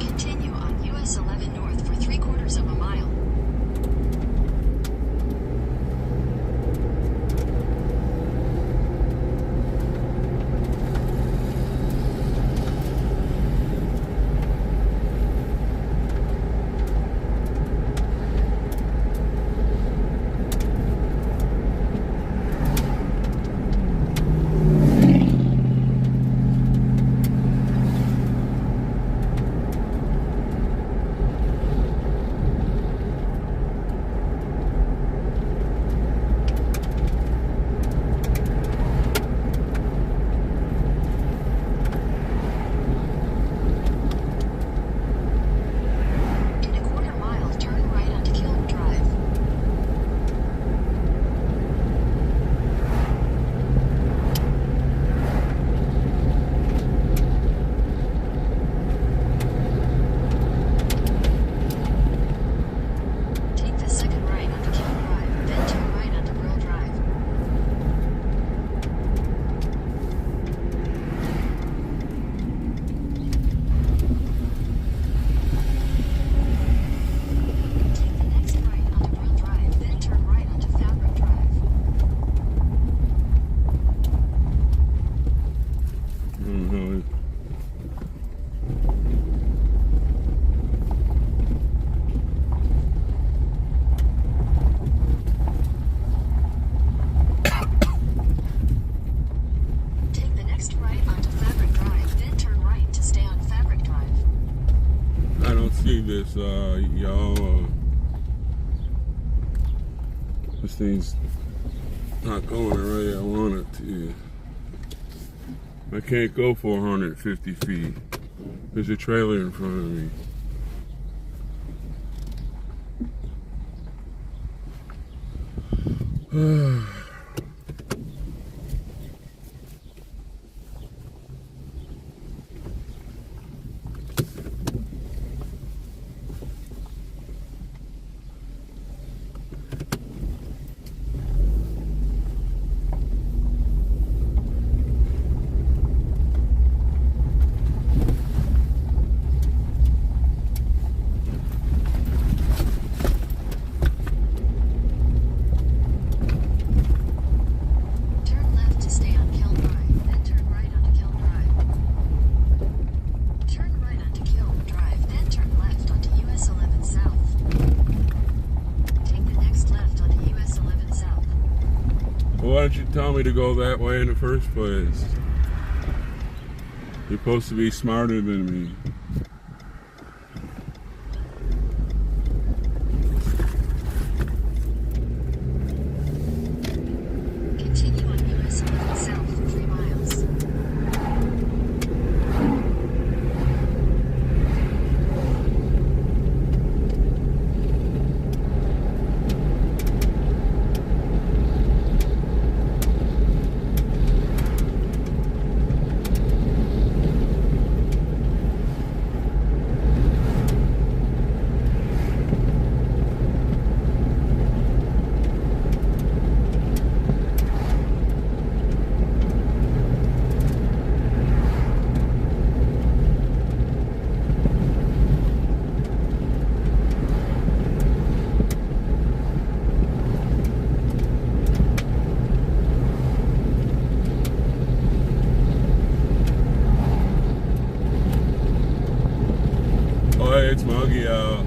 [SPEAKER 9] Continue on US 11 North for 3/4 of a mile.
[SPEAKER 1] This y'all this thing's not going the way I want it to. I can't go 450 feet. There's a trailer in front of me. tell me to go that way in the first place? You're supposed to be smarter than me.
[SPEAKER 9] Continue on US 11 south for 3 miles.
[SPEAKER 1] Oh, hey, it's muggy out.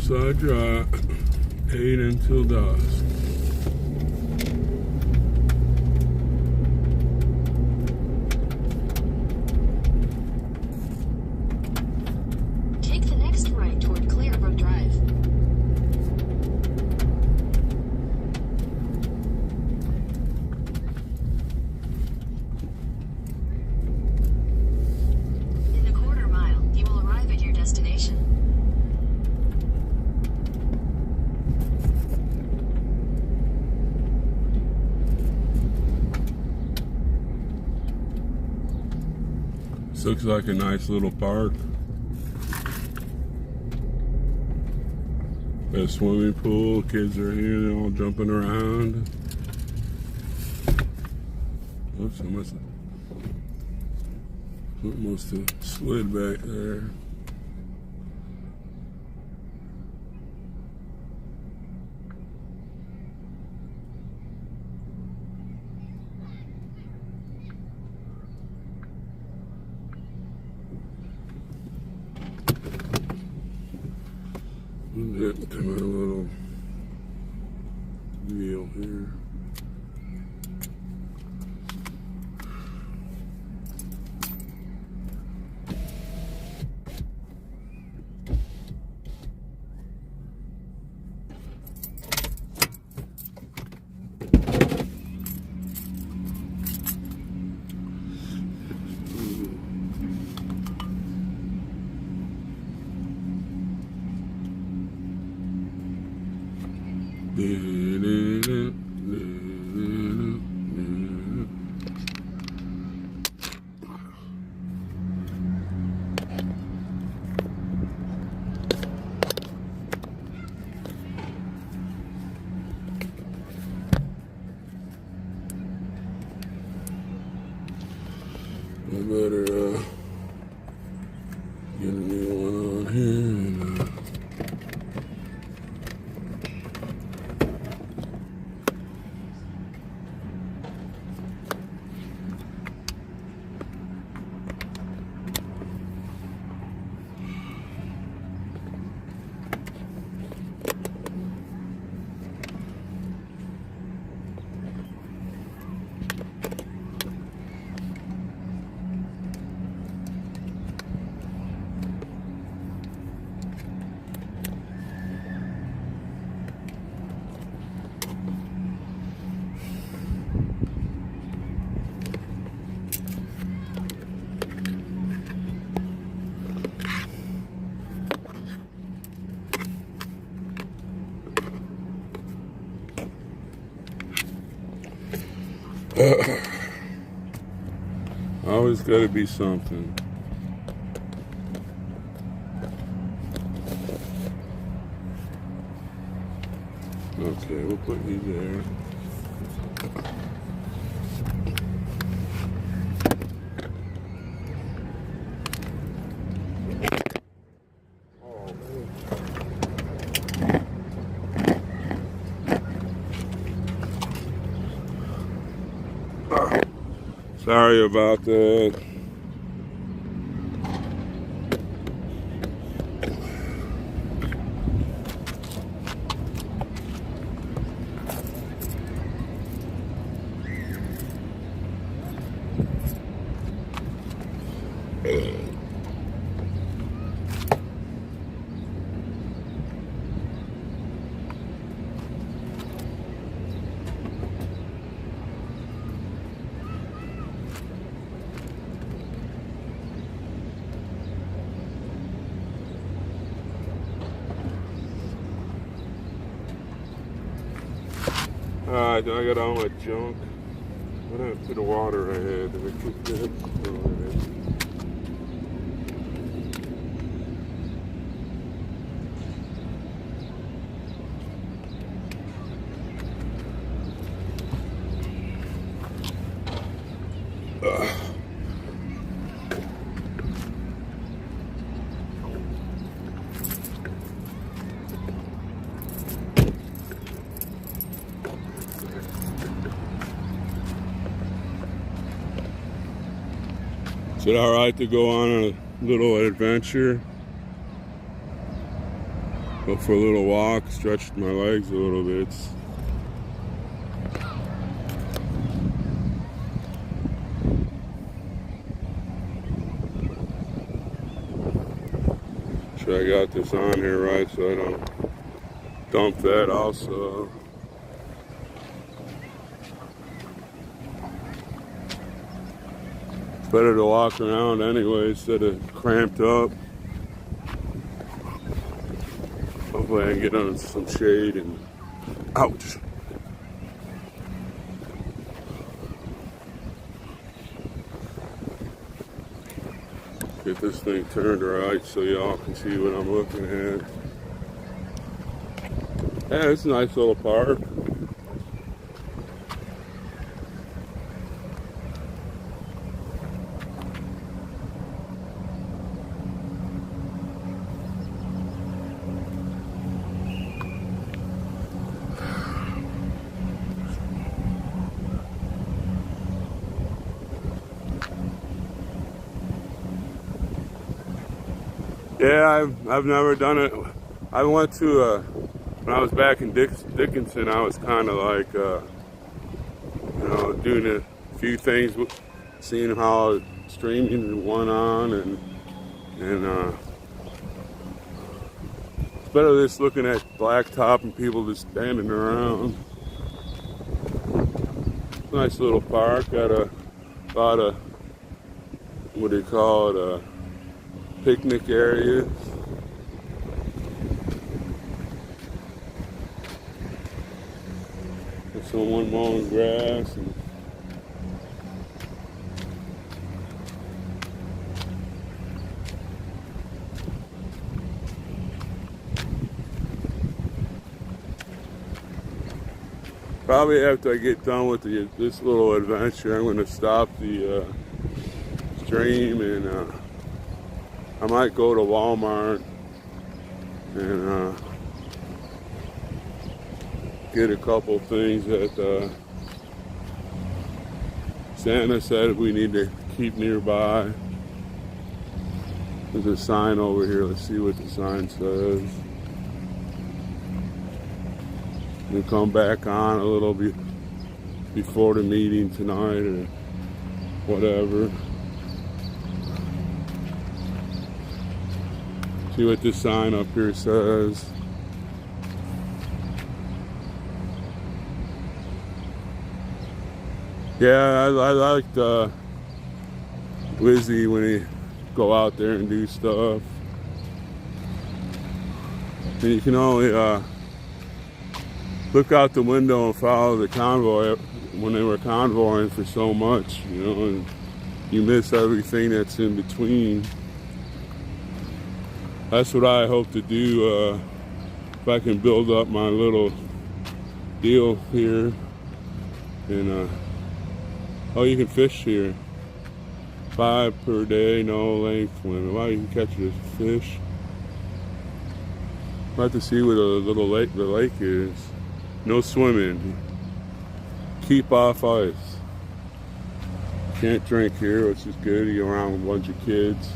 [SPEAKER 1] Hillside Drive, 8 until dusk.
[SPEAKER 9] Take the next right toward Clearbrook Drive. In a quarter mile, you will arrive at your destination.
[SPEAKER 1] This looks like a nice little park. Got a swimming pool, kids are here, they're all jumping around. Oops, I must have slid back there. Getting to my little wheel here. I better get a new one on here and always got to be something. Okay, we'll put you there. Sorry about that. Alright, then I got all my junk. What happened to the water I had? Did I keep that? Is it alright to go on a little adventure? Go for a little walk, stretch my legs a little bit. Sure I got this on here right so I don't dump that also. It's better to walk around anyway instead of cramped up. Hopefully I can get on some shade and ouch. Get this thing turned right so y'all can see what I'm looking at. Yeah, it's a nice little park. Yeah, I've never done it. I went to when I was back in Dickinson. I was kind of like you know, doing a few things, seeing how streaming went on, and it's better than just looking at blacktop and people just standing around. Nice little park. Got a lot of what do you call it? Picnic areas. There's someone mowing grass and probably after I get done with this little adventure, I'm going to stop the stream and I might go to Walmart and get a couple things that Santa said we need to keep nearby. There's a sign over here. Let's see what the sign says. We'll come back on a little bit before the meeting tonight or whatever. See what this sign up here says. Yeah, I liked Lizzie when he go out there and do stuff. And you can only look out the window and follow the convoy when they were convoying for so much, you know, and you miss everything that's in between. That's what I hope to do if I can build up my little deal here. And oh, you can fish here. 5 per day, no length limit. Wow, you can catch a fish. I'll have to see where the lake is. No swimming. Keep off ice. Can't drink here, which is good. You're around with a bunch of kids.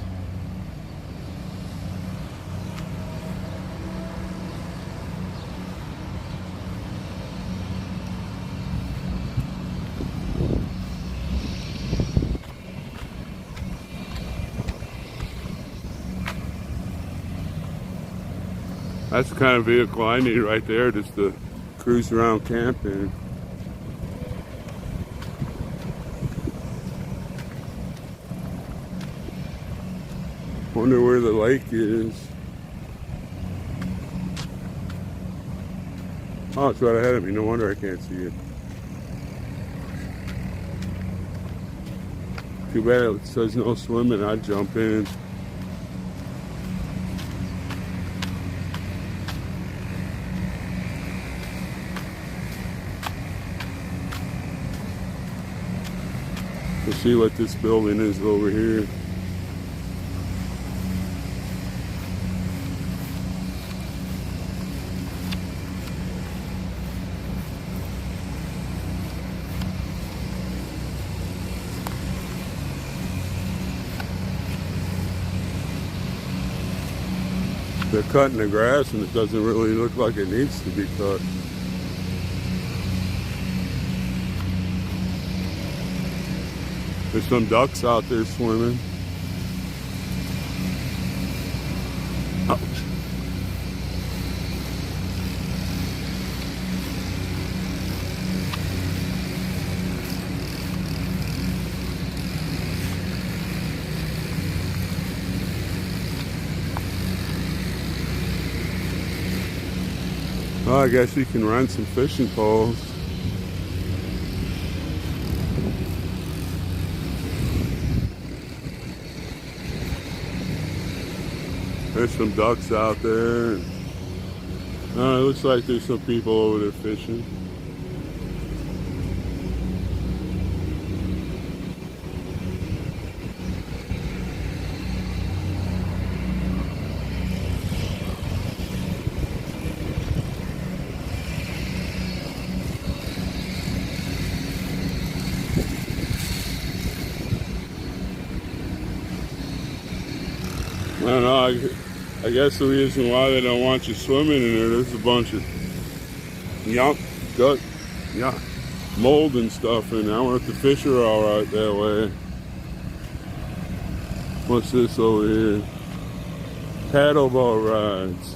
[SPEAKER 1] That's the kind of vehicle I need right there, just to cruise around camping. Wonder where the lake is. Oh, it's right ahead of me. No wonder I can't see it. Too bad it says no swimming. I'd jump in. We'll see what this building is over here. they're cutting the grass and it doesn't really look like it needs to be cut. There's some ducks out there swimming. Ouch. Well, I guess you can rent some fishing poles. There's some ducks out there. It looks like there's some people over there fishing. I don't know, I guess the reason why they don't want you swimming in there's a bunch of mold and stuff in there. I wonder if the fish are alright that way. What's this over here? Paddleboat rides.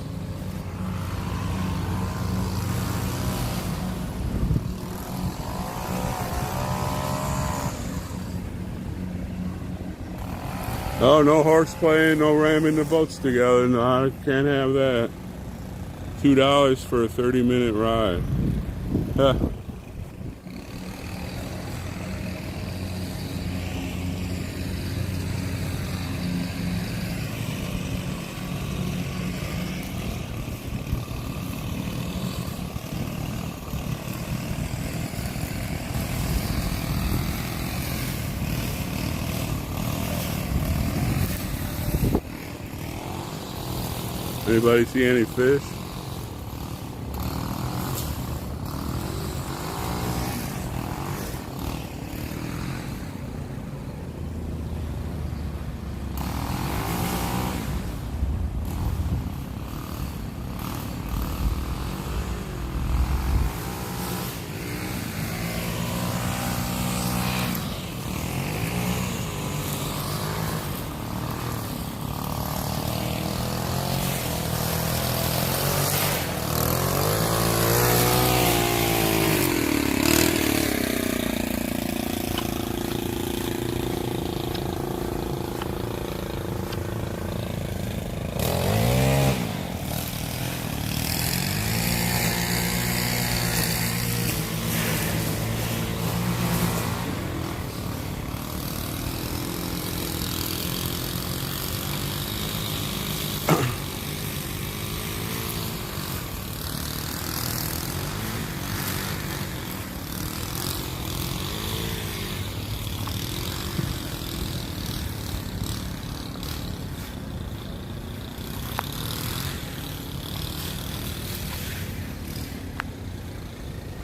[SPEAKER 1] Oh, no horseplay, no ramming the boats together. No, I can't have that. $2 for a 30-minute ride. Huh. Anybody see any fish?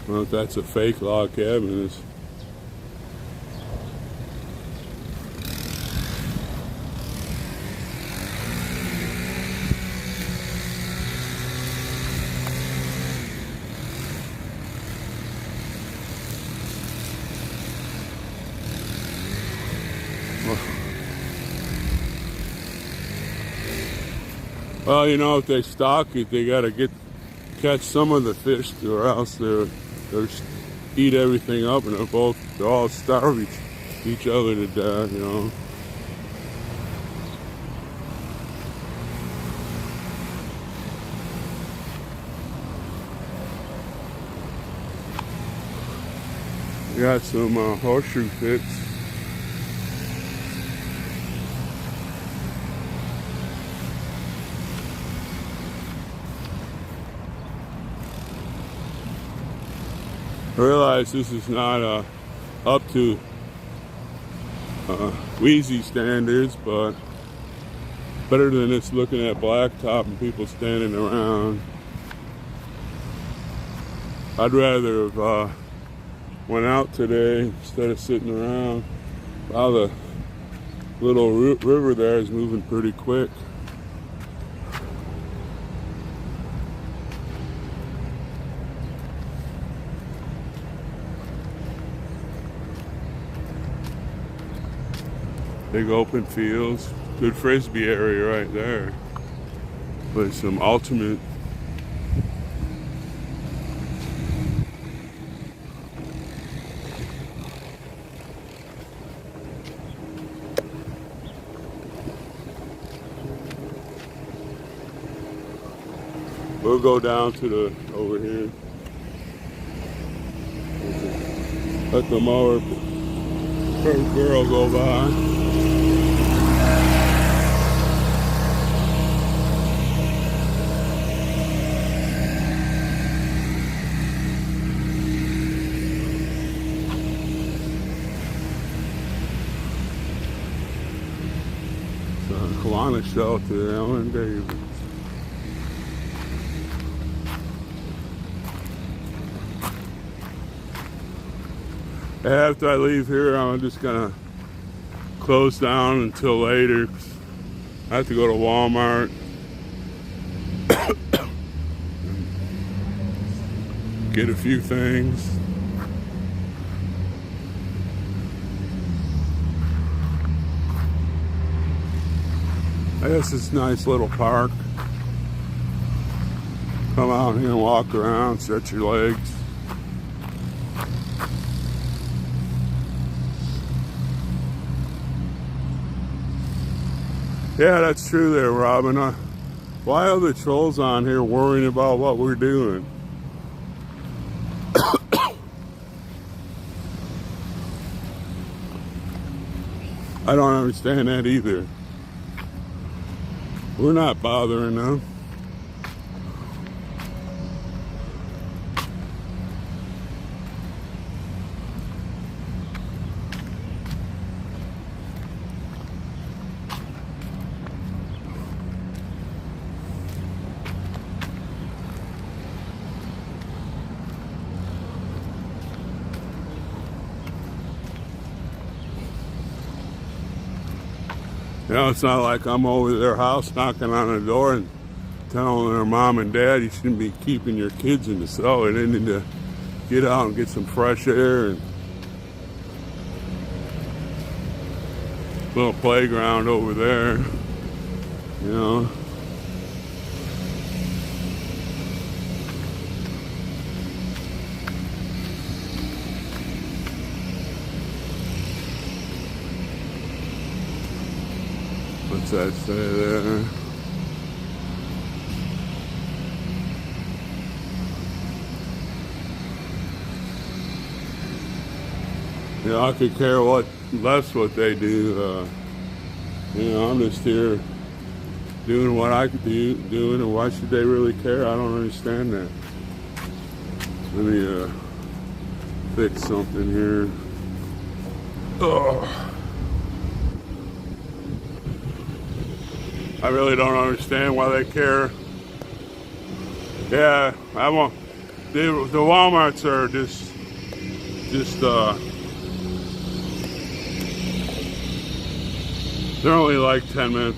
[SPEAKER 1] I don't know if that's a fake log cabin. Well, you know, if they stock it, they gotta catch some of the fish, or else they'll eat everything up, and they'll all starve each other to death, you know. We got some horseshoe pits. I realize this is not up to Wheezy standards, but better than just looking at blacktop and people standing around. I'd rather have went out today instead of sitting around. Wow, the little river there is moving pretty quick. Big open fields. Good frisbee area right there. With some ultimate. We'll go down to the over here. Let the mower girl go by. Kiwanis Shelter, Ellen Davis. After I leave here, I'm just gonna close down until later. I have to go to Walmart. Get a few things. I guess it's a nice little park. Come out here and walk around, stretch your legs. Yeah, that's true there, Robin. Why are the trolls on here worrying about what we're doing? I don't understand that either. We're not bothering them. You know, it's not like I'm over their house knocking on the door and telling their mom and dad you shouldn't be keeping your kids in the cell. They need to get out and get some fresh air and little playground over there, you know. What's that say there? You know, I could care less what they do. You know, I'm just here doing what I could do, and why should they really care? I don't understand that. Let me fix something here. Oh. I really don't understand why they care. Yeah, I won't. The Walmarts are just they're only like 10 to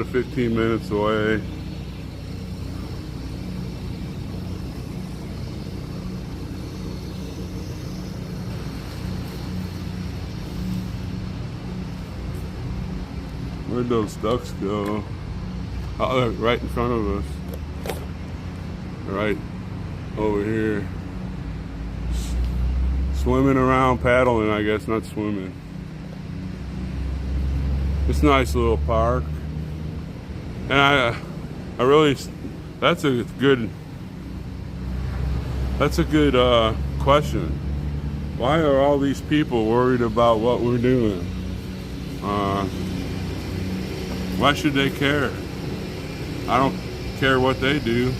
[SPEAKER 1] 15 minutes away. Where'd those ducks go? Oh, they're right in front of us. Right over here. Swimming around, paddling, I guess, not swimming. It's a nice little park. And I really, that's a good question. Why are all these people worried about what we're doing? Why should they care? I don't care what they do.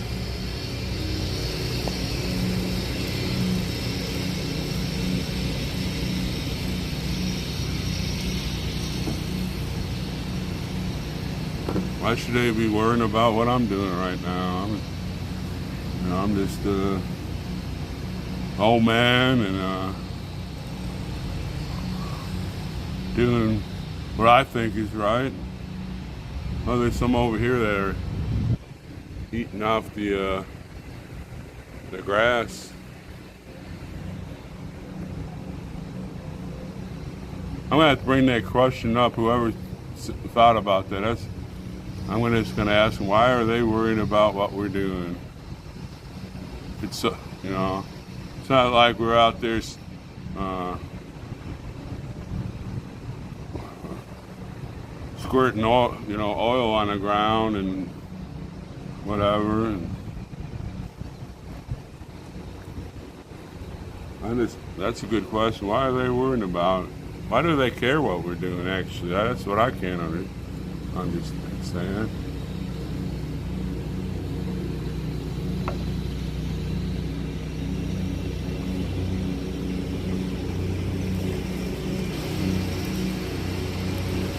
[SPEAKER 1] Why should they be worrying about what I'm doing right now? I'm just an old man and doing what I think is right. Oh, there's some over here that are eating off the grass. I'm gonna have to bring that question up. Whoever thought about that, I'm just gonna ask them, why are they worried about what we're doing? It's you know, it's not like we're out there squirting oil, oil on the ground and whatever. And that's a good question. Why are they worried about it? Why do they care what we're doing? Actually, that's what I can't understand.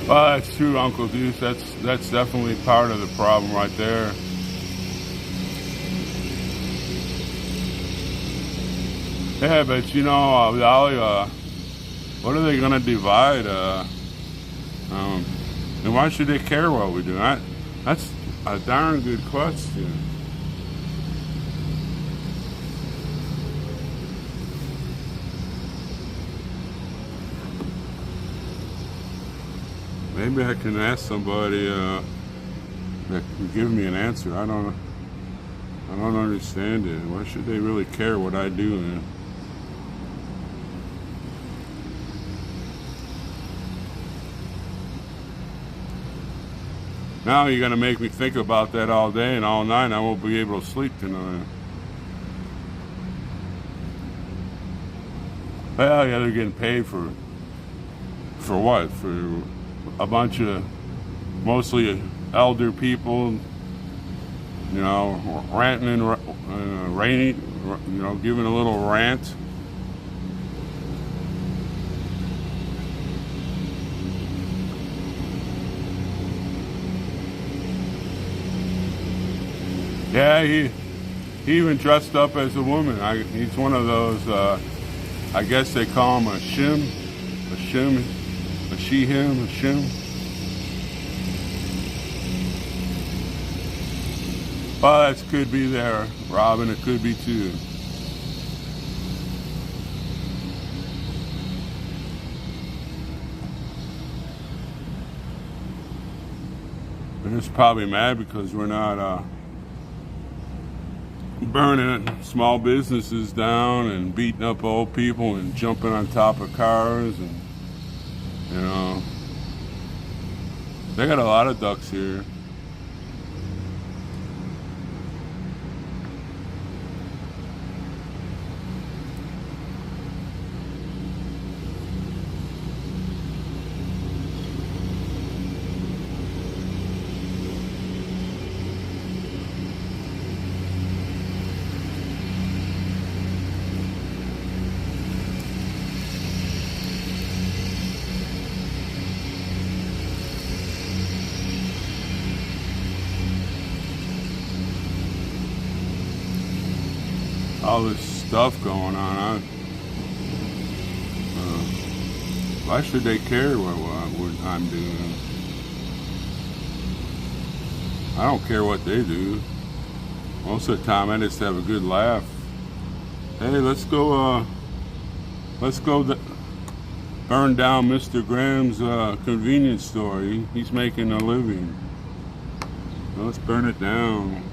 [SPEAKER 1] Well, that's true, Uncle Deuce. That's definitely part of the problem right there. Yeah, but what are they gonna divide? And why should they care what we do? That's a darn good question. Maybe I can ask somebody that can give me an answer. I don't understand it. Why should they really care what I do? Now you're gonna make me think about that all day and all night. I won't be able to sleep tonight. Well, yeah, they're getting paid for what? For a bunch of mostly elder people, ranting and giving a little rant. Yeah, he even dressed up as a woman. He's one of those, I guess they call him a she-him. Well, that could be there, Robin. It could be too. They're just probably mad because we're not burning small businesses down and beating up old people and jumping on top of cars, and they got a lot of ducks here. All this stuff going on. Why should they care what I'm doing? I don't care what they do. Most of the time, I just have a good laugh. Hey, let's go burn down Mr. Graham's convenience store. He's making a living. Let's burn it down.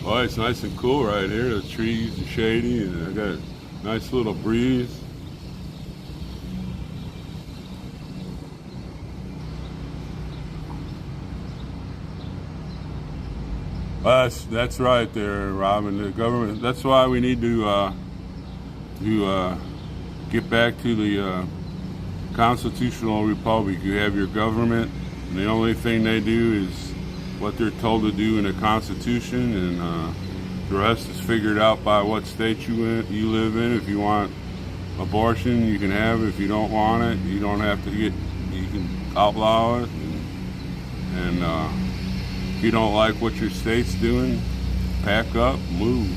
[SPEAKER 1] Boy, it's nice and cool right here. The trees are shady, and I got a nice little breeze. Well, that's right there, Robin. The government. That's why we need to get back to the constitutional republic. You have your government, and the only thing they do is what they're told to do in the Constitution, and the rest is figured out by what state you live in. If you want abortion, you can have it. If you don't want it, you don't have to get, you can outlaw it. And if you don't like what your state's doing, pack up, move.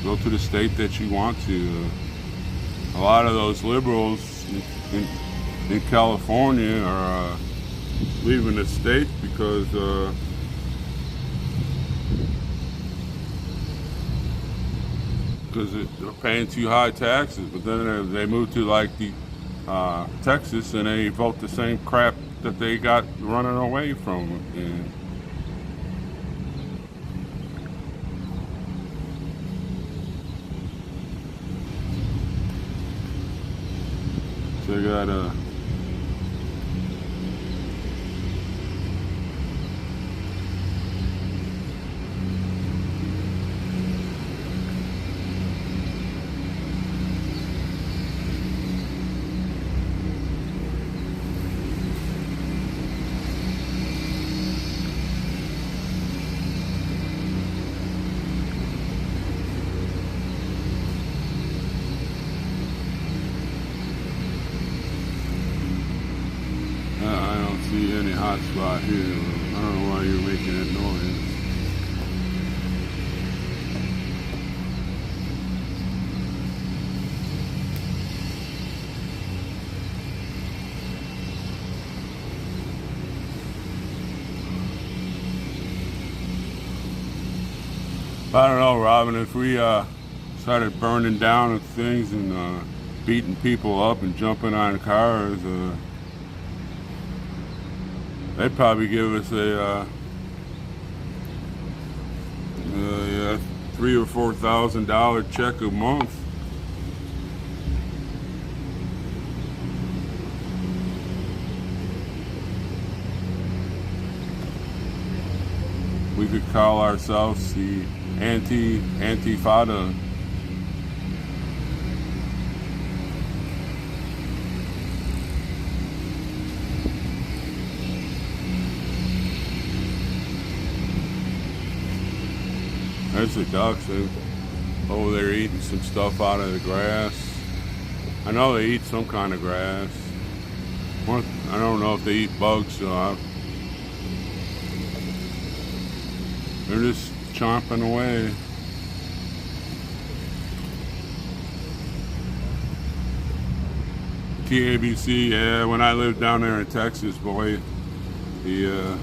[SPEAKER 1] Go to the state that you want to. A lot of those liberals in California are leaving the state because they're paying too high taxes. But then they move to like the Texas, and they vote the same crap that they got running away from. And so they got see any hot spot here. I don't know why you're making that noise. I don't know, Robin, if we started burning down things and beating people up and jumping on cars, they'd probably give us a $3,000 or $4,000 check a month. We could call ourselves the Antifada. There's the ducks over there eating some stuff out of the grass. I know they eat some kind of grass. I don't know if they eat bugs, so they're just chomping away. TABC, yeah, when I lived down there in Texas, boy, you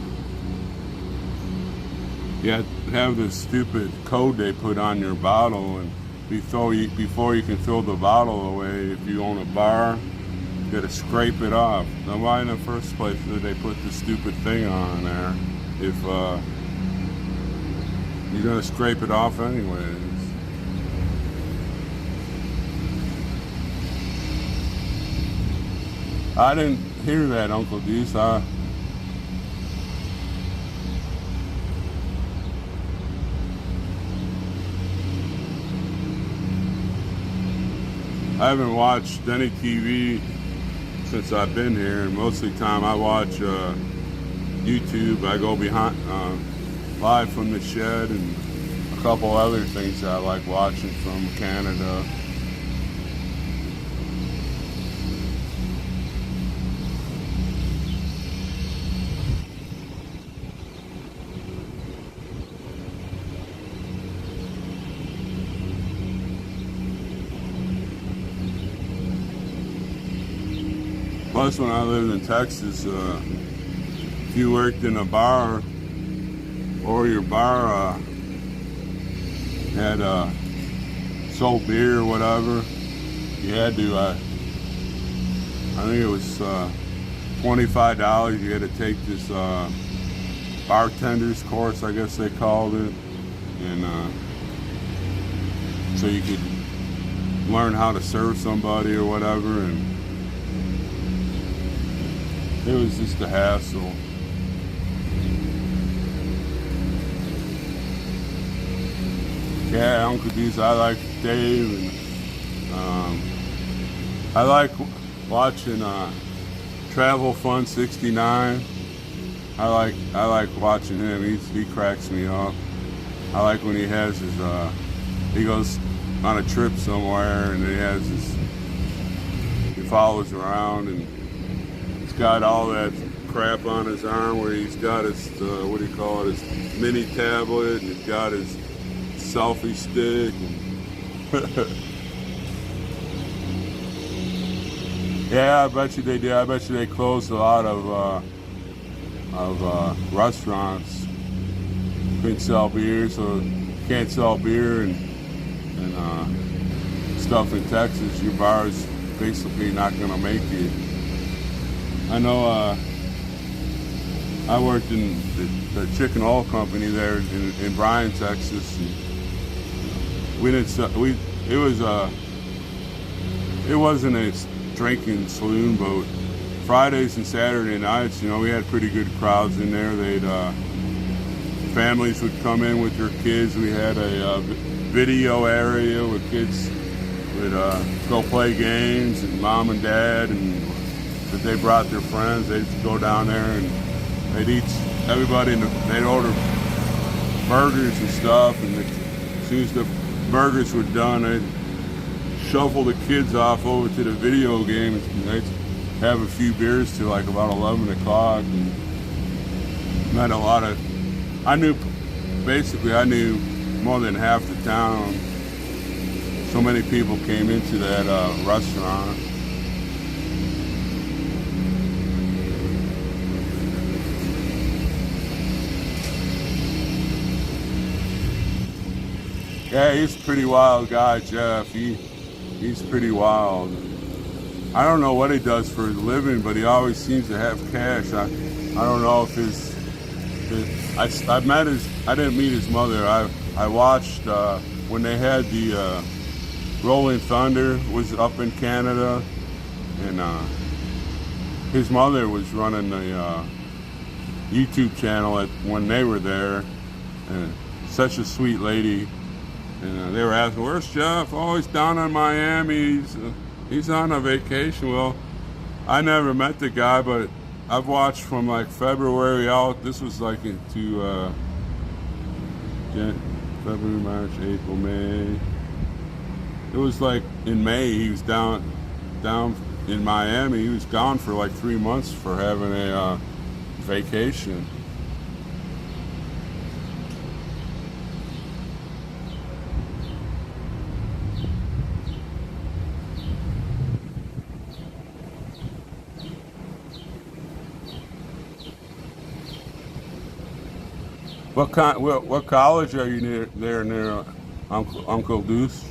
[SPEAKER 1] have this stupid code they put on your bottle, and before you can throw the bottle away, if you own a bar, you gotta scrape it off. Now why in the first place did they put this stupid thing on there if you're gonna scrape it off anyways? I didn't hear that, Uncle Deuce. I haven't watched any TV since I've been here, and most of the time I watch YouTube. I go behind live from the shed and a couple other things that I like watching from Canada. Plus, when I lived in Texas, if you worked in a bar or your bar had sold beer or whatever, you had to, I think it was $25, you had to take this bartender's course, I guess they called it, and so you could learn how to serve somebody or whatever, and it was just a hassle. Yeah, Uncle D's, I like Dave, and I like watching Travel Fun 69. I like watching him. He cracks me up. I like when he has his he goes on a trip somewhere and he has his follows around, and he's got all that crap on his arm where he's got his, what do you call it, his mini tablet, and he's got his selfie stick. Yeah, I bet you they did. I bet you they closed a lot of restaurants. Couldn't sell beer, so can't sell beer and stuff in Texas. Your bar's basically not going to make it. I know. I worked in the chicken oil company there in Bryan, Texas. And we didn't. It wasn't a drinking saloon boat. Fridays and Saturday nights, you know, we had pretty good crowds in there. Families would come in with their kids. We had a video area where kids would go play games, and mom and dad, and if they brought their friends, they'd go down there and they'd eat. Everybody, they'd order burgers and stuff, and as soon as the burgers were done, they'd shuffle the kids off over to the video games, and they'd have a few beers till like about 11 o'clock. And met a lot of, I knew more than half the town. So many people came into that restaurant. Yeah, he's a pretty wild guy, Jeff. He's pretty wild. I don't know what he does for a living, but he always seems to have cash. I don't know if I didn't meet his mother. I watched when they had the Rolling Thunder was up in Canada, and his mother was running the YouTube channel when they were there, and such a sweet lady. And they were asking, "Where's Jeff?" "Oh, he's down in Miami. He's on a vacation." Well, I never met the guy, but I've watched from like February out. This was like into February, March, April, May. It was like in May he was down in Miami. He was gone for like 3 months for having a vacation. What college are you near Uncle Deuce?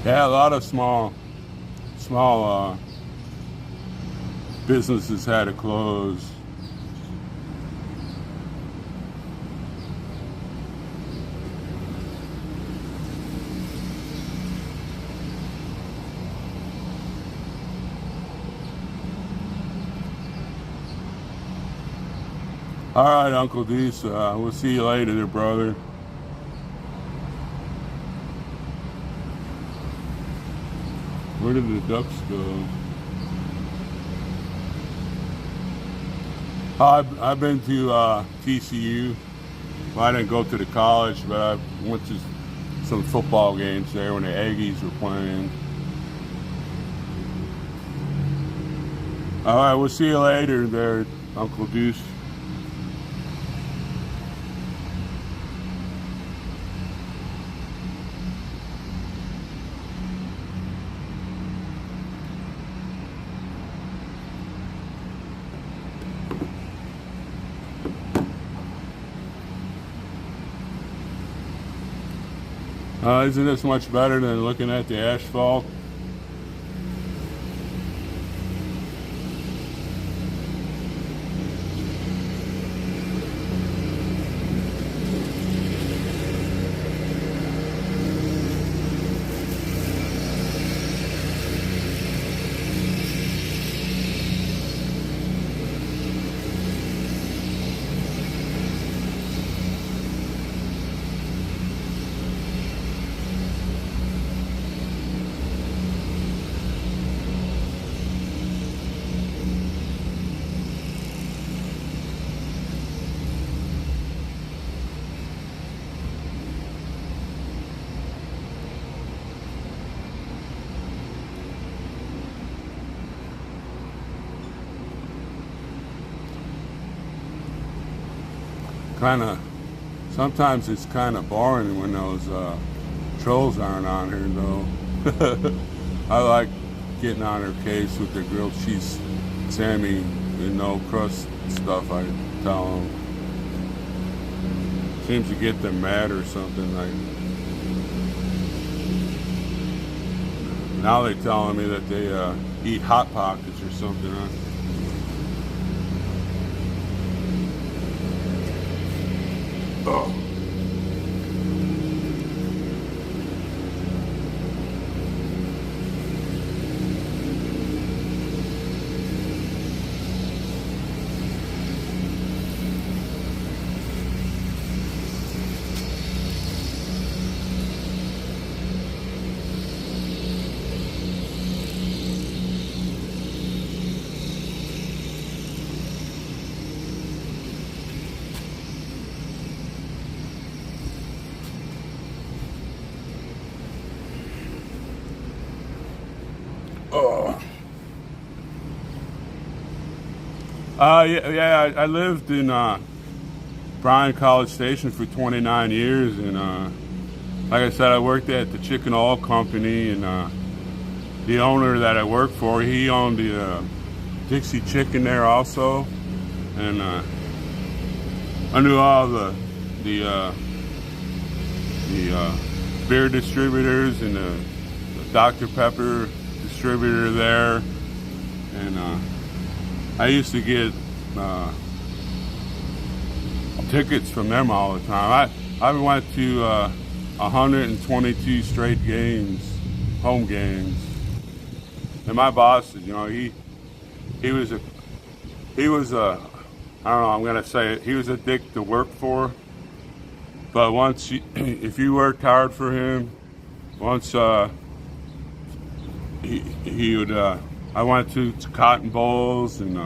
[SPEAKER 1] Yeah, a lot of small businesses had to close. All right, Uncle Deuce, we'll see you later there, brother. Where did the ducks go? I've been to TCU. Well, I didn't go to the college, but I went to some football games there when the Aggies were playing. All right, we'll see you later there, Uncle Deuce. Isn't this much better than looking at the asphalt? sometimes it's kind of boring when those trolls aren't on here though. I like getting on her case with the grilled cheese Sammy and no crust stuff. I tell them seems to get them mad or something. Like now they're telling me that they eat Hot Pockets or something. Huh? Oh. Yeah, I lived in Bryan College Station for 29 years, and like I said, I worked at the Chicken Oil Company, and the owner that I worked for, he owned the Dixie Chicken there also, and I knew all the beer distributors and the Dr. Pepper distributor there, and I used to get tickets from them all the time. I went to 122 straight games, home games, and my boss, you know, he was a I don't know, I'm gonna say it, he was a dick to work for, but once if you worked hard for him, once he would I went to Cotton Bowls and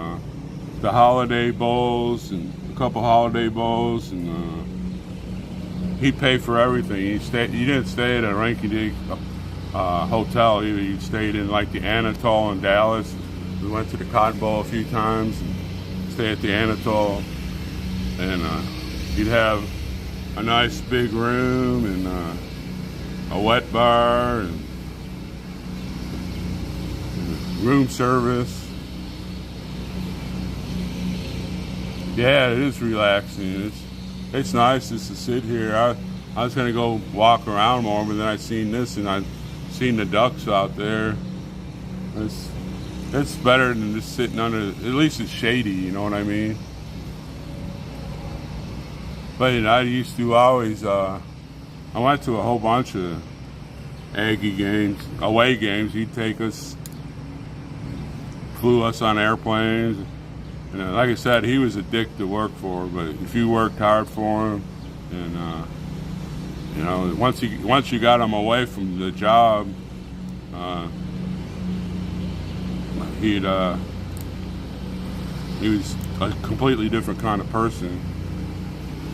[SPEAKER 1] the Holiday Bowls and a couple Holiday Bowls, and he'd pay for everything. You didn't stay at a rinky-dink hotel either. You stayed in like the Anatole in Dallas. We went to the Cotton Bowl a few times and stayed at the Anatole, and you'd have a nice big room and a wet bar and room service. Yeah, it is relaxing. It's nice just to sit here. I was gonna go walk around more, but then I seen this and I seen the ducks out there. It's better than just sitting under. At least it's shady, you know what I mean. But you know, I used to always. I went to a whole bunch of Aggie games, away games. He'd take us. Flew us on airplanes, and like I said, he was a dick to work for. But if you worked hard for him, and you know, once you got him away from the job, he was a completely different kind of person.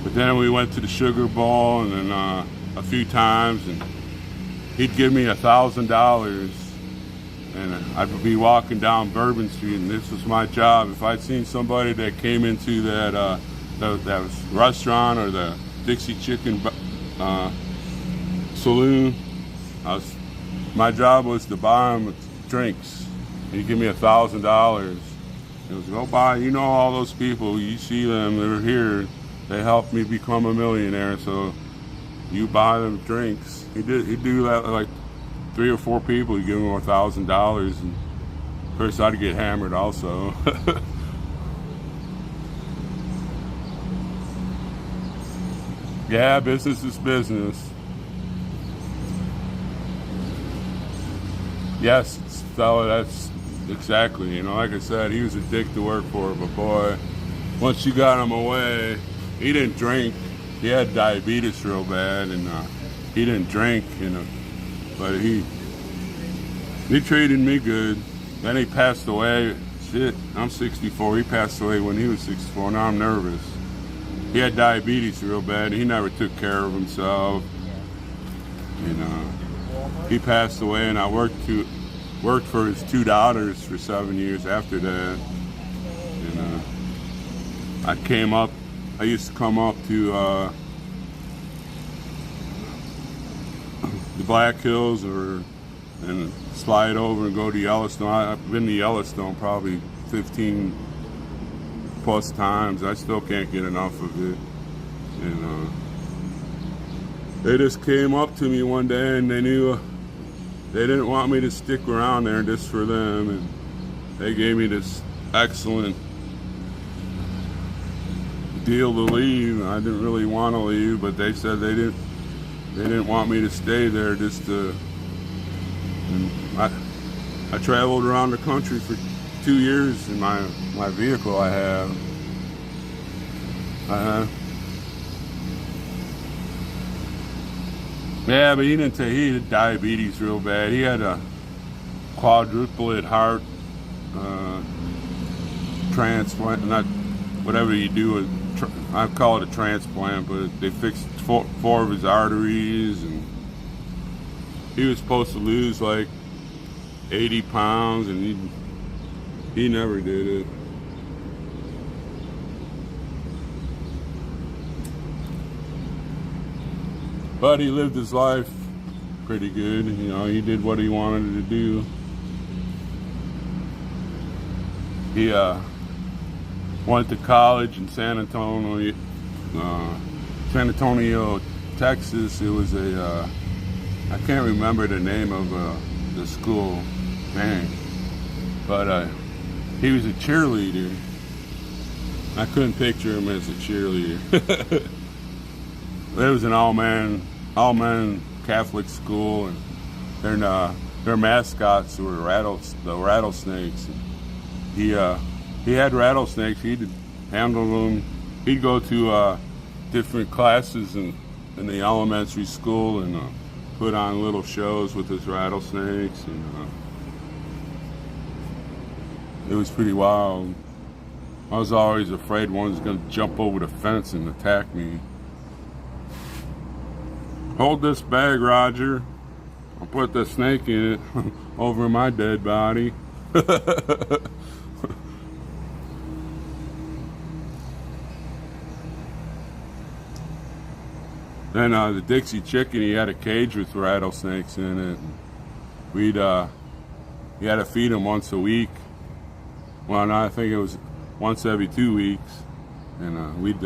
[SPEAKER 1] But then we went to the Sugar Bowl, and then a few times, and he'd give me $1,000. And I'd be walking down Bourbon Street, and this was my job. If I'd seen somebody that came into that restaurant or the Dixie Chicken saloon, my job was to buy them drinks. He'd give me $1,000. It was go buy. You know all those people. You see them. They're here. They helped me become a millionaire. So you buy them drinks. He'd do that like 3 or 4 people, you give them $1,000, and of course I'd get hammered also. Yeah, business is business. Yes, so that's exactly, you know, like I said, he was a dick to work for, but boy, once you got him away, he didn't drink. He had diabetes real bad, and he didn't drink, you know. But he treated me good. Then he passed away. Shit, I'm 64. He passed away when he was 64. Now I'm nervous. He had diabetes real bad. He never took care of himself. And he passed away, and I worked for his 2 daughters for 7 years after that. And I came up I used to come up to the Black Hills and slide over and go to Yellowstone. I've been to Yellowstone probably 15 plus times. I still can't get enough of it. And they just came up to me one day and they knew they didn't want me to stick around there just for them, and they gave me this excellent deal to leave. I didn't really want to leave, but they said they didn't want me to stay there just to. And I traveled around the country for 2 years in my vehicle I have. Yeah, but he had diabetes real bad. He had a quadruplet heart transplant, not whatever you do. I call it a transplant, but they fixed four of his arteries, and he was supposed to lose like 80 pounds, and he never did it. But he lived his life pretty good. You know, he did what he wanted to do. He went to college in San Antonio, Texas. It was I can't remember the name of the school, dang. But he was a cheerleader. I couldn't picture him as a cheerleader. It was an all-man Catholic school, and their mascots were the rattlesnakes. He had rattlesnakes. He'd handle them. He'd go to different classes in the elementary school and put on little shows with his rattlesnakes, and it was pretty wild. I was always afraid one was going to jump over the fence and attack me. Hold this bag, Roger. I'll put the snake in it over my dead body. Then the Dixie Chicken, he had a cage with rattlesnakes in it. We had to feed him once a week. Well, no, I think it was once every 2 weeks. And we'd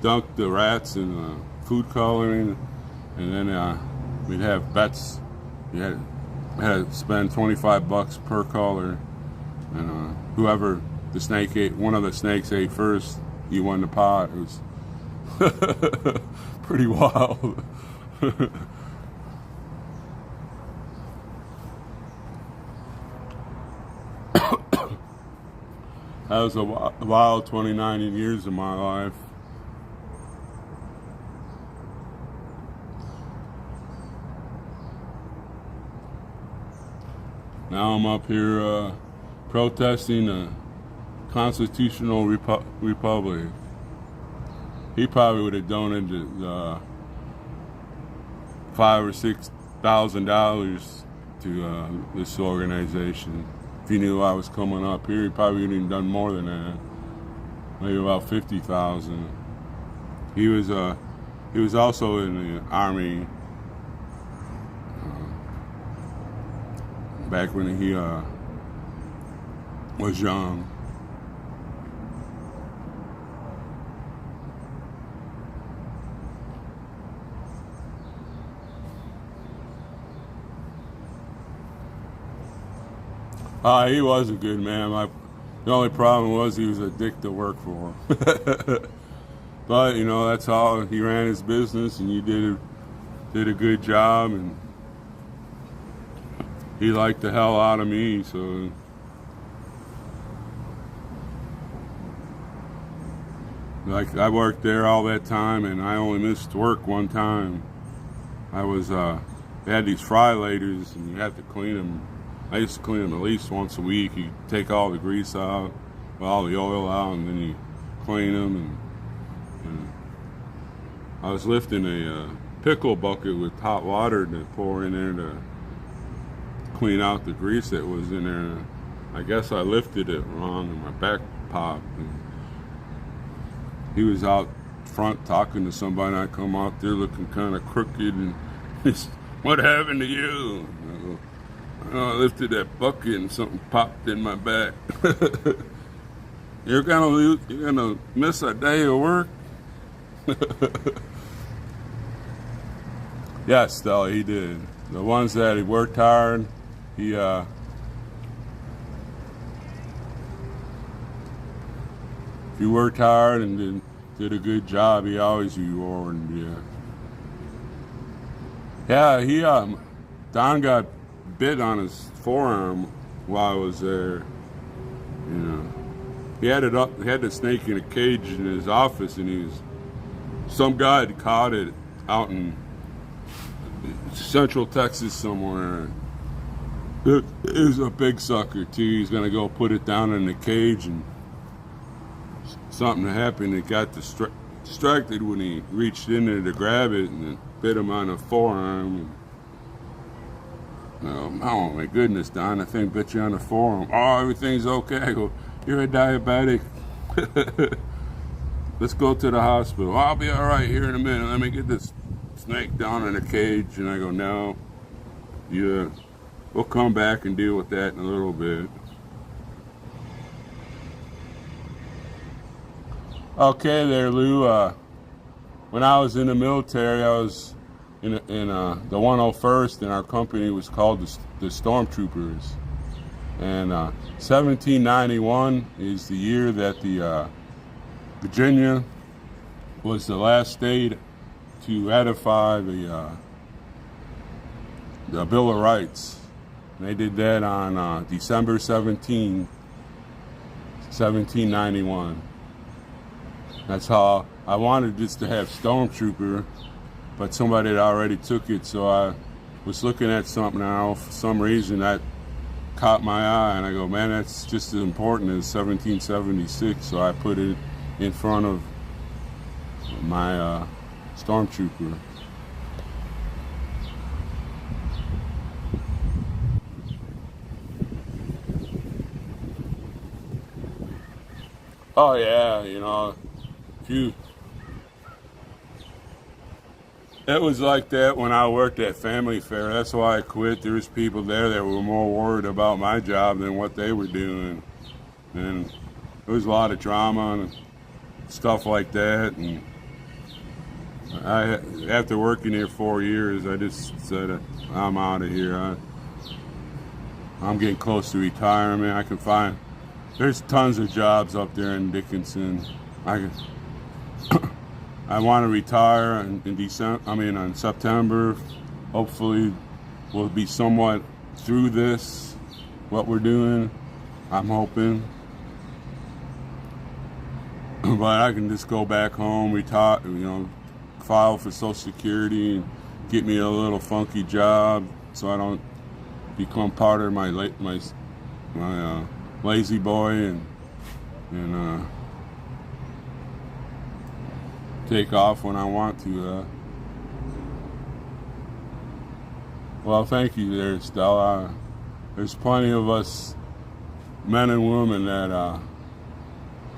[SPEAKER 1] dunk the rats in food coloring, and then we'd have bets. You had to spend $25 per color, and whoever the snake ate, one of the snakes ate first, you won the pot. It was pretty wild. That was a wild 29 years of my life. Now I'm up here protesting a constitutional republic. He probably would have donated $5,000 or $6,000 to this organization. If he knew I was coming up here, he probably would have done more than that. Maybe about $50,000. He was also in the Army back when he was young. He was a good man. The only problem was he was a dick to work for. But, you know, that's all. He ran his business, and you did a good job, and he liked the hell out of me, so like I worked there all that time, and I only missed work one time. They had these fry laters, and you had to clean them. I used to clean them at least once a week. You take all the grease out, all the oil out, and then you clean them. And I was lifting a pickle bucket with hot water to pour in there to clean out the grease that was in there. I guess I lifted it wrong and my back popped. And he was out front talking to somebody, and I come out there looking kind of crooked, and he's, what happened to you? I go, oh, I lifted that bucket and something popped in my back. You're gonna miss a day of work? Yes, Stella, he did. The ones that he worked hard, he if you worked hard and did a good job, he always rewarded you. Yeah, he Don got bit on his forearm while I was there. You know, he had the snake in a cage in his office, and some guy had caught it out in Central Texas somewhere. It was a big sucker too. He's gonna go put it down in the cage, and something happened. It got distracted when he reached in there to grab it, and it bit him on the forearm. Oh my goodness, Don, I think bit you on the forearm. Oh, everything's okay. I go, you're a diabetic. Let's go to the hospital. Oh, I'll be all right here in a minute. Let me get this snake down in the cage. And I go, no, yeah, we'll come back and deal with that in a little bit. Okay there, Lou. When I was in the military, I was in the 101st, and our company was called the Stormtroopers. And 1791 is the year that the Virginia was the last state to ratify the Bill of Rights. And they did that on December 17, 1791. That's how I wanted just to have Stormtrooper, but somebody had already took it, so I was looking at something now. For some reason, that caught my eye, and I go, man, that's just as important as 1776, so I put it in front of my Stormtrooper. Oh yeah, you know, it was like that when I worked at Family Fair. That's why I quit. There was people there that were more worried about my job than what they were doing. And there was a lot of drama and stuff like that. And after working here 4 years, I just said, I'm out of here. I'm getting close to retirement. There's tons of jobs up there in Dickinson. I want to retire in September. Hopefully we'll be somewhat through this, what we're doing, I'm hoping. But I can just go back home, retire, file for Social Security and get me a little funky job so I don't become part of my lazy boy and take off when I want to. Well, thank you there, Stella. There's plenty of us men and women that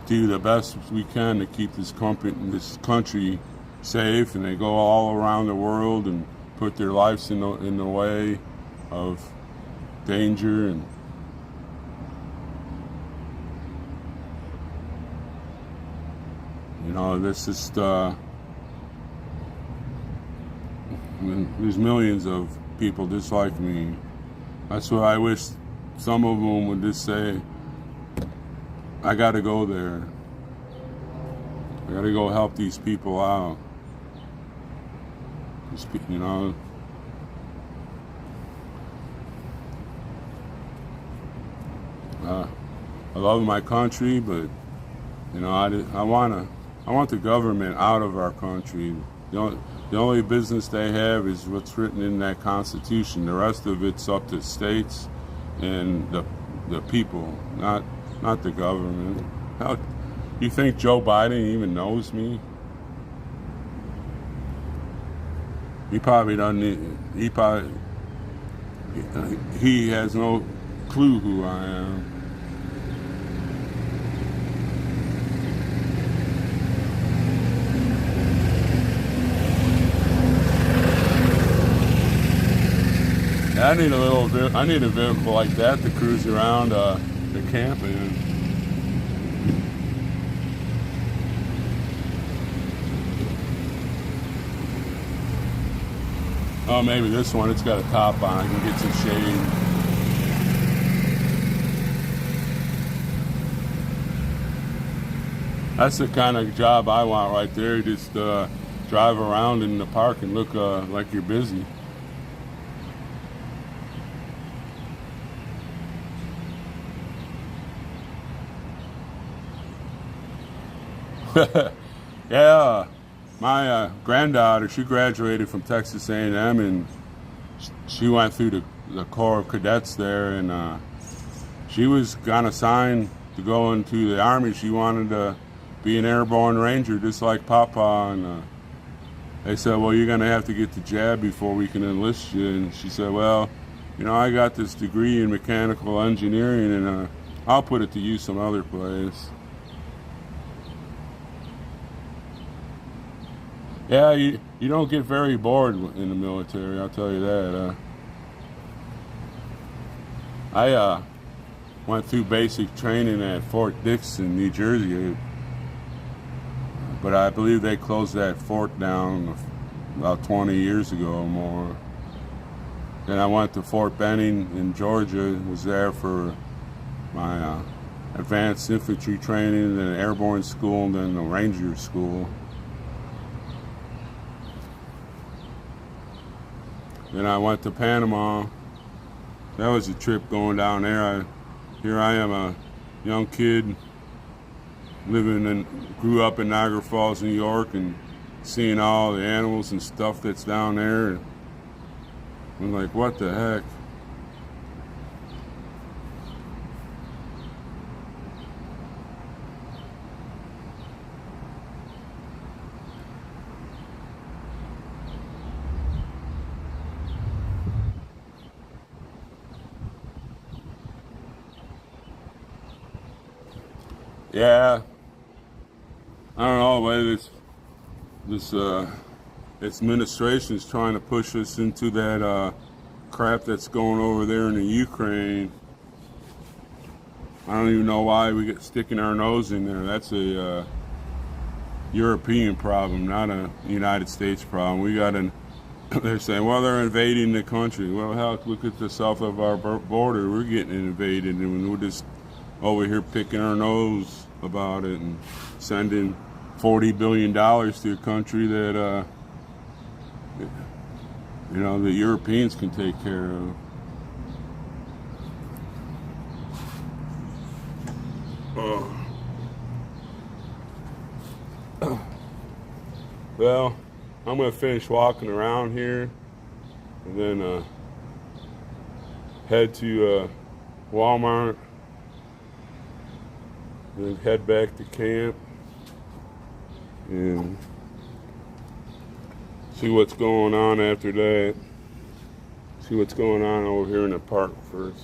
[SPEAKER 1] do the best we can to keep this country safe, and they go all around the world and put their lives in the way of danger. And this is there's millions of people just like me. That's why I wish some of them would just say, I gotta go there. I gotta go help these people out. I love my country, but I want the government out of our country. The only business they have is what's written in that Constitution. The rest of it's up to states and the people, not the government. You think Joe Biden even knows me? He probably doesn't. He has no clue who I am. I need a little. I need a vehicle like that to cruise around the camp in. Oh, maybe this one. It's got a top on. I can get some shade. That's the kind of job I want right there. Just drive around in the park and look like you're busy. Yeah, my granddaughter, she graduated from Texas A&M, and she went through the Corps of Cadets there, and she was gonna sign to go into the Army. She wanted to be an airborne ranger just like Papa, and they said, well, you're gonna have to get the jab before we can enlist you. And she said, well, you know, I got this degree in mechanical engineering, and I'll put it to use some other place. Yeah, you don't get very bored in the military, I'll tell you that. I went through basic training at Fort Dix in New Jersey, but I believe they closed that fort down about 20 years ago or more. Then I went to Fort Benning in Georgia, was there for my advanced infantry training, then airborne school, and then the ranger school. Then I went to Panama. That was a trip going down there. Here I am, a young kid living and grew up in Niagara Falls, New York, and seeing all the animals and stuff that's down there. I'm like, what the heck? Yeah, I don't know whether this administration is trying to push us into that crap that's going over there in the Ukraine. I don't even know why we get sticking our nose in there. That's a European problem, not a United States problem. We got they're saying, well, they're invading the country. Well, hell, look at the south of our border. We're getting invaded, and we're just over here picking our nose about it and sending $40 billion to a country that you know, the Europeans can take care of. Well, I'm gonna finish walking around here and then head to Walmart, and then head back to camp and see what's going on after that. See what's going on over here in the park first.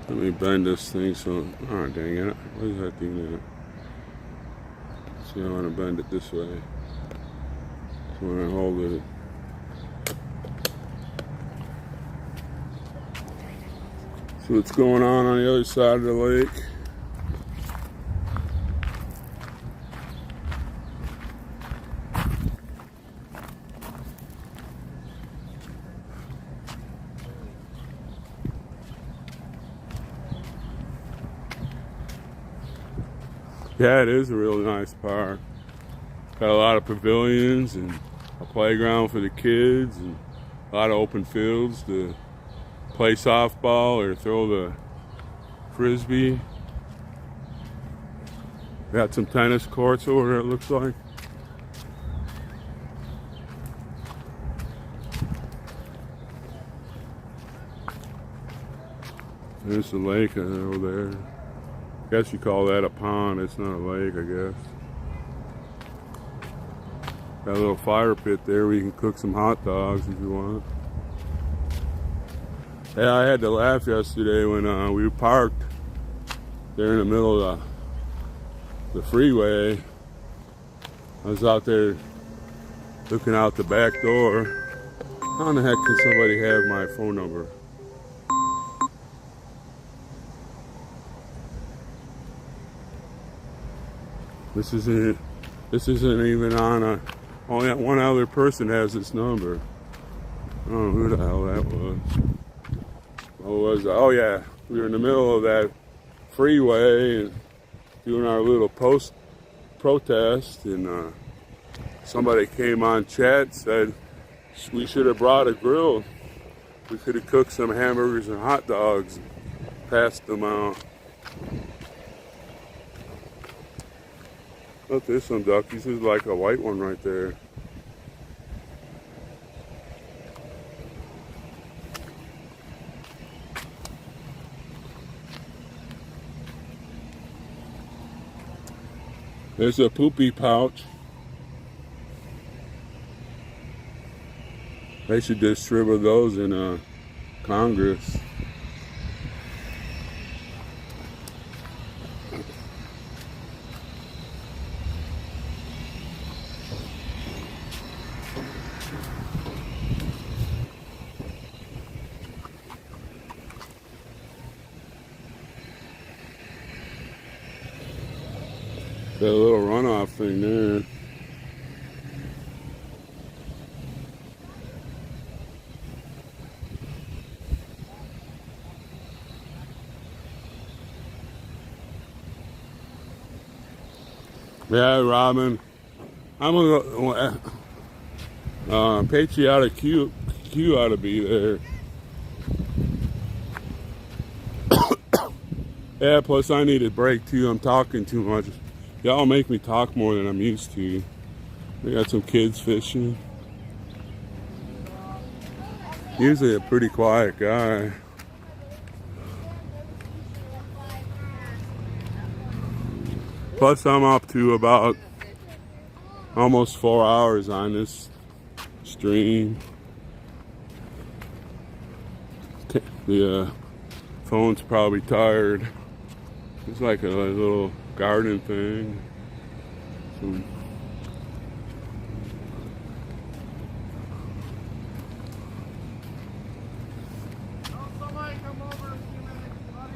[SPEAKER 1] Let me bend this thing so, oh dang it, what is that thing there? See, I want to bend it this way. So when I hold it, see what's going on the other side of the lake. Yeah, it is a really nice park. Got a lot of pavilions and a playground for the kids and a lot of open fields to play softball or throw the frisbee. Got some tennis courts over there, it looks like. There's the lake over there. I guess you call that a pond. It's not a lake, I guess. Got a little fire pit there where you can cook some hot dogs if you want. Yeah, I had to laugh yesterday when we parked there in the middle of the freeway. I was out there looking out the back door. How in the heck can somebody have my phone number? This isn't even on a, only one other person has this number. I don't know who the hell that was. What was that? Oh yeah, we were in the middle of that freeway and doing our little protest, and somebody came on chat, said we should have brought a grill. We could have cooked some hamburgers and hot dogs and passed them out. Look, there's some duckies. There's like a white one right there. There's a poopy pouch. They should distribute those in Congress. That little runoff thing there. Yeah, Robin. I'm gonna go. Patriotic Q ought to be there. Yeah, plus I need a break too. I'm talking too much. Y'all make me talk more than I'm used to. We got some kids fishing. Usually a pretty quiet guy. Plus I'm up to about almost 4 hours on this stream. The phone's probably tired. It's like a little garden thing.
[SPEAKER 7] Somebody come over in a few minutes, buddy.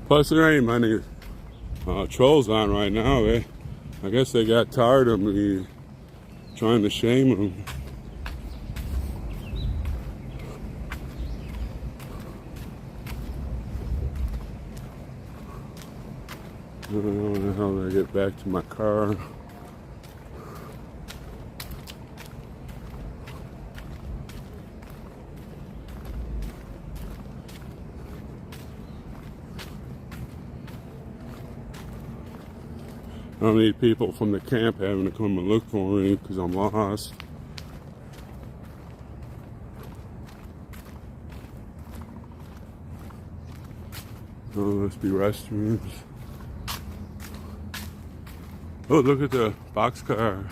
[SPEAKER 1] Plus there ain't many trolls on right now. I guess they got tired of me trying to shame them. I don't know how to get back to my car. I don't need people from the camp having to come and look for me because I'm lost. Oh, must be restrooms. Oh, look at the boxcar.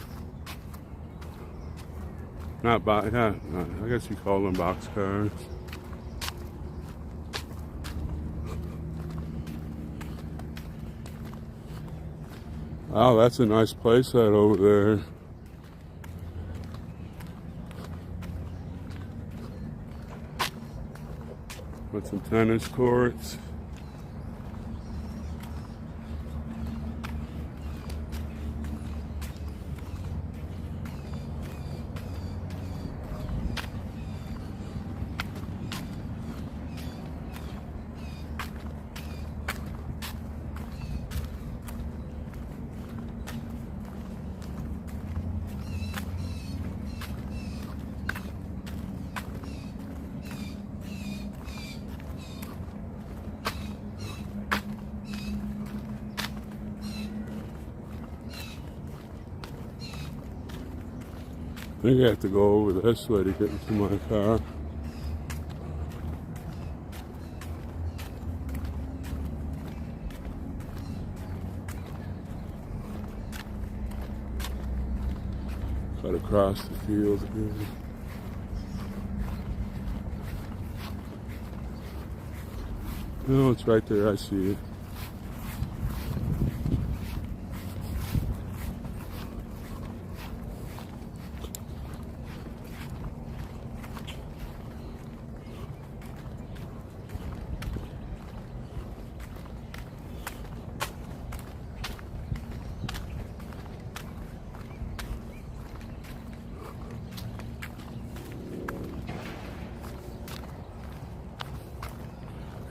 [SPEAKER 1] Not box, yeah, I guess you call them boxcars. Oh, that's a nice place right over there. With some tennis courts. think I have to go over this way to get into my car. Cut across the field again. No, it's right there. I see it.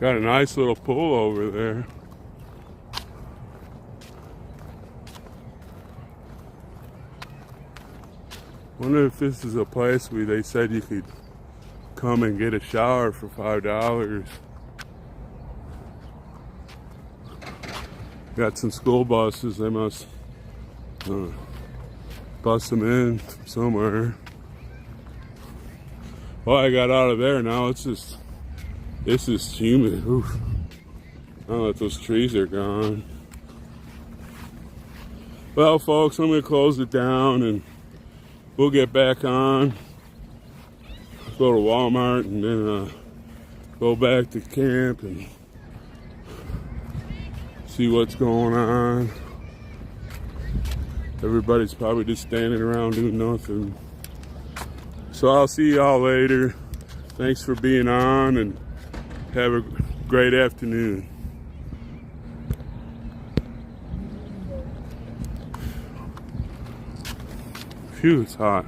[SPEAKER 1] Got a nice little pool over there. Wonder if this is a place where they said you could come and get a shower for $5. Got some school buses. They must bus them in from somewhere. Well, I got out of there now. It's just, this is humid. Oof. I don't know if those trees are gone. Well, folks, I'm going to close it down and we'll get back on. Go to Walmart and then go back to camp and see what's going on. Everybody's probably just standing around doing nothing. So I'll see y'all later. Thanks for being on and have a great afternoon. Phew, it's hot.